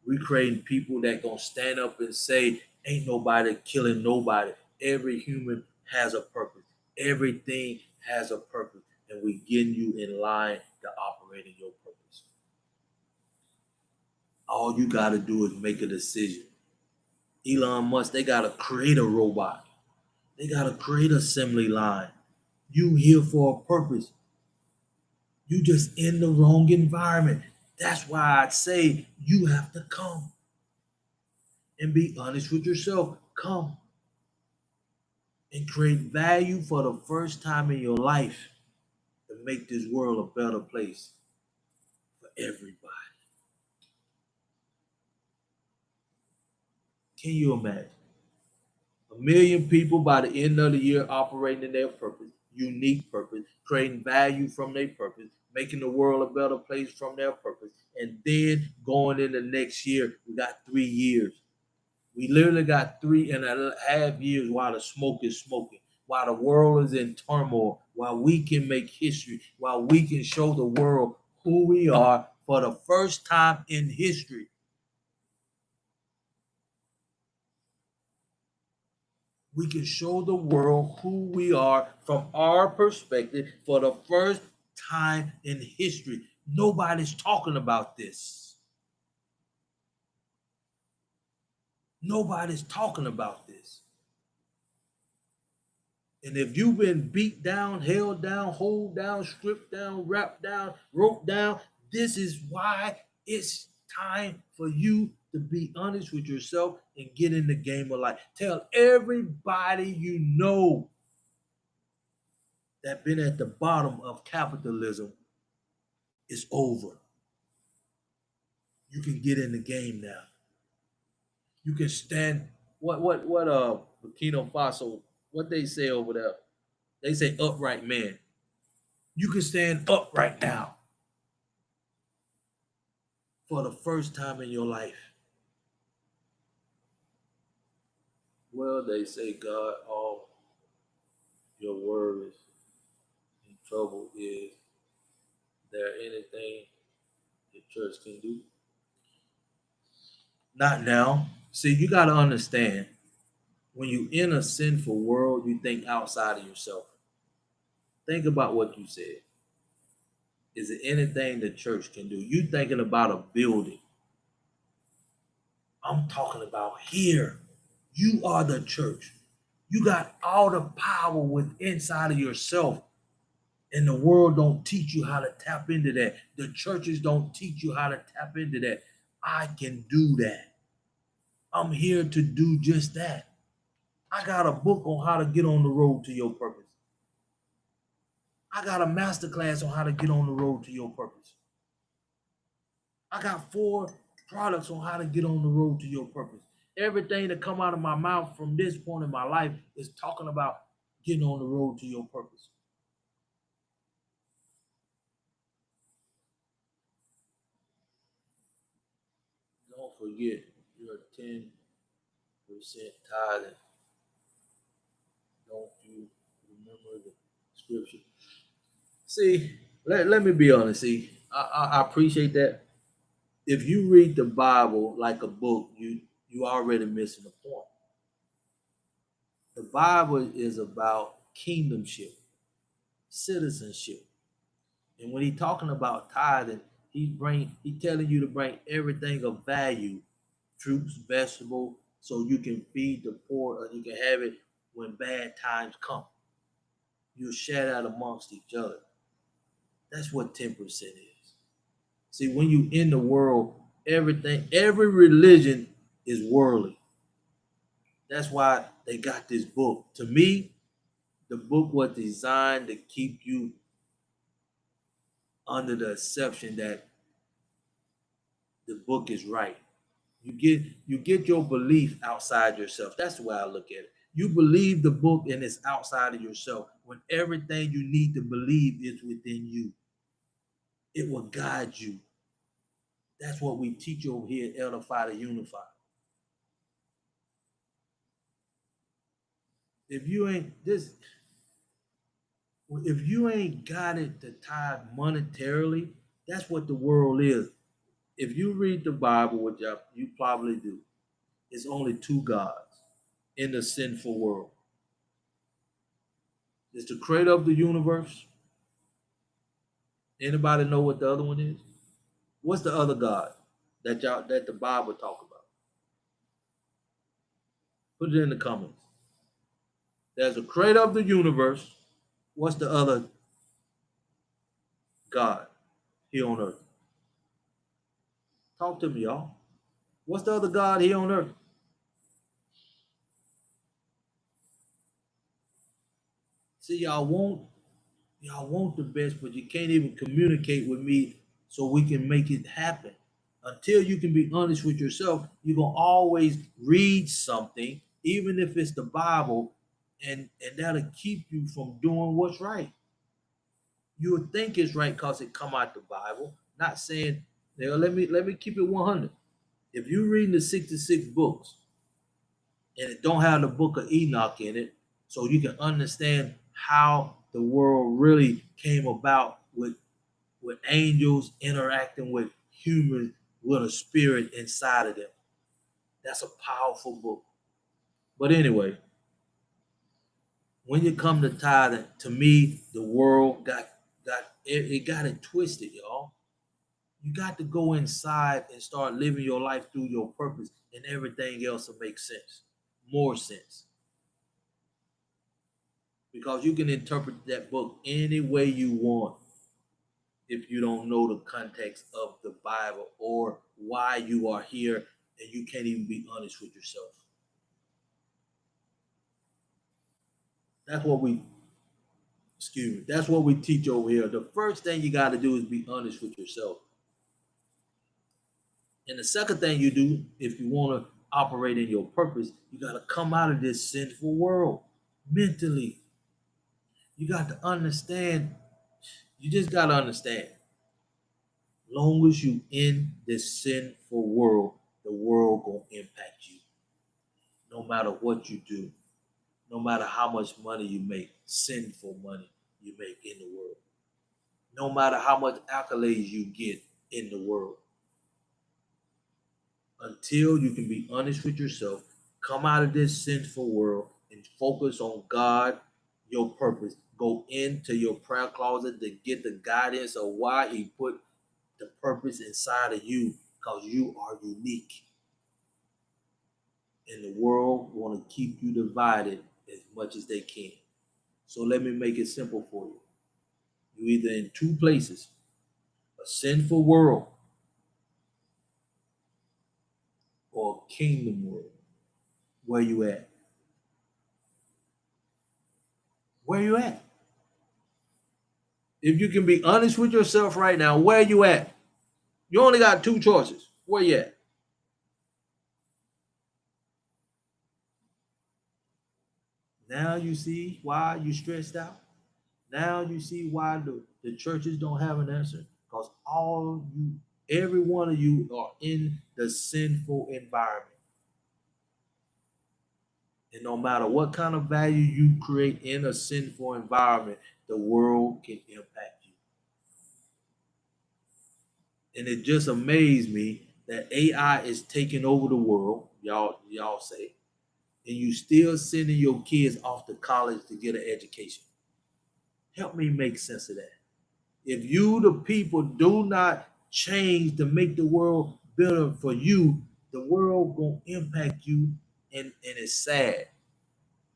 Speaker 1: We creating people that gonna stand up and say, ain't nobody killing nobody. Every human has a purpose. Everything has a purpose. And we getting you in line to operate in your purpose. All you gotta do is make a decision. Elon Musk, they gotta create a robot. They gotta create an assembly line. You here for a purpose. You just in the wrong environment. That's why I'd say you have to come and be honest with yourself. Come and create value for the first time in your life to make this world a better place for everybody. Can you imagine? 1 million people by the end of the year operating in their purpose, unique purpose, creating value from their purpose, making the world a better place from their purpose. And then going into next year, we got 3 years. We literally got 3.5 years while the smoke is smoking, while the world is in turmoil, while we can make history, while we can show the world who we are for the first time in history. We can show the world who we are from our perspective for the first time in history. Nobody's talking about this. Nobody's talking about this. And if you've been beat down, held down, hold down, stripped down, wrapped down, roped down, this is why it's time for you to be honest with yourself and get in the game of life. Tell everybody you know that been at the bottom of capitalism, it's over. You can get in the game now. You can stand. What Burkina Faso? What they say over there? They say upright man. You can stand up right now for the first time in your life. Well, they say, God, all your worries and trouble, is there anything the church can do? Not now. See, you got to understand, when you in a sinful world, you think outside of yourself. Think about what you said. Is there anything the church can do? You thinking about a building. I'm talking about here. You are the church. You got all the power with inside of yourself. And the world don't teach you how to tap into that. The churches don't teach you how to tap into that. I can do that. I'm here to do just that. I got a book on how to get on the road to your purpose. I got a master class on how to get on the road to your purpose. I got 4 products on how to get on the road to your purpose. Everything that come out of my mouth from this point in my life is talking about getting on the road to your purpose. Don't forget your 10% tithing. Don't you remember the scripture? See, let me be honest. See, I appreciate that. If you read the Bible like a book, you already missing the point. The Bible is about kingdomship, citizenship. And when he's talking about tithing, he telling you to bring everything of value, fruits, vegetable, so you can feed the poor or you can have it when bad times come. You share that amongst each other. That's what 10% is. See, when you in the world, every religion is worldly. That's why they got this book. To me, the book was designed to keep you under the assumption that the book is right. You get your belief outside yourself. That's the way I look at it. You believe the book and it's outside of yourself when everything you need to believe is within you. It will guide you. That's what we teach over here at Edify to Unify. If you ain't this, if you ain't got it to tithe monetarily, that's what the world is. If you read the Bible, which you probably do, it's only 2 gods in the sinful world. It's the creator of the universe. Anybody know what the other one is? What's the other God that the Bible talk about? Put it in the comments. There's a creator of the universe. What's the other God here on earth? Talk to me, y'all. What's the other God here on earth? See, y'all want the best, but you can't even communicate with me so we can make it happen. Until you can be honest with yourself, you're gonna always read something, even if it's the Bible, and that'll keep you from doing what's right. You'll think it's right because it come out the Bible. Not saying, let me keep it 100. If you're reading the 66 books and it don't have the book of Enoch in it, so you can understand how the world really came about with angels interacting with humans with a spirit inside of them. That's a powerful book. But anyway, when you come to tithing, to me, the world got it twisted, y'all. You got to go inside and start living your life through your purpose, and everything else will make sense, more sense. Because you can interpret that book any way you want if you don't know the context of the Bible or why you are here, and you can't even be honest with yourself. That's what we excuse me. That's what we teach over here. The first thing you got to do is be honest with yourself. And the second thing you do, if you want to operate in your purpose, you got to come out of this sinful world mentally. You got to understand. You just got to understand. Long as you in this sinful world, the world gonna impact you. no matter what you do, no matter how much money you make, sinful money you make in the world, no matter how much accolades you get in the world, until you can be honest with yourself, come out of this sinful world and focus on God, your purpose. Go into your prayer closet to get the guidance of why He put the purpose inside of you, because you are unique. And the world want to keep you divided as much as they can. So let me make it simple for you. You're either in two places, a sinful world or a kingdom world. Where you at? Where you at? If you can be honest with yourself right now, where you at? You only got two choices. Where you at? Now you see why you stressed out. Now you see why the churches don't have an answer. Because all you, every one of you are in the sinful environment. And no matter what kind of value you create in a sinful environment, the world can impact you. And it just amazed me that AI is taking over the world, y'all say, and you still sending your kids off to college to get an education. Help me make sense of that. If you, the people, do not change to make the world better for you, the world gonna impact you, and it's sad.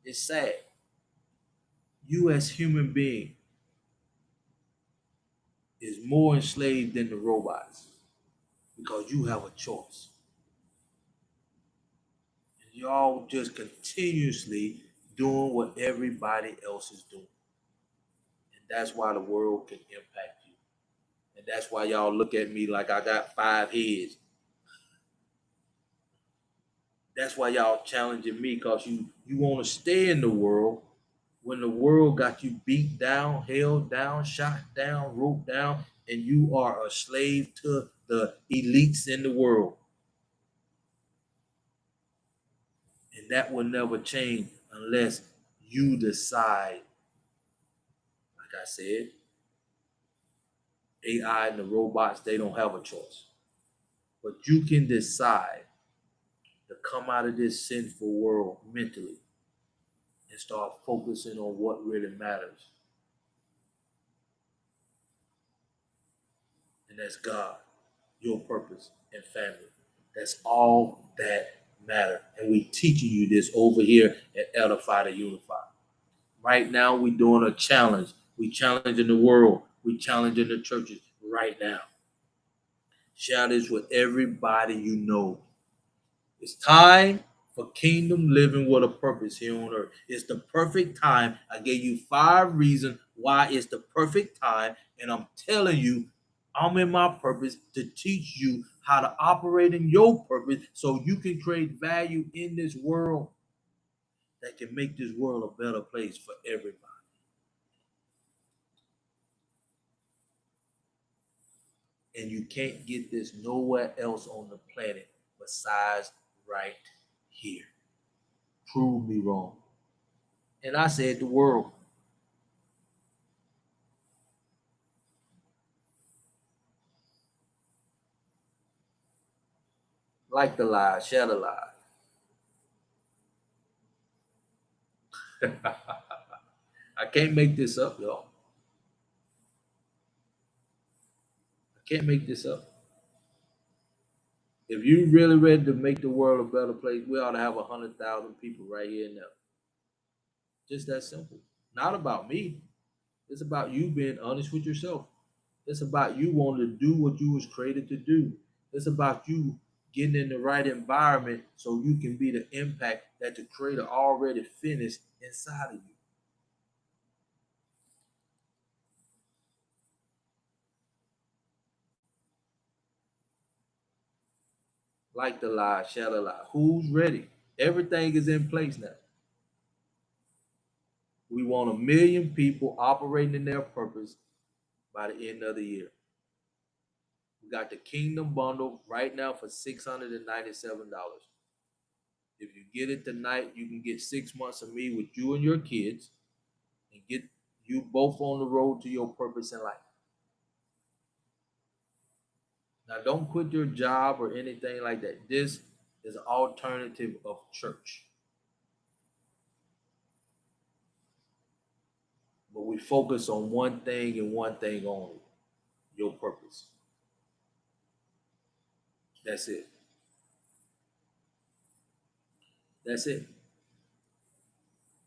Speaker 1: It's sad. You as human being is more enslaved than the robots because you have a choice. And y'all just continuously doing what everybody else is doing. And that's why the world can impact you. And that's why y'all look at me like I got 5 heads. That's why y'all challenging me, because you want to stay in the world when the world got you beat down, held down, shot down, roped down, and you are a slave to the elites in the world. And that will never change unless you decide, like I said, AI and the robots, they don't have a choice. But you can decide to come out of this sinful world mentally and start focusing on what really matters. And that's God, your purpose, and family. That's all that matter. And we teaching you this over here at Edify to Unify. Right now, we doing a challenge. We challenging the world. We challenging the churches right now. Share this with everybody you know. It's time for kingdom living with a purpose here on earth. It's the perfect time. I gave you 5 reasons why it's the perfect time, and I'm telling you, I'm in my purpose to teach you how to operate in your purpose so you can create value in this world that can make this world a better place for everybody. And you can't get this nowhere else on the planet besides right here. Prove me wrong. And I said the world. Like the lie, share the lie. I can't make this up, y'all. I can't make this up. If you really ready to make the world a better place, we ought to have 100,000 people right here and now. Just that simple. Not about me. It's about you being honest with yourself. It's about you wanting to do what you was created to do. It's about you getting in the right environment so you can be the impact that the creator already finished inside of you. Like the lie, share the lie. Who's ready? Everything is in place now. We want 1 million people operating in their purpose by the end of the year. We got the Kingdom Bundle right now for $697. If you get it tonight, you can get 6 months of me with you and your kids and get you both on the road to your purpose in life. Now, don't quit your job or anything like that. This is an alternative of church. But we focus on one thing and one thing only, your purpose. That's it. That's it.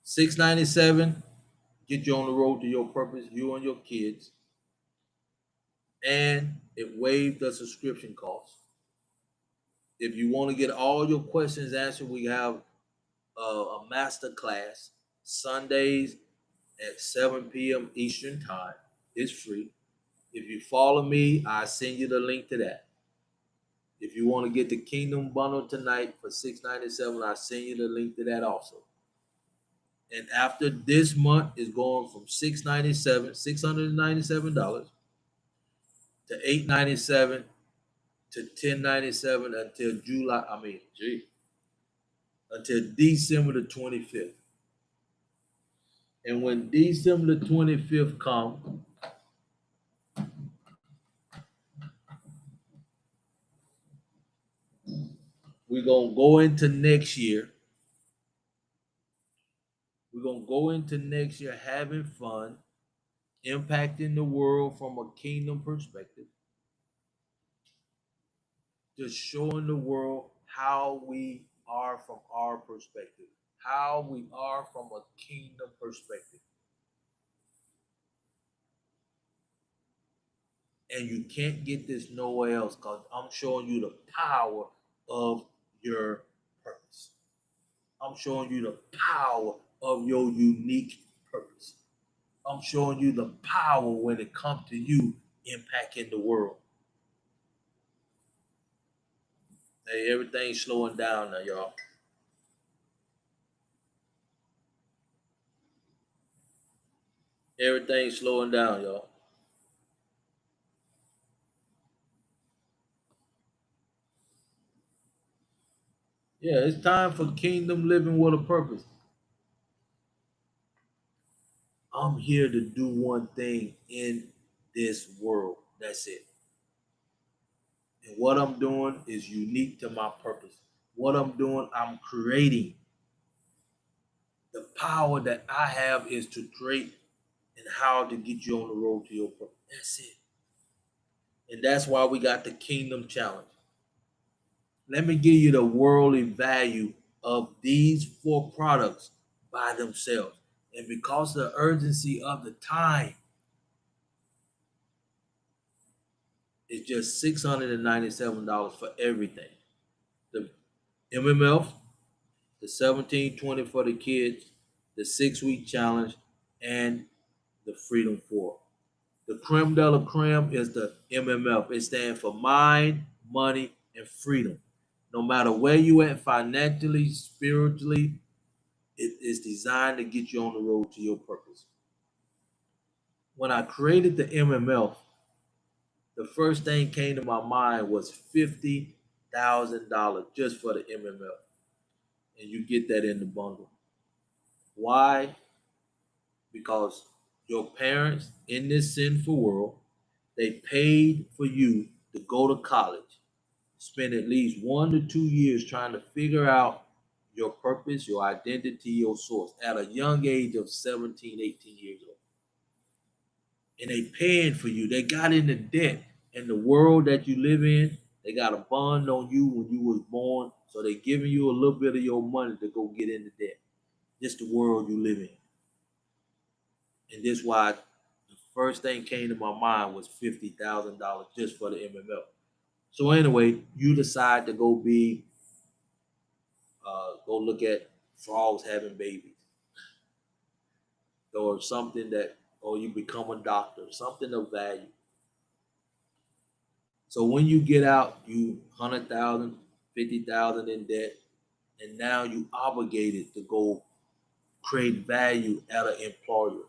Speaker 1: 697, get you on the road to your purpose, you and your kids. And it waived the subscription cost. If you want to get all your questions answered, we have a master class Sundays at 7 p.m. Eastern Time. It's free. If you follow me, I send you the link to that. If you want to get the Kingdom Bundle tonight for $697, I send you the link to that also. And after this month is going from $697 to $897 to $1097 until until December the 25th. And when December the 25th comes, we're going to go into next year. We're going to go into next year having fun, impacting the world from a kingdom perspective, just showing the world how we are from our perspective, how we are from a kingdom perspective. And you can't get this nowhere else because I'm showing you the power of your purpose. I'm showing you the power of your unique purpose. I'm showing you the power when it comes to you impacting the world. Hey, everything's slowing down now, y'all. Everything's slowing down, y'all. Yeah, it's time for kingdom living with a purpose. I'm here to do one thing in this world. That's it. And what I'm doing is unique to my purpose. What I'm doing, I'm creating. The power that I have is to create and how to get you on the road to your purpose. That's it. And that's why we got the Kingdom Challenge. Let me give you the worldly value of these four products by themselves. And because of the urgency of the time, it's just $697 for everything. The MMF, the 1720 for the kids, the 6-week challenge, and the Freedom 4. The creme de la creme is the MMF. It stands for mind, money, and freedom. No matter where you at financially, spiritually, it is designed to get you on the road to your purpose. When I created the MMF, the first thing came to my mind was $50,000 just for the MMF. And you get that in the bundle. Why? Because your parents in this sinful world, they paid for you to go to college, spend at least 1 to 2 years trying to figure out your purpose, your identity, your source at a young age of 17, 18 years old. And they paying for you. They got into debt. In the world that you live in, they got a bond on you when you was born. So they giving you a little bit of your money to go get into debt. This the world you live in. And this why the first thing came to my mind was $50,000 just for the MML. So anyway, you decide to go look at frogs having babies, or something that, or you become a doctor, something of value. So when you get out, you 100,000, 50,000 in debt, and now you obligated to go create value at an employer.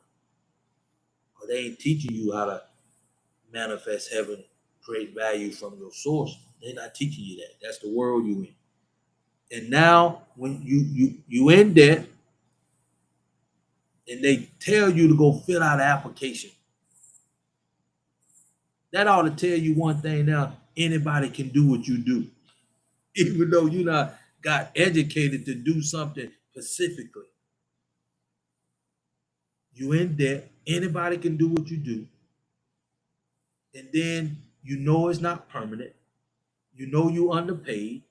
Speaker 1: But they ain't teaching you how to manifest heaven, create value from your source. They're not teaching you that. That's the world you in. And now when you in debt and they tell you to go fill out an application, that ought to tell you one thing now: anybody can do what you do, even though you not got educated to do something specifically. You in debt, anybody can do what you do, and then you know it's not permanent. You know you underpaid.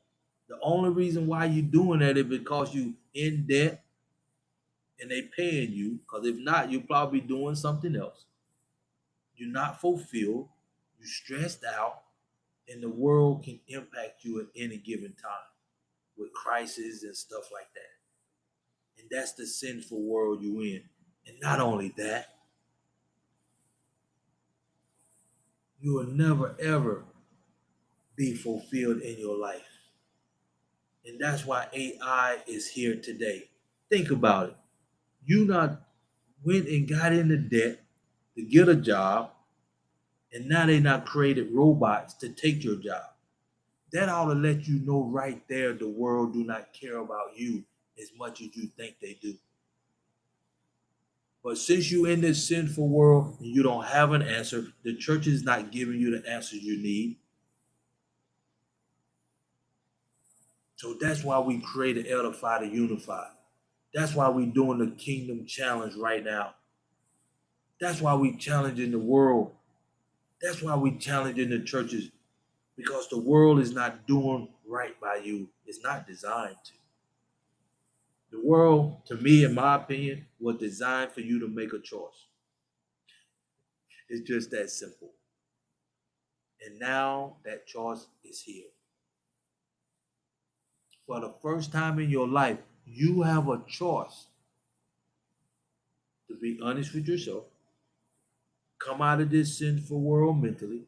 Speaker 1: The only reason why you doing that is because you in debt and they paying you. Because if not, you'll probably be doing something else. You're not fulfilled. You're stressed out, and the world can impact you at any given time with crises and stuff like that. And that's the sinful world you in. And not only that, you will never ever be fulfilled in your life. And that's why AI is here today. Think about it. You not went and got into debt to get a job, and now they not created robots to take your job. That ought to let you know right there the world do not care about you as much as you think they do. But since you in this sinful world and you don't have an answer, the church is not giving you the answers you need. So that's why we created Edify to Unify. That's why we doing the Kingdom Challenge right now. That's why we challenging the world. That's why we challenging the churches, because the world is not doing right by you. It's not designed to. The world, to me, in my opinion, was designed for you to make a choice. It's just that simple. And now that choice is here. For the first time in your life, you have a choice to be honest with yourself, come out of this sinful world mentally,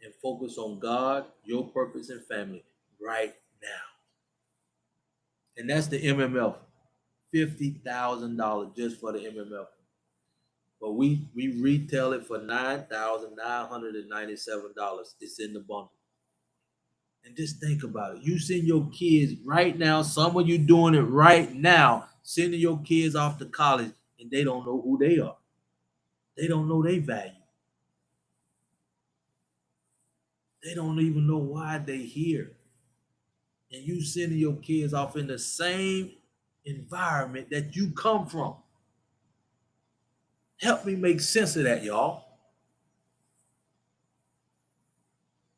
Speaker 1: and focus on God, your purpose, and family right now. And that's the MMF. $50,000 just for the MMF. But we retail it for $9,997. It's in the bundle. And just think about it. You send your kids right now, some of you doing it right now, sending your kids off to college, and they don't know who they are. They don't know their value. They don't even know why they here. And you sending your kids off in the same environment that you come from. Help me make sense of that, y'all.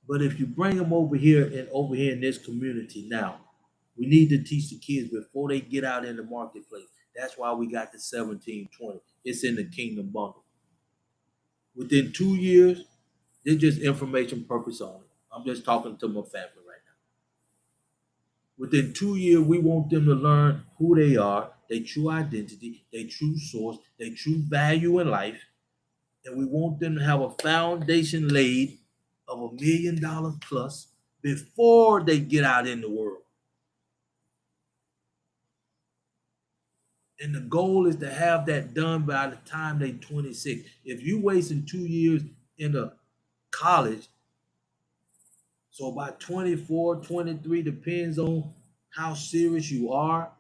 Speaker 1: But if you bring them over here in this community now, we need to teach the kids before they get out in the marketplace. That's why we got the 1720. It's in the Kingdom Bundle. Within 2 years, they're just information purpose only. I'm just talking to my family right now. Within 2 years, we want them to learn who they are, their true identity, their true source, their true value in life. And we want them to have a foundation laid of $1 million plus before they get out in the world. And the goal is to have that done by the time they're 26. If you wasting 2 years in the college, so by 24, 23, depends on how serious you are,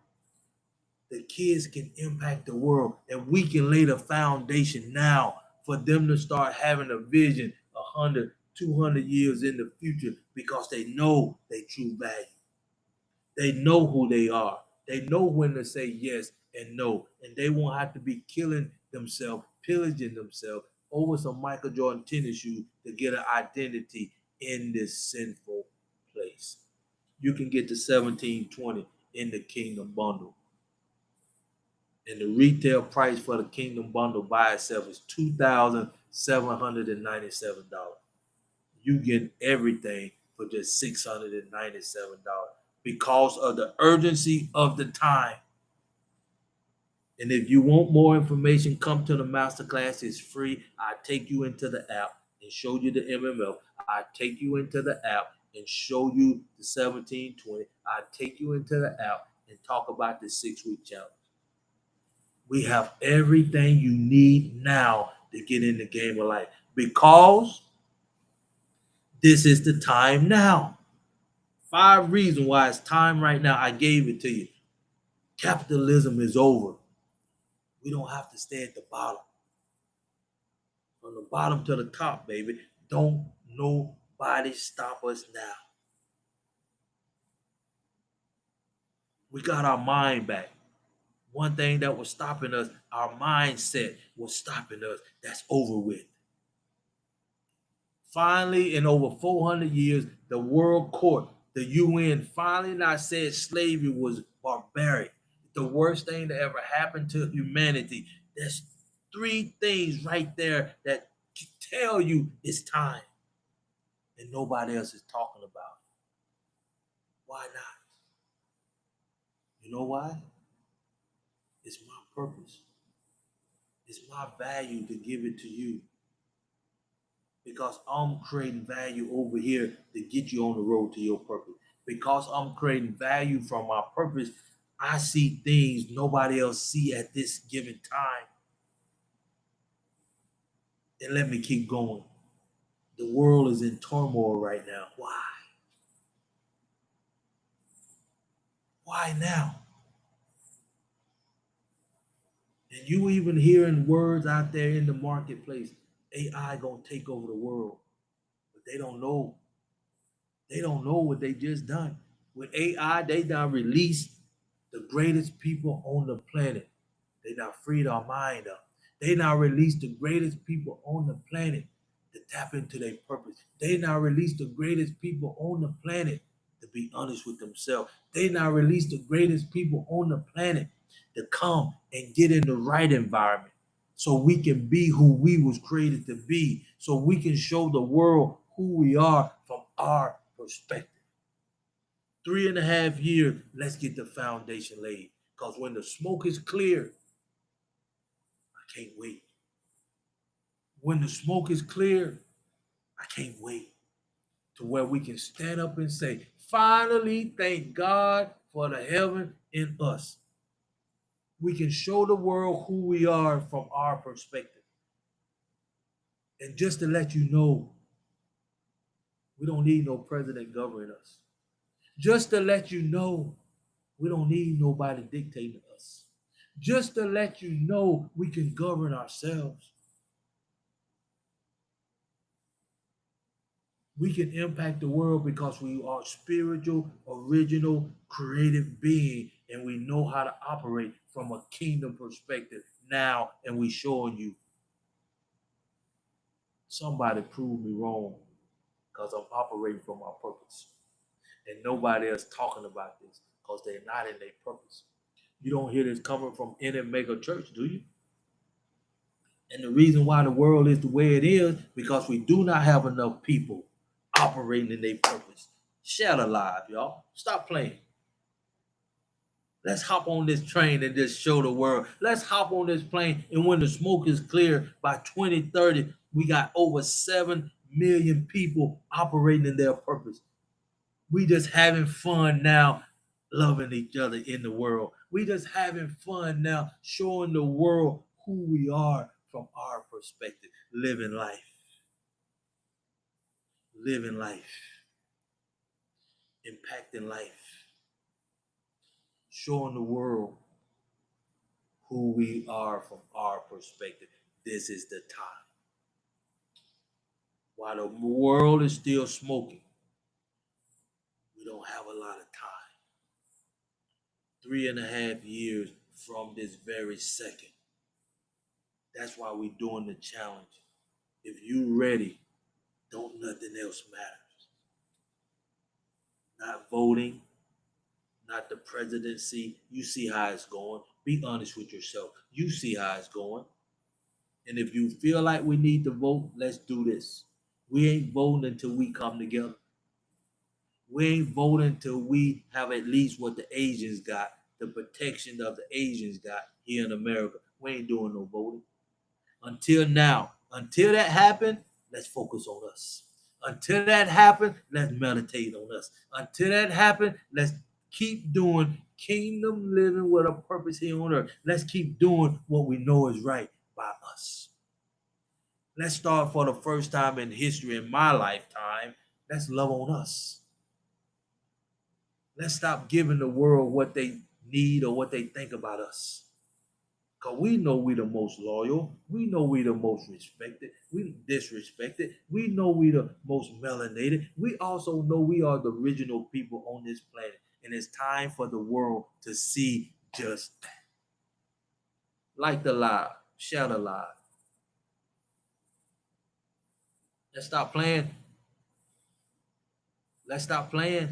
Speaker 1: the kids can impact the world. And we can lay the foundation now for them to start having a vision 100, 200 years in the future, because they know their true value. They know who they are. They know when to say yes and no. And they won't have to be killing themselves, pillaging themselves over some Michael Jordan tennis shoes to get an identity in this sinful place. You can get the 1720 in the Kingdom Bundle. And the retail price for the Kingdom Bundle by itself is $2,797. You get everything for just $697 because of the urgency of the time. And if you want more information, come to the masterclass. It's free. I take you into the app and show you the MMF. I take you into the app and show you the 1720. I take you into the app and talk about the 6-week challenge. We have everything you need now to get in the game of life, because this is the time now. 5 reasons why it's time right now. I gave it to you. Capitalism is over. We don't have to stay at the bottom. From the bottom to the top, baby. Don't nobody stop us now. We got our mind back. One thing that was stopping us, our mindset was stopping us. That's over with. Finally, in over 400 years, the World Court, the UN, finally not said slavery was barbaric. The worst thing that ever happened to humanity. There's 3 things right there that tell you it's time. And nobody else is talking about it. Why not? You know why? It's my purpose. It's my value to give it to you. Because I'm creating value over here to get you on the road to your purpose. Because I'm creating value from my purpose, I see things nobody else see at this given time. And let me keep going. The world is in turmoil right now. Why? Why now? And you even hearing words out there in the marketplace, AI gonna take over the world. But they don't know. They don't know what they just done. With AI, they done released the greatest people on the planet. They now freed our mind up. They now released the greatest people on the planet to tap into their purpose. They now released the greatest people on the planet to be honest with themselves. They now release the greatest people on the planet to come and get in the right environment so we can be who we was created to be, so we can show the world who we are from our perspective. 3.5 years, let's get the foundation laid. Because when the smoke is clear, I can't wait. When the smoke is clear, I can't wait to where we can stand up and say, finally, thank God for the heaven in us. We can show the world who we are from our perspective. And just to let you know, we don't need no president governing us. Just to let you know, we don't need nobody dictating us. Just to let you know, we can govern ourselves. We can impact the world because we are spiritual, original, creative being, and we know how to operate from a kingdom perspective now, and we showing you. Somebody prove me wrong because I'm operating from my purpose. And nobody else talking about this because they're not in their purpose. You don't hear this coming from any mega church, do you? And the reason why the world is the way it is because we do not have enough people operating in their purpose. Share the live, y'all. Stop playing. Let's hop on this train and just show the world. Let's hop on this plane. And when the smoke is clear by 2030, we got over 7 million people operating in their purpose. We just having fun now, loving each other in the world. We just having fun now, showing the world who we are from our perspective. Living life. Living life. Impacting life. Showing the world who we are from our perspective. This is the time. While the world is still smoking, we don't have a lot of time. 3.5 years from this very second. That's why we're doing the challenge. If you ready, don't nothing else matters. Not voting, not the presidency. You see how it's going. Be honest with yourself. You see how it's going. And if you feel like we need to vote, let's do this. We ain't voting until we come together. We ain't voting until we have at least what the Asians got, the protection of the Asians got here in America. We ain't doing no voting. Until now, until that happened, let's focus on us. Until that happened, let's meditate on us. Until that happened, let's keep doing kingdom living with a purpose here on earth. Let's keep doing what we know is right by us. Let's start for the first time in history in my lifetime. Let's love on us. Let's stop giving the world what they need or what they think about us. Cause we know we the most loyal. We know we the most respected. We disrespected. We know we the most melanated. We also know we are the original people on this planet. And it's time for the world to see just that. Like the lie, share the lie. Let's stop playing. Let's stop playing.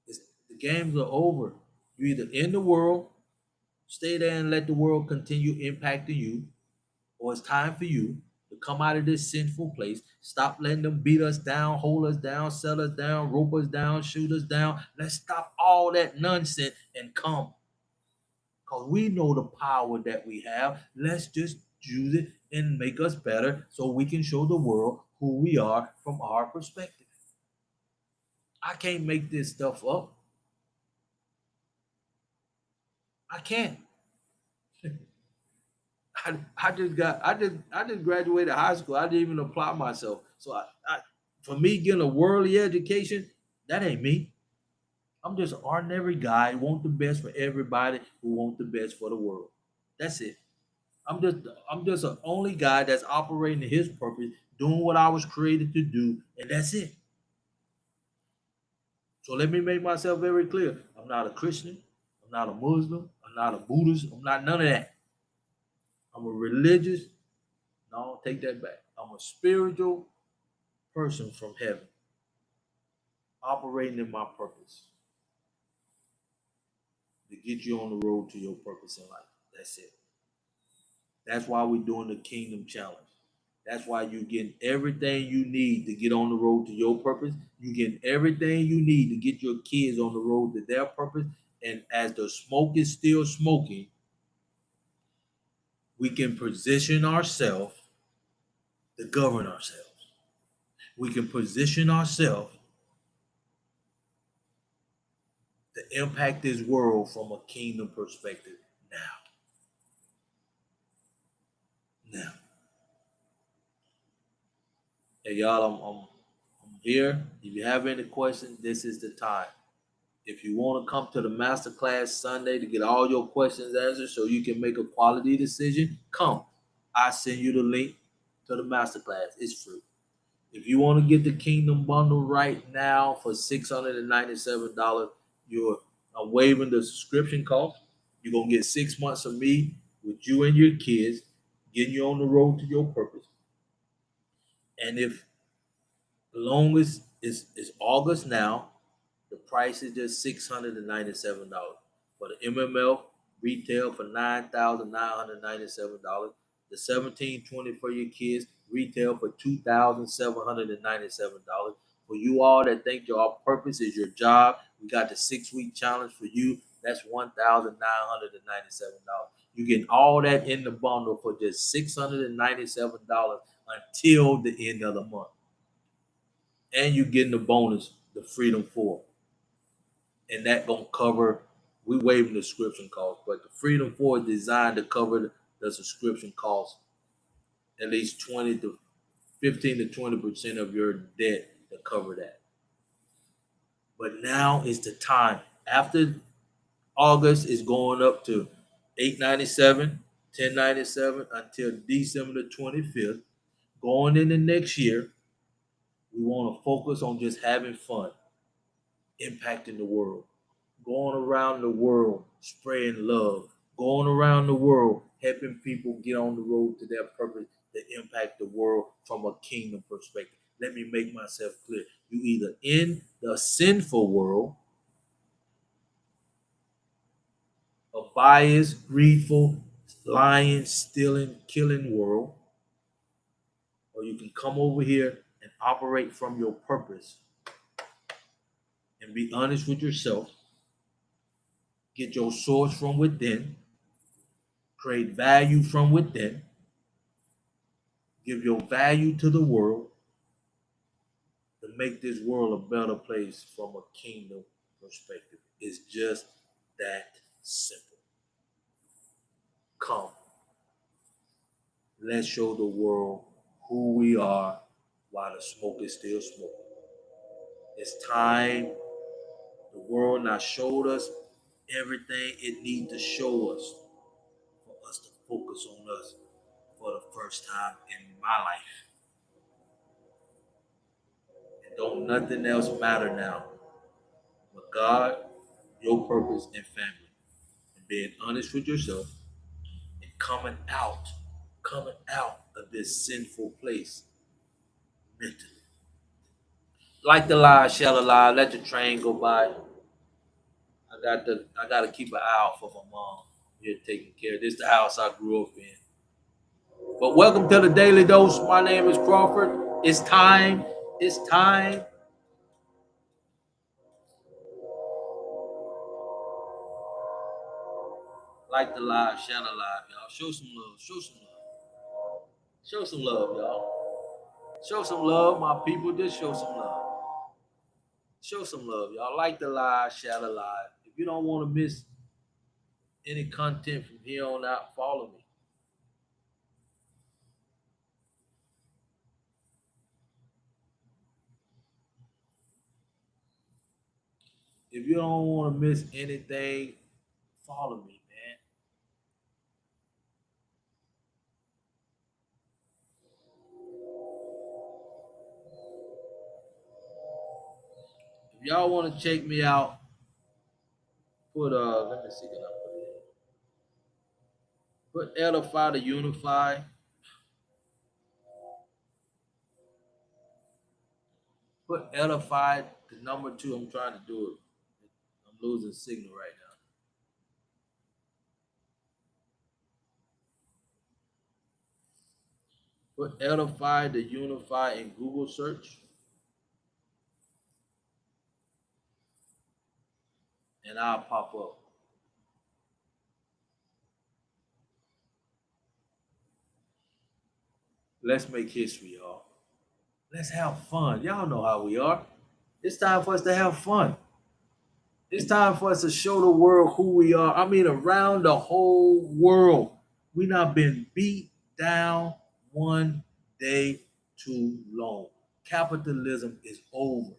Speaker 1: It's, the games are over. You either in the world, stay there and let the world continue impacting you, or it's time for you to come out of this sinful place. Stop letting them beat us down, hold us down, sell us down, rope us down, shoot us down. Let's stop all that nonsense and come. Because we know the power that we have. Let's just use it and make us better so we can show the world who we are from our perspective. I can't make this stuff up. I can't. I just graduated high school. I didn't even apply myself. So for me getting a worldly education, that ain't me. I'm just an ordinary guy who want the best for everybody, who want the best for the world. That's it. I'm just an only guy that's operating his purpose, doing what I was created to do, and that's it. So let me make myself very clear. I'm not a Christian. I'm not a Muslim. I'm not a Buddhist. I'm not none of that. I'm a religious. No, take that back. I'm a spiritual person from heaven operating in my purpose to get you on the road to your purpose in life. That's it. That's why we're doing the Kingdom Challenge. That's why you're getting everything you need to get on the road to your purpose. You're getting everything you need to get your kids on the road to their purpose. And as the smoke is still smoking, we can position ourselves to govern ourselves. We can position ourselves to impact this world from a kingdom perspective now. Now. Hey y'all, I'm here. If you have any questions, this is the time. If you want to come to the masterclass Sunday to get all your questions answered so you can make a quality decision, come. I send you the link to the masterclass. It's free. If you want to get the Kingdom Bundle right now for $697, you're waiving the subscription cost. You're going to get 6 months of me with you and your kids, getting you on the road to your purpose. And if the longest is August now, the price is just $697 for the MML retail for $9,997. The 1720 for your kids retail for $2,797. For you all that think your purpose is your job, we got the 6-week challenge for you. That's $1,997. You get all that in the bundle for just $697 until the end of the month. And you getting the bonus, the Freedom 4. And that gonna cover, we waiving the subscription cost, but the Freedom 4 is designed to cover the subscription cost, at least 20 to 15 to 20% of your debt to cover that. But now is the time. After August is going up to $897, $1097 until December the 25th. Going into next year, we want to focus on just having fun, impacting the world, going around the world spreading love, going around the world helping people get on the road to their purpose to impact the world from a kingdom perspective. Let me make myself clear. You either in the sinful world, a biased, greedful, lying, stealing, killing world, or you can come over here and operate from your purpose and be honest with yourself, get your source from within, create value from within, give your value to the world to make this world a better place from a kingdom perspective. It's just that simple. Come, Let's show the world who we are while the smoke is still smoking. It's time the world now showed us everything it needs to show us for us to focus on us for the first time in my life. And don't nothing else matter now but God, your purpose, and family. And being honest with yourself and coming out of this sinful place mentally. Like the lie, shall alive, let the train go by. I gotta keep an eye out for my mom here taking care. This is the house I grew up in. But welcome to the Daily Dose. My name is Crawford. It's time. It's time. Like the live, share the live, y'all. Show some love. Show some love. Show some love, y'all. Show some love, my people. Just show some love. Show some love, y'all. Like the live, share the live. If you don't want to miss any content from here on out, follow me. If you don't want to miss anything, follow me, man. If y'all want to check me out, put let me see, can I put Edify to Unify. Put Edify to number two. I'm trying to do it. I'm losing signal right now. Put Edify to Unify in Google search, and I'll pop up. Let's make history, y'all. Let's have fun. Y'all know how we are. It's time for us to have fun. It's time for us to show the world who we are. I mean, around the whole world. We not been beat down one day too long. Capitalism is over.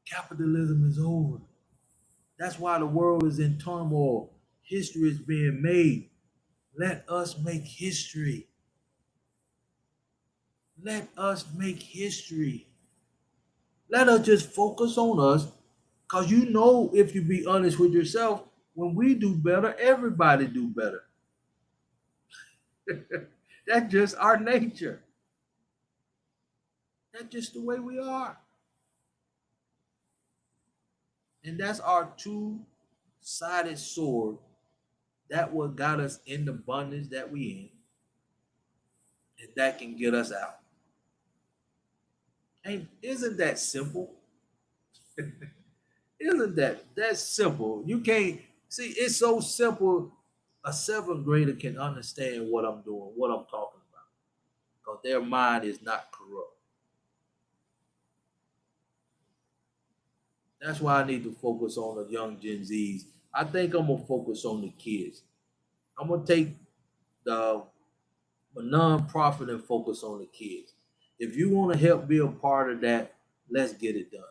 Speaker 1: Capitalism is over. That's why the world is in turmoil. History is being made. Let us make history. Let us make history. Let us just focus on us. Because you know, if you be honest with yourself, when we do better, everybody do better. That's just our nature. That's just the way we are. And that's our two-sided sword. That what got us in the bondage that we in. And that can get us out. And isn't that simple? Isn't that's simple? You can't see it's so simple. A seventh grader can understand what I'm doing, what I'm talking about, because their mind is not corrupt. That's why I need to focus on the young Gen Zs. I think I'm gonna focus on the kids. I'm gonna take the a non-profit and focus on the kids. If you want to help be a part of that, let's get it done.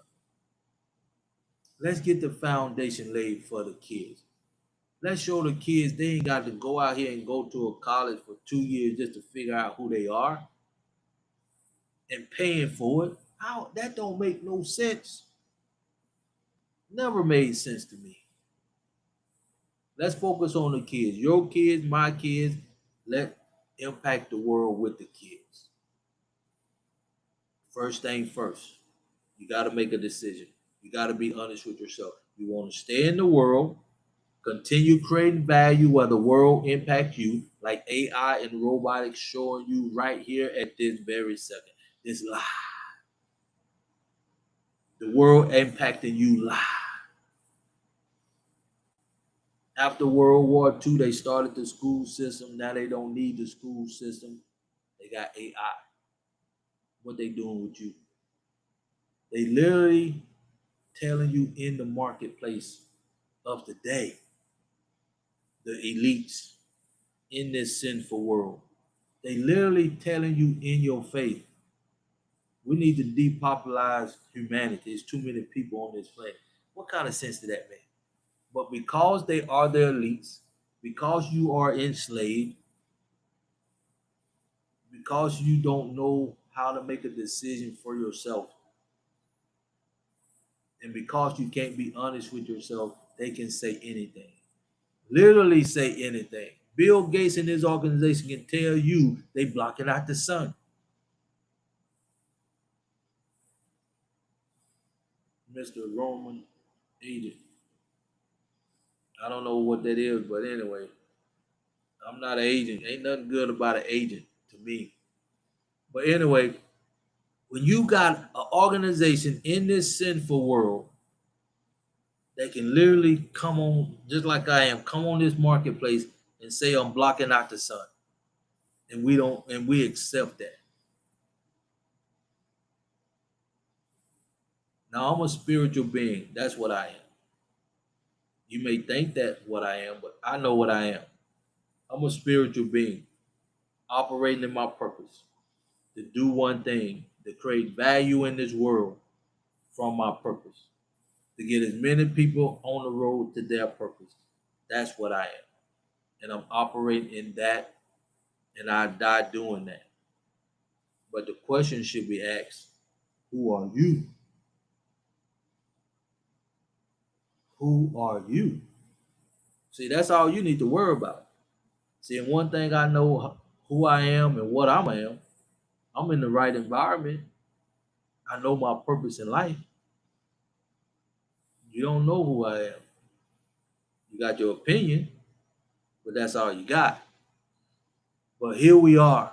Speaker 1: Let's get the foundation laid for the kids. Let's show the kids they ain't got to go out here and go to a college for 2 years just to figure out who they are and paying for it. How that don't make no sense. Never made sense to me. Let's focus on the kids. Your kids, my kids. Let impact the world with the kids. First thing first. You got to make a decision. You got to be honest with yourself. You want to stay in the world, continue creating value where the world impact you, like AI and robotics showing you right here at this very second. This live. The world impacting you live. After World War II, they started the school system. Now they don't need the school system. They got AI. What they doing with you? They literally telling you in the marketplace of the day, the elites. in this sinful world. They literally telling you in your face, we need to depopularize humanity. There's too many people on this planet. What kind of sense did that make? But because they are the elites, because you are enslaved, because you don't know how to make a decision for yourself, and because you can't be honest with yourself, they can say anything. Literally say anything. Bill Gates and his organization can tell you they blocking out the sun. Mr. Roman agent. I don't know what that is, but anyway, I'm not an agent. Ain't nothing good about an agent to me. But anyway, when you got an organization in this sinful world that can literally come on, just like I am, come on this marketplace and say I'm blocking out the sun, and we don't, and we accept that. Now I'm a spiritual being. That's what I am. You may think that what I am, but I know what I am. I'm a spiritual being operating in my purpose to do one thing, to create value in this world from my purpose, to get as many people on the road to their purpose. That's what I am. And I'm operating in that, and I die doing that. But the question should be asked, who are you? Who are you? See, that's all you need to worry about. See, and one thing I know who I am and what I am, I'm in the right environment. I know my purpose in life. You don't know who I am. You got your opinion, but that's all you got. But here we are.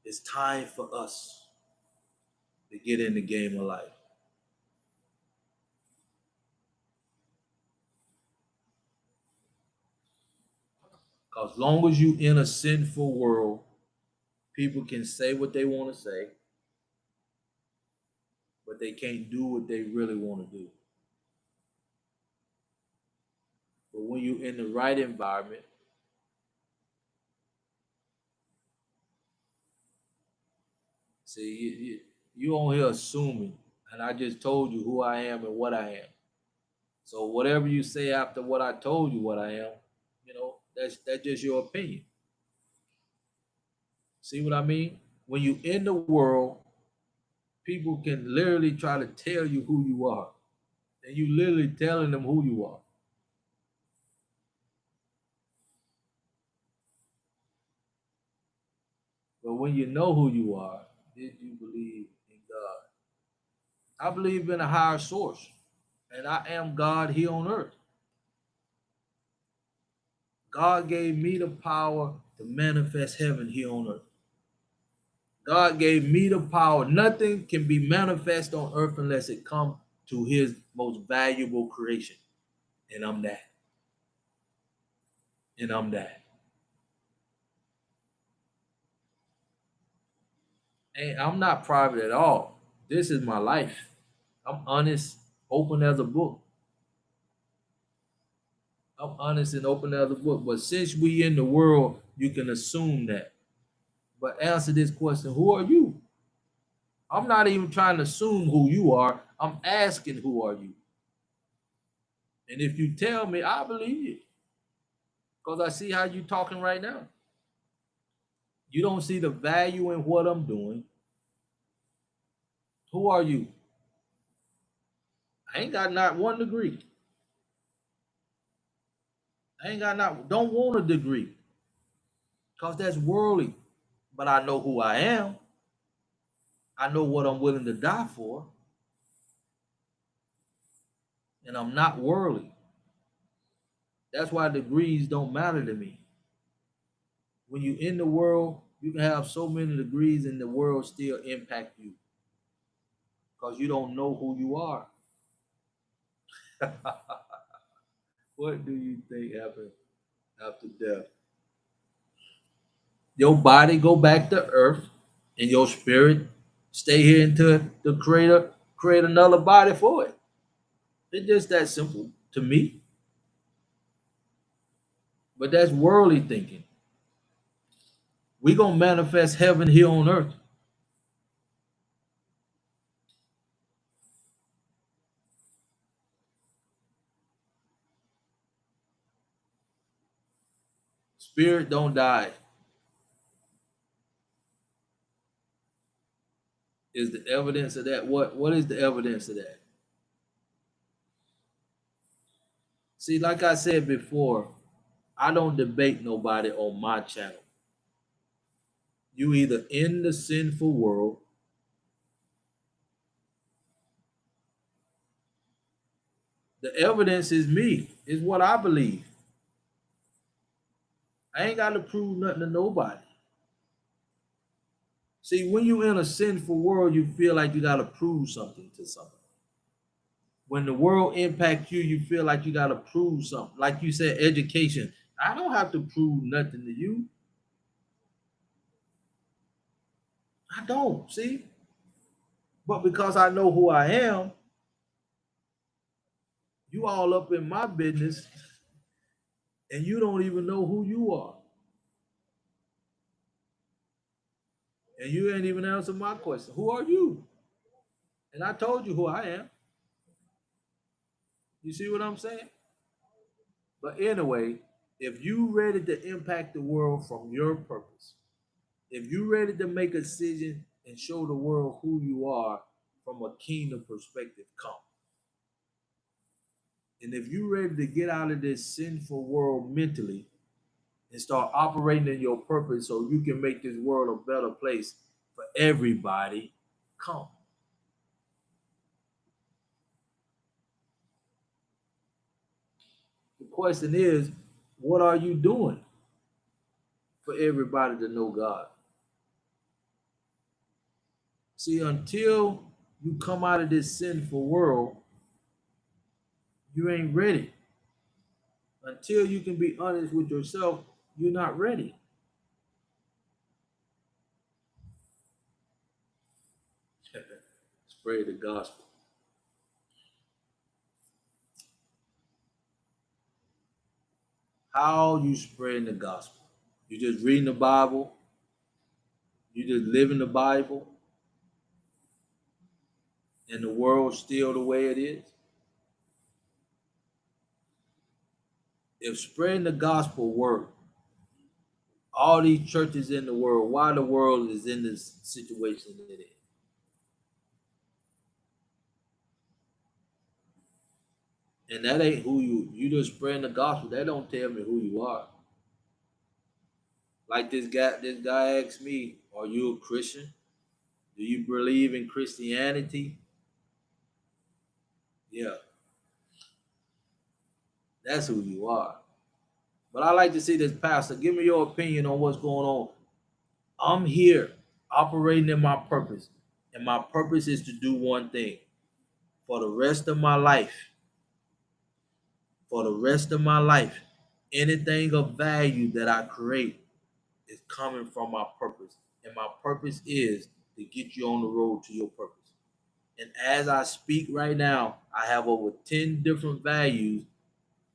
Speaker 1: It's time for us to get in the game of life. Because long as you in a sinful world, people can say what they want to say, but they can't do what they really want to do. But when you're in the right environment, see, you on here assuming, and I just told you who I am and what I am. So whatever you say after what I told you what I am, that's just your opinion. See what I mean? When you in the world, people can literally try to tell you who you are, and you literally telling them who you are. But when you know who you are, did you believe in God? I believe in a higher source, and I am God here on earth. God gave me the power to manifest heaven here on earth. God gave me the power. Nothing can be manifest on earth unless it come to his most valuable creation. And I'm that. And I'm that. And I'm not private at all. This is my life. I'm honest, open as a book. I'm honest and open as a book. But since we in the world, you can assume that. But answer this question: who are you? I'm not even trying to assume who you are. I'm asking who are you? And if you tell me, I believe you. Because I see how you talking right now. You don't see the value in what I'm doing. Who are you? I ain't got not one degree. I ain't got not don't want a degree. Because that's worldly. But I know who I am. I know what I'm willing to die for. And I'm not worldly. That's why degrees don't matter to me. When you're in the world, you can have so many degrees and the world still impact you because you don't know who you are. What do you think happens after death? Your body go back to earth and your spirit stay here until the creator create another body for it. It's just that simple to me. But that's worldly thinking. We're going to manifest heaven here on earth. Spirit don't die. Is the evidence of that? What is the evidence of that? See, like I said before, I don't debate nobody on my channel. You either in the sinful world, the evidence is me, is what I believe. I ain't got to prove nothing to nobody. See, when you in a sinful world, you feel like you got to prove something to somebody. When the world impacts you, you feel like you got to prove something. Like you said, education. I don't have to prove nothing to you. I don't, see? But because I know who I am, you all up in my business and you don't even know who you are. And you ain't even answered my question. Who are you? And I told you who I am. You see what I'm saying? But anyway, if you ready to impact the world from your purpose, if you ready to make a decision and show the world who you are from a kingdom perspective, come. And if you ready to get out of this sinful world mentally and start operating in your purpose so you can make this world a better place for everybody, come. The question is, what are you doing for everybody to know God? See, until you come out of this sinful world, you ain't ready. Until you can be honest with yourself, you're not ready. Spread the gospel. How you spreading the gospel? You just reading the Bible, you just living the Bible, and the world still the way it is. If spreading the gospel work, all these churches in the world, why the world is in this situation it is. And that ain't who you just spreading the gospel. That don't tell me who you are. Like this guy asked me, are you a Christian? Do you believe in Christianity? Yeah, that's who you are. But I like to see this pastor. Give me your opinion on what's going on. I'm here operating in my purpose. And my purpose is to do one thing. For the rest of my life, for the rest of my life, anything of value that I create is coming from my purpose. And my purpose is to get you on the road to your purpose. And as I speak right now, I have over 10 different values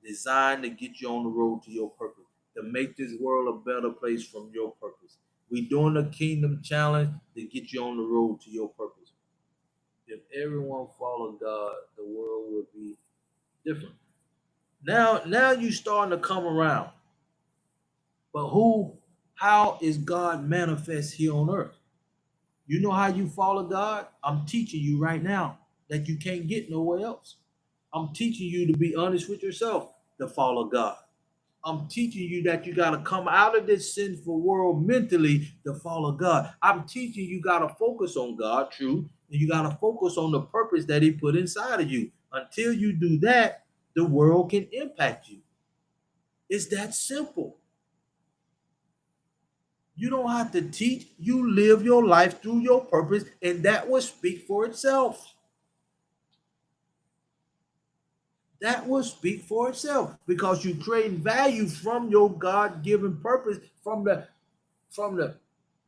Speaker 1: designed to get you on the road to your purpose, to make this world a better place from your purpose. We doing a kingdom challenge to get you on the road to your purpose. If everyone followed God, the world would be different. Now you starting to come around. But how is God manifest here on earth? You know how you follow God? I'm teaching you right now that you can't get nowhere else. I'm teaching you to be honest with yourself to follow God. I'm teaching you that you got to come out of this sinful world mentally to follow God. I'm teaching you got to focus on God, true, and you got to focus on the purpose that He put inside of you. Until you do that, the world can impact you. It's that simple. You don't have to teach. You live your life through your purpose, and that will speak for itself. That will speak for itself because you create value from your God-given purpose, from the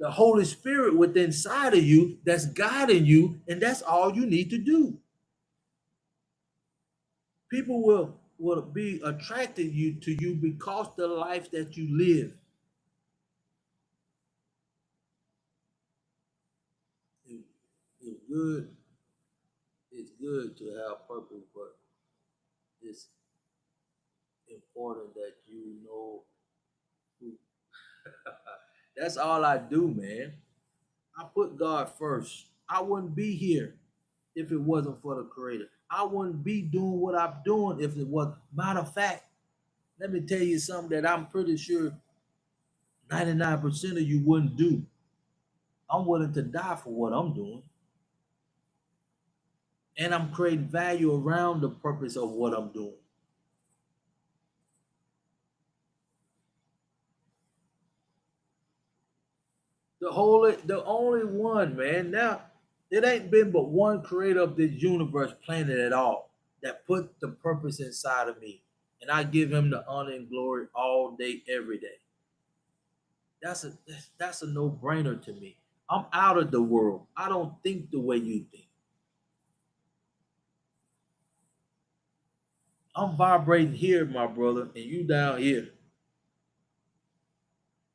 Speaker 1: Holy Spirit within inside of you that's guiding you, and that's all you need to do. People will be attracted to you because the life that you live. It- it's good. It's good to have purpose, but it's important that you know who. That's all I do, man. I put God first. I wouldn't be here if it wasn't for the Creator. I wouldn't be doing what I'm doing if it was. Matter of fact, let me tell you something that I'm pretty sure 99% of you wouldn't do. I'm willing to die for what I'm doing. And I'm creating value around the purpose of what I'm doing. The only one, man. Now, it ain't been but one creator of this universe, planet at all, that put the purpose inside of me. And I give him the honor and glory all day, every day. That's a that's a no-brainer to me. I'm out of the world. I don't think the way you think. I'm vibrating here, my brother, and you down here.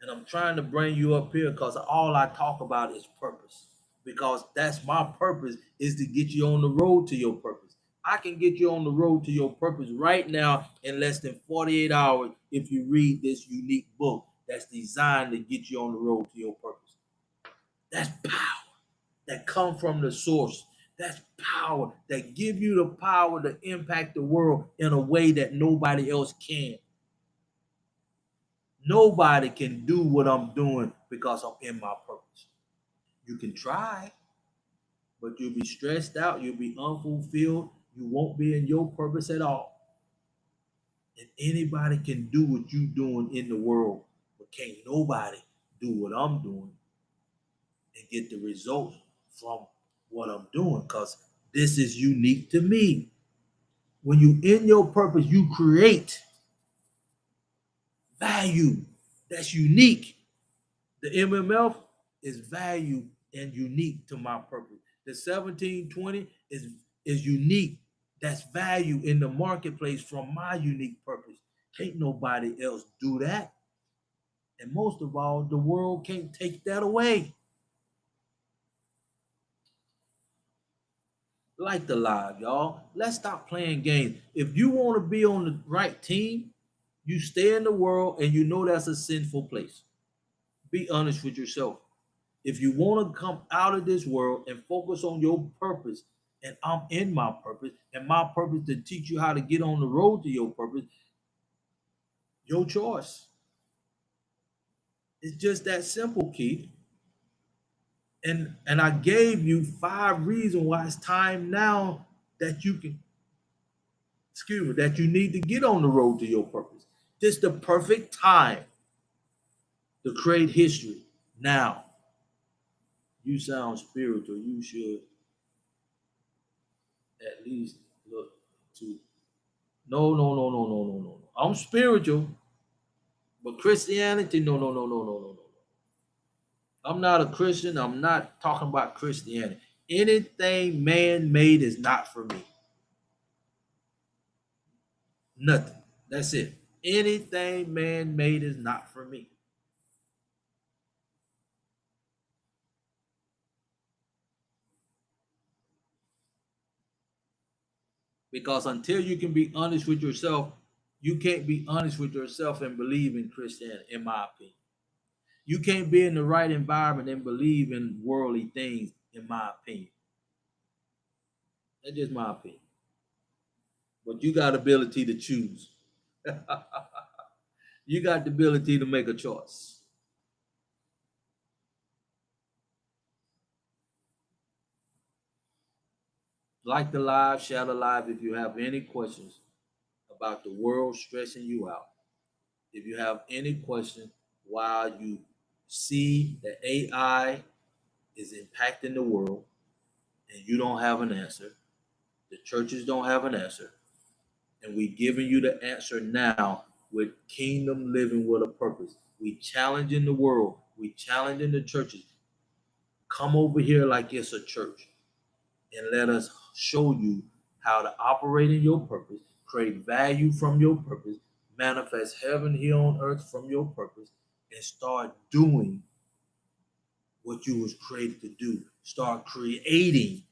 Speaker 1: And I'm trying to bring you up here because all I talk about is purpose. Because that's my purpose, is to get you on the road to your purpose. I can get you on the road to your purpose right now in less than 48 hours if you read this unique book that's designed to get you on the road to your purpose. That's power that come from the source. That's power that give you the power to impact the world in a way that nobody else can. Nobody can do what I'm doing because I'm in my purpose. You can try, but you'll be stressed out, you'll be unfulfilled, you won't be in your purpose at all. And anybody can do what you're doing in the world, but can't nobody do what I'm doing and get the results from what I'm doing because this is unique to me. When you in your purpose, you create value that's unique. The MMF is value and unique to my purpose. The 1720 is unique. That's value in the marketplace from my unique purpose. Can't nobody else do that. And most of all, the world can't take that away. Like the live, y'all. Let's stop playing games. If you want to be on the right team, you stay in the world and you know that's a sinful place. Be honest with yourself. If you want to come out of this world and focus on your purpose, and I'm in my purpose, and my purpose to teach you how to get on the road to your purpose, your choice. It's just that simple, Keith. And I gave you 5 reasons why it's time now that you can, excuse me, that you need to get on the road to your purpose. This is the perfect time to create history. Now, you sound spiritual. You should at least look to. No, no, no, no, no, no, no. I'm spiritual, but Christianity, no, no, no, no, no, no, no. I'm not a Christian. I'm not talking about Christianity. Anything man made is not for me. Nothing. That's it. Anything man made is not for me. Because until you can be honest with yourself, you can't be honest with yourself and believe in Christianity, in my opinion. You can't be in the right environment and believe in worldly things, in my opinion. That's just my opinion. But you got ability to choose. You got the ability to make a choice. Like the live, share the live. If you have any questions about the world stressing you out, if you have any question while you see that AI is impacting the world and you don't have an answer, the churches don't have an answer, and we giving you the answer now with kingdom living with a purpose. We challenging the world. We challenging the churches. Come over here like it's a church and let us show you how to operate in your purpose, create value from your purpose, manifest heaven here on earth from your purpose, and start doing what you was created to do. Start creating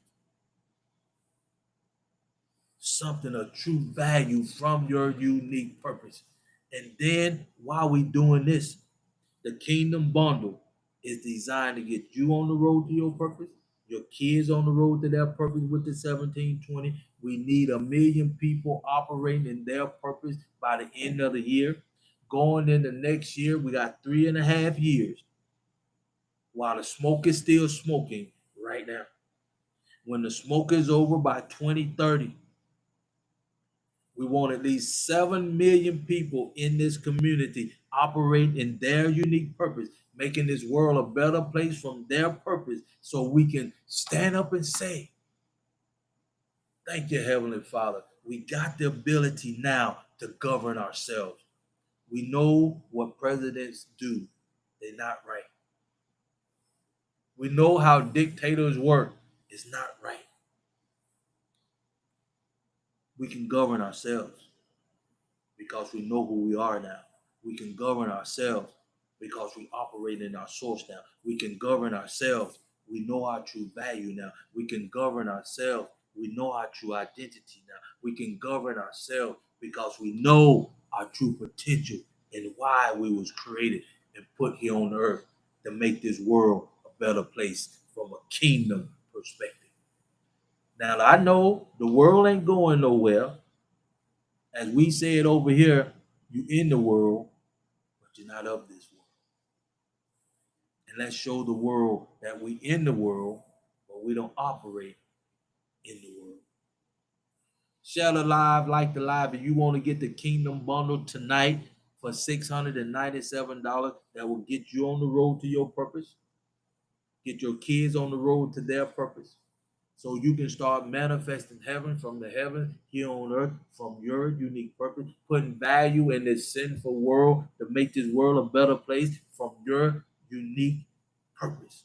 Speaker 1: something of true value from your unique purpose. And then while we doing this, the Kingdom Bundle is designed to get you on the road to your purpose, your kids on the road to their purpose with the 1720. We need 1 million people operating in their purpose by the end of the year. Going into next year, we got 3.5 years while the smoke is still smoking right now. When the smoke is over by 2030, we want at least 7 million people in this community operate in their unique purpose, making this world a better place from their purpose so we can stand up and say, thank you, Heavenly Father. We got the ability now to govern ourselves. We know what presidents do, they're not right. We know how dictators work, it's not right. We can govern ourselves because we know who we are now. We can govern ourselves because we operate in our source now. We can govern ourselves. We know our true value now. We can govern ourselves. We know our true identity now. We can govern ourselves because we know our true potential and why we was created and put here on earth to make this world a better place from a kingdom perspective. Now I know the world ain't going nowhere. As we said over here, you in the world, but you're not of this world. And let's show the world that we in the world, but we don't operate in the world. Share the live, like the live. If you want to get the Kingdom Bundle tonight for $697, that will get you on the road to your purpose. Get your kids on the road to their purpose. So you can start manifesting heaven from the heaven here on earth from your unique purpose, putting value in this sinful world to make this world a better place from your unique purpose,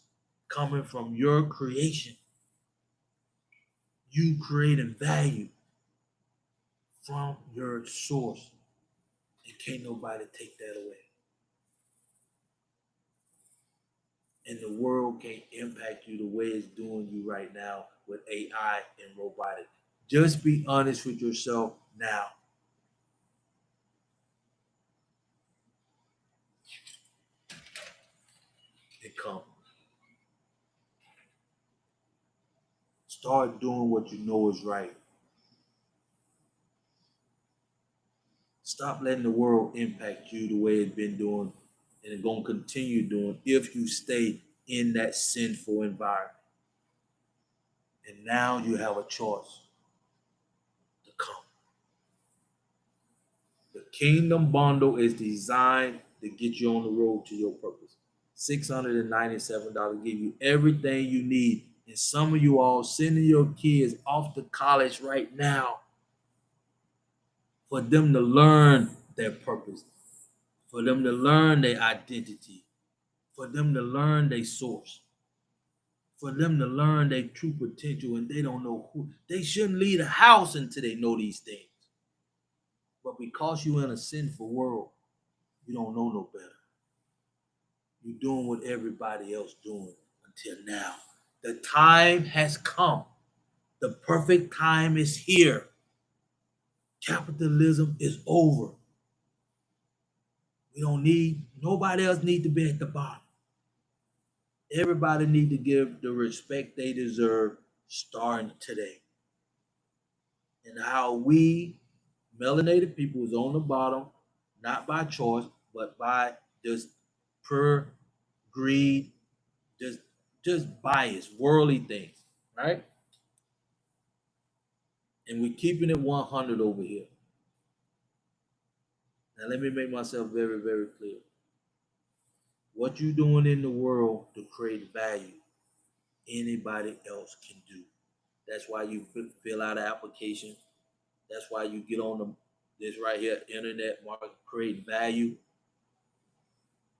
Speaker 1: coming from your creation. You creating value from your source, and can't nobody take that away. And the world can't impact you the way it's doing you right now with AI and robotics. Just be honest with yourself now. And come. Start doing what you know is right. Stop letting the world impact you the way it's been doing and it's going to continue doing if you stay in that sinful environment. And now you have a choice to come. The Kingdom Bundle is designed to get you on the road to your purpose. $697 give you everything you need. And some of you all sending your kids off to college right now for them to learn their purpose, for them to learn their identity, for them to learn their source, for them to learn their true potential, and they don't know who. They shouldn't leave the house until they know these things. But because you're in a sinful world, you don't know no better. You're doing what everybody else doing until now. The time has come. The perfect time is here. Capitalism is over. We don't need, nobody else need to be at the bottom. Everybody need to give the respect they deserve starting today. And how we melanated people is on the bottom, not by choice, but by just pure greed, just bias, worldly things, right? And we're keeping it 100 over here. Now let me make myself very, very clear. What you doing in the world to create value, anybody else can do. That's why you fill out an application. That's why you get on this right here, internet market, create value.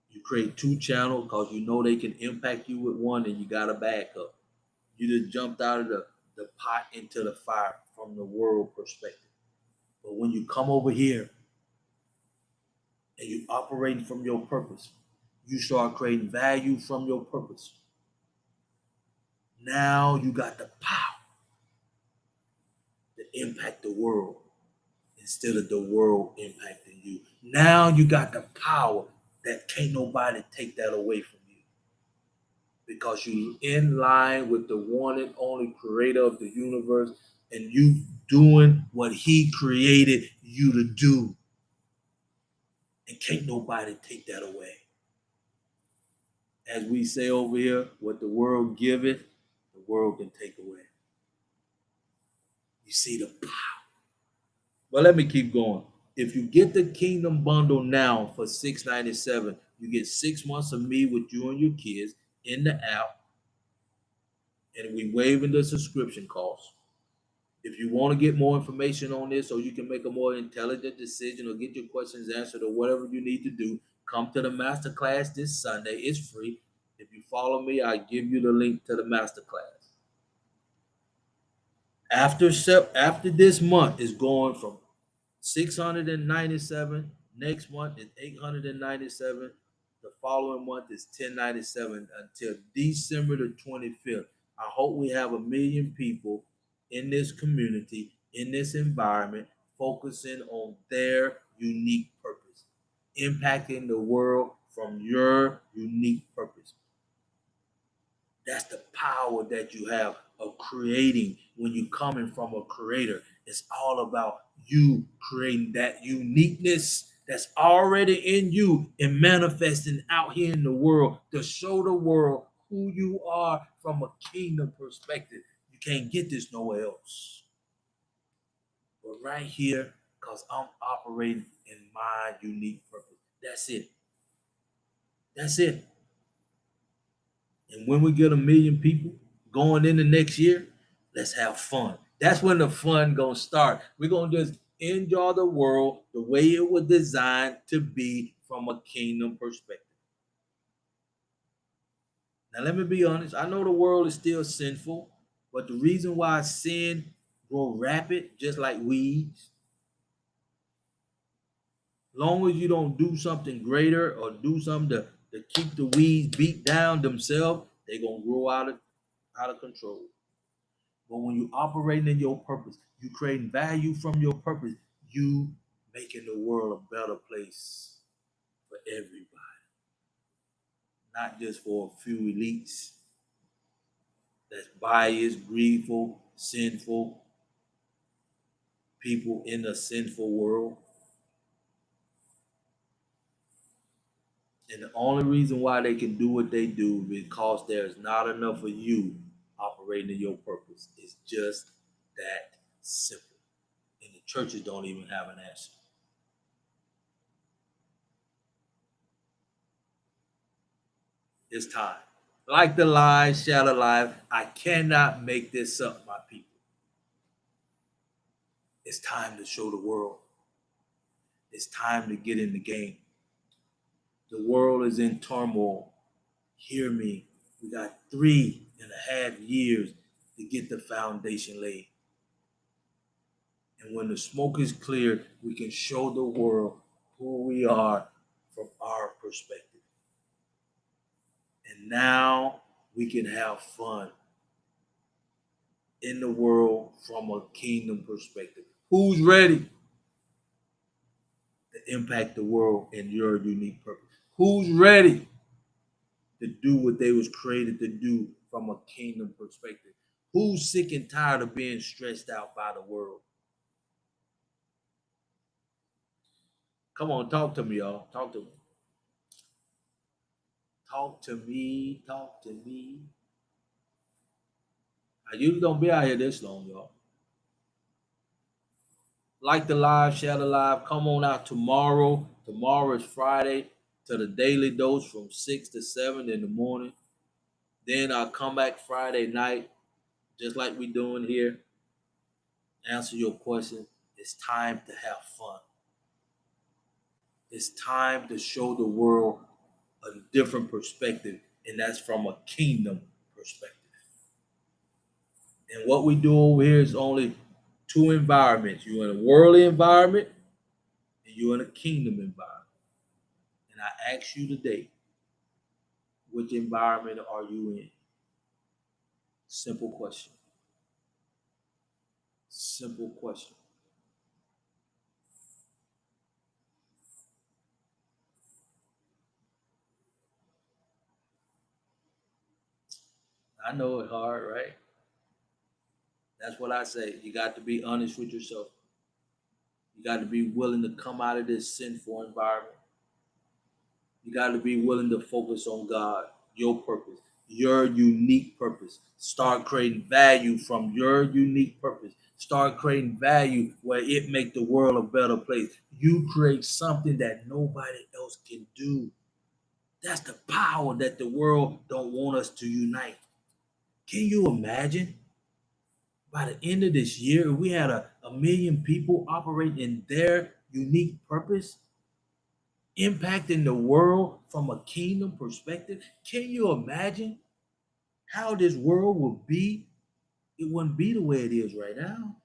Speaker 1: You create 2 channels because you know they can impact you with one and you got a backup. You just jumped out of the pot into the fire from the world perspective. But when you come over here and you operate from your purpose, you start creating value from your purpose. Now you got the power to impact the world instead of the world impacting you. Now you got the power that can't nobody take that away from you, because you in line with the one and only creator of the universe, and you doing what he created you to do, and can't nobody take that away. As we say over here, what the world giveth, the world can take away. You see the power. But let me keep going. If you get the Kingdom Bundle now for $6.97, you get 6 months of me with you and your kids in the app, and we waiving the subscription cost. If you want to get more information on this, so you can make a more intelligent decision or get your questions answered or whatever you need to do, come to the masterclass this Sunday. It's free. If you follow me, I give you the link to the masterclass. After this month is going from 697. Next month is 897. The following month is 1097 until December the 25th. I hope we have 1 million people in this community, in this environment, focusing on their unique purpose, impacting the world from your unique purpose. That's the power that you have of creating when you're coming from a creator. It's all about you creating that uniqueness that's already in you and manifesting out here in the world to show the world who you are from a kingdom perspective. You can't get this nowhere else. But right here, because I'm operating in my unique purpose. That's it. That's it. And when we get 1 million people going into next year, let's have fun. That's when the fun gonna start. We're gonna just enjoy the world the way it was designed to be from a kingdom perspective. Now let me be honest. I know the world is still sinful, but the reason why sin grow rapid, just like weeds, long as you don't do something greater or do something to keep the weeds beat down themselves, they're gonna grow out of control. But when you operating in your purpose, you creating value from your purpose, you making the world a better place for everybody, not just for a few elites that's biased, greedful, sinful people in a sinful world. And the only reason why they can do what they do is because there's not enough of you operating in your purpose. It's just that simple. And the churches don't even have an answer. It's time. Like the live, shadow live, I cannot make this up, my people. It's time to show the world. It's time to get in the game. The world is in turmoil. Hear me. We got 3.5 years to get the foundation laid. And when the smoke is cleared, we can show the world who we are from our perspective. And now we can have fun in the world from a kingdom perspective. Who's ready to impact the world in your unique purpose? Who's ready to do what they was created to do from a kingdom perspective? Who's sick and tired of being stressed out by the world? Come on, talk to me, y'all. Talk to me. Talk to me. Talk to me. I usually don't be out here this long, y'all. Like the live, share the live. Come on out tomorrow. Tomorrow is Friday to the daily dose from 6 to 7 in the morning. Then I'll come back Friday night, just like we doing here. Answer your question. It's time to have fun. It's time to show the world a different perspective, and that's from a kingdom perspective. And what we do over here is only two environments. You're in a worldly environment and you're in a kingdom environment. And I ask you today, which environment are you in? Simple question. Simple question. I know it's hard, right? That's what I say. You got to be honest with yourself. You got to be willing to come out of this sinful environment. You got to be willing to focus on God, your purpose, your unique purpose. Start creating value from your unique purpose. Start creating value where it make the world a better place. You create something that nobody else can do. That's the power that the world don't want us to unite. Can you imagine? By the end of this year, we had a million people operating in their unique purpose, impacting the world from a kingdom perspective. Can you imagine how this world would be? It wouldn't be the way it is right now.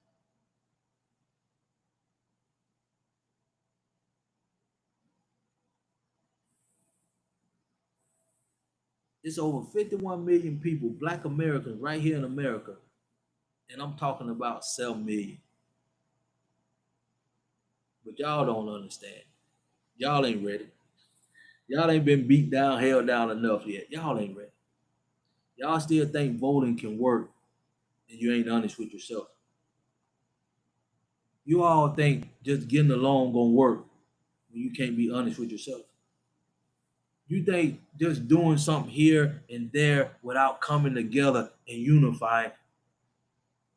Speaker 1: It's over 51 million people, black Americans, right here in America. And I'm talking about 7 million. But y'all don't understand. Y'all ain't ready. Y'all ain't been beat down, held down enough yet. Y'all ain't ready. Y'all still think voting can work and you ain't honest with yourself. You all think just getting along gonna work when you can't be honest with yourself. You think just doing something here and there without coming together and unifying,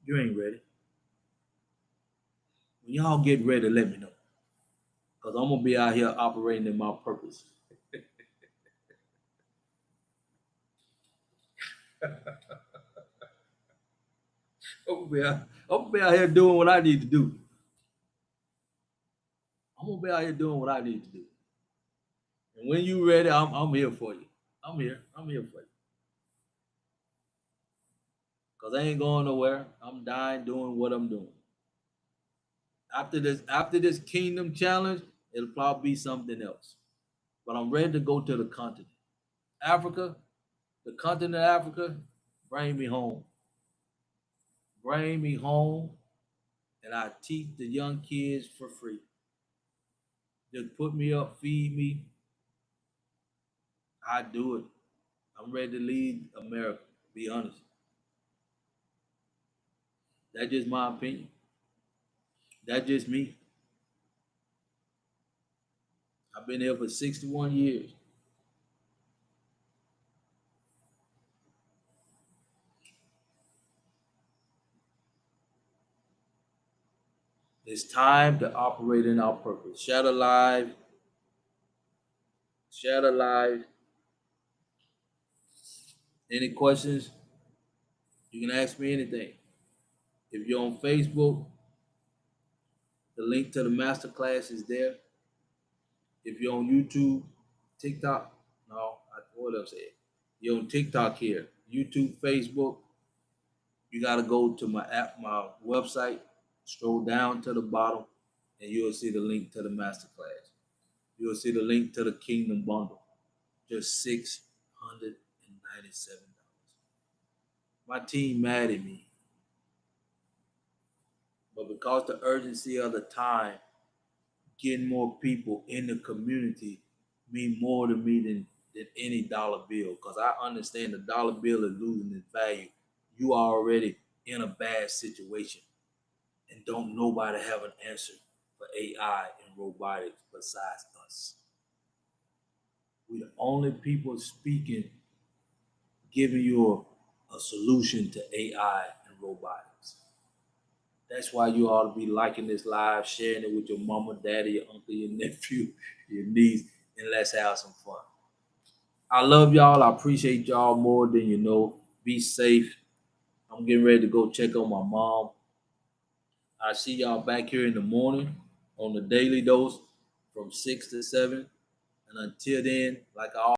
Speaker 1: you ain't ready. When y'all get ready, let me know. Because I'm gonna be out here operating in my purpose. I'm gonna be out here doing what I need to do. I'm gonna be out here doing what I need to do. And when you ready, I'm here for you. I'm here. I'm here for you. Cause I ain't going nowhere. I'm dying doing what I'm doing. After this kingdom challenge, it'll probably be something else. But I'm ready to go to the continent. Africa, the continent of Africa, bring me home. Bring me home and I teach the young kids for free. Just put me up, feed me. I do it. I'm ready to lead America. Be honest. That's just my opinion. That's just me. I've been here for 61 years. It's time to operate in our purpose. Shatter live, shatter live. Any questions? You can ask me anything. If you're on Facebook, the link to the masterclass is there. If you're on YouTube, TikTok, no, what else? You're on TikTok here, YouTube, Facebook. You got to go to my app, my website, scroll down to the bottom, and you'll see the link to the masterclass. You'll see the link to the Kingdom Bundle, just $697. My team mad at me, but because the urgency of the time, getting more people in the community mean more to me than any dollar bill. Because I understand the dollar bill is losing its value. You are already in a bad situation, and don't nobody have an answer for AI and robotics besides us. We're the only people speaking, giving you a solution to AI and robotics. That's why you ought to be liking this live, sharing it with your mama, daddy, your uncle, your nephew, your niece, and let's have some fun. I love y'all. I appreciate y'all more than you know. Be safe. I'm getting ready to go check on my mom. I see y'all back here in the morning on the daily dose from 6 to 7. And until then, like I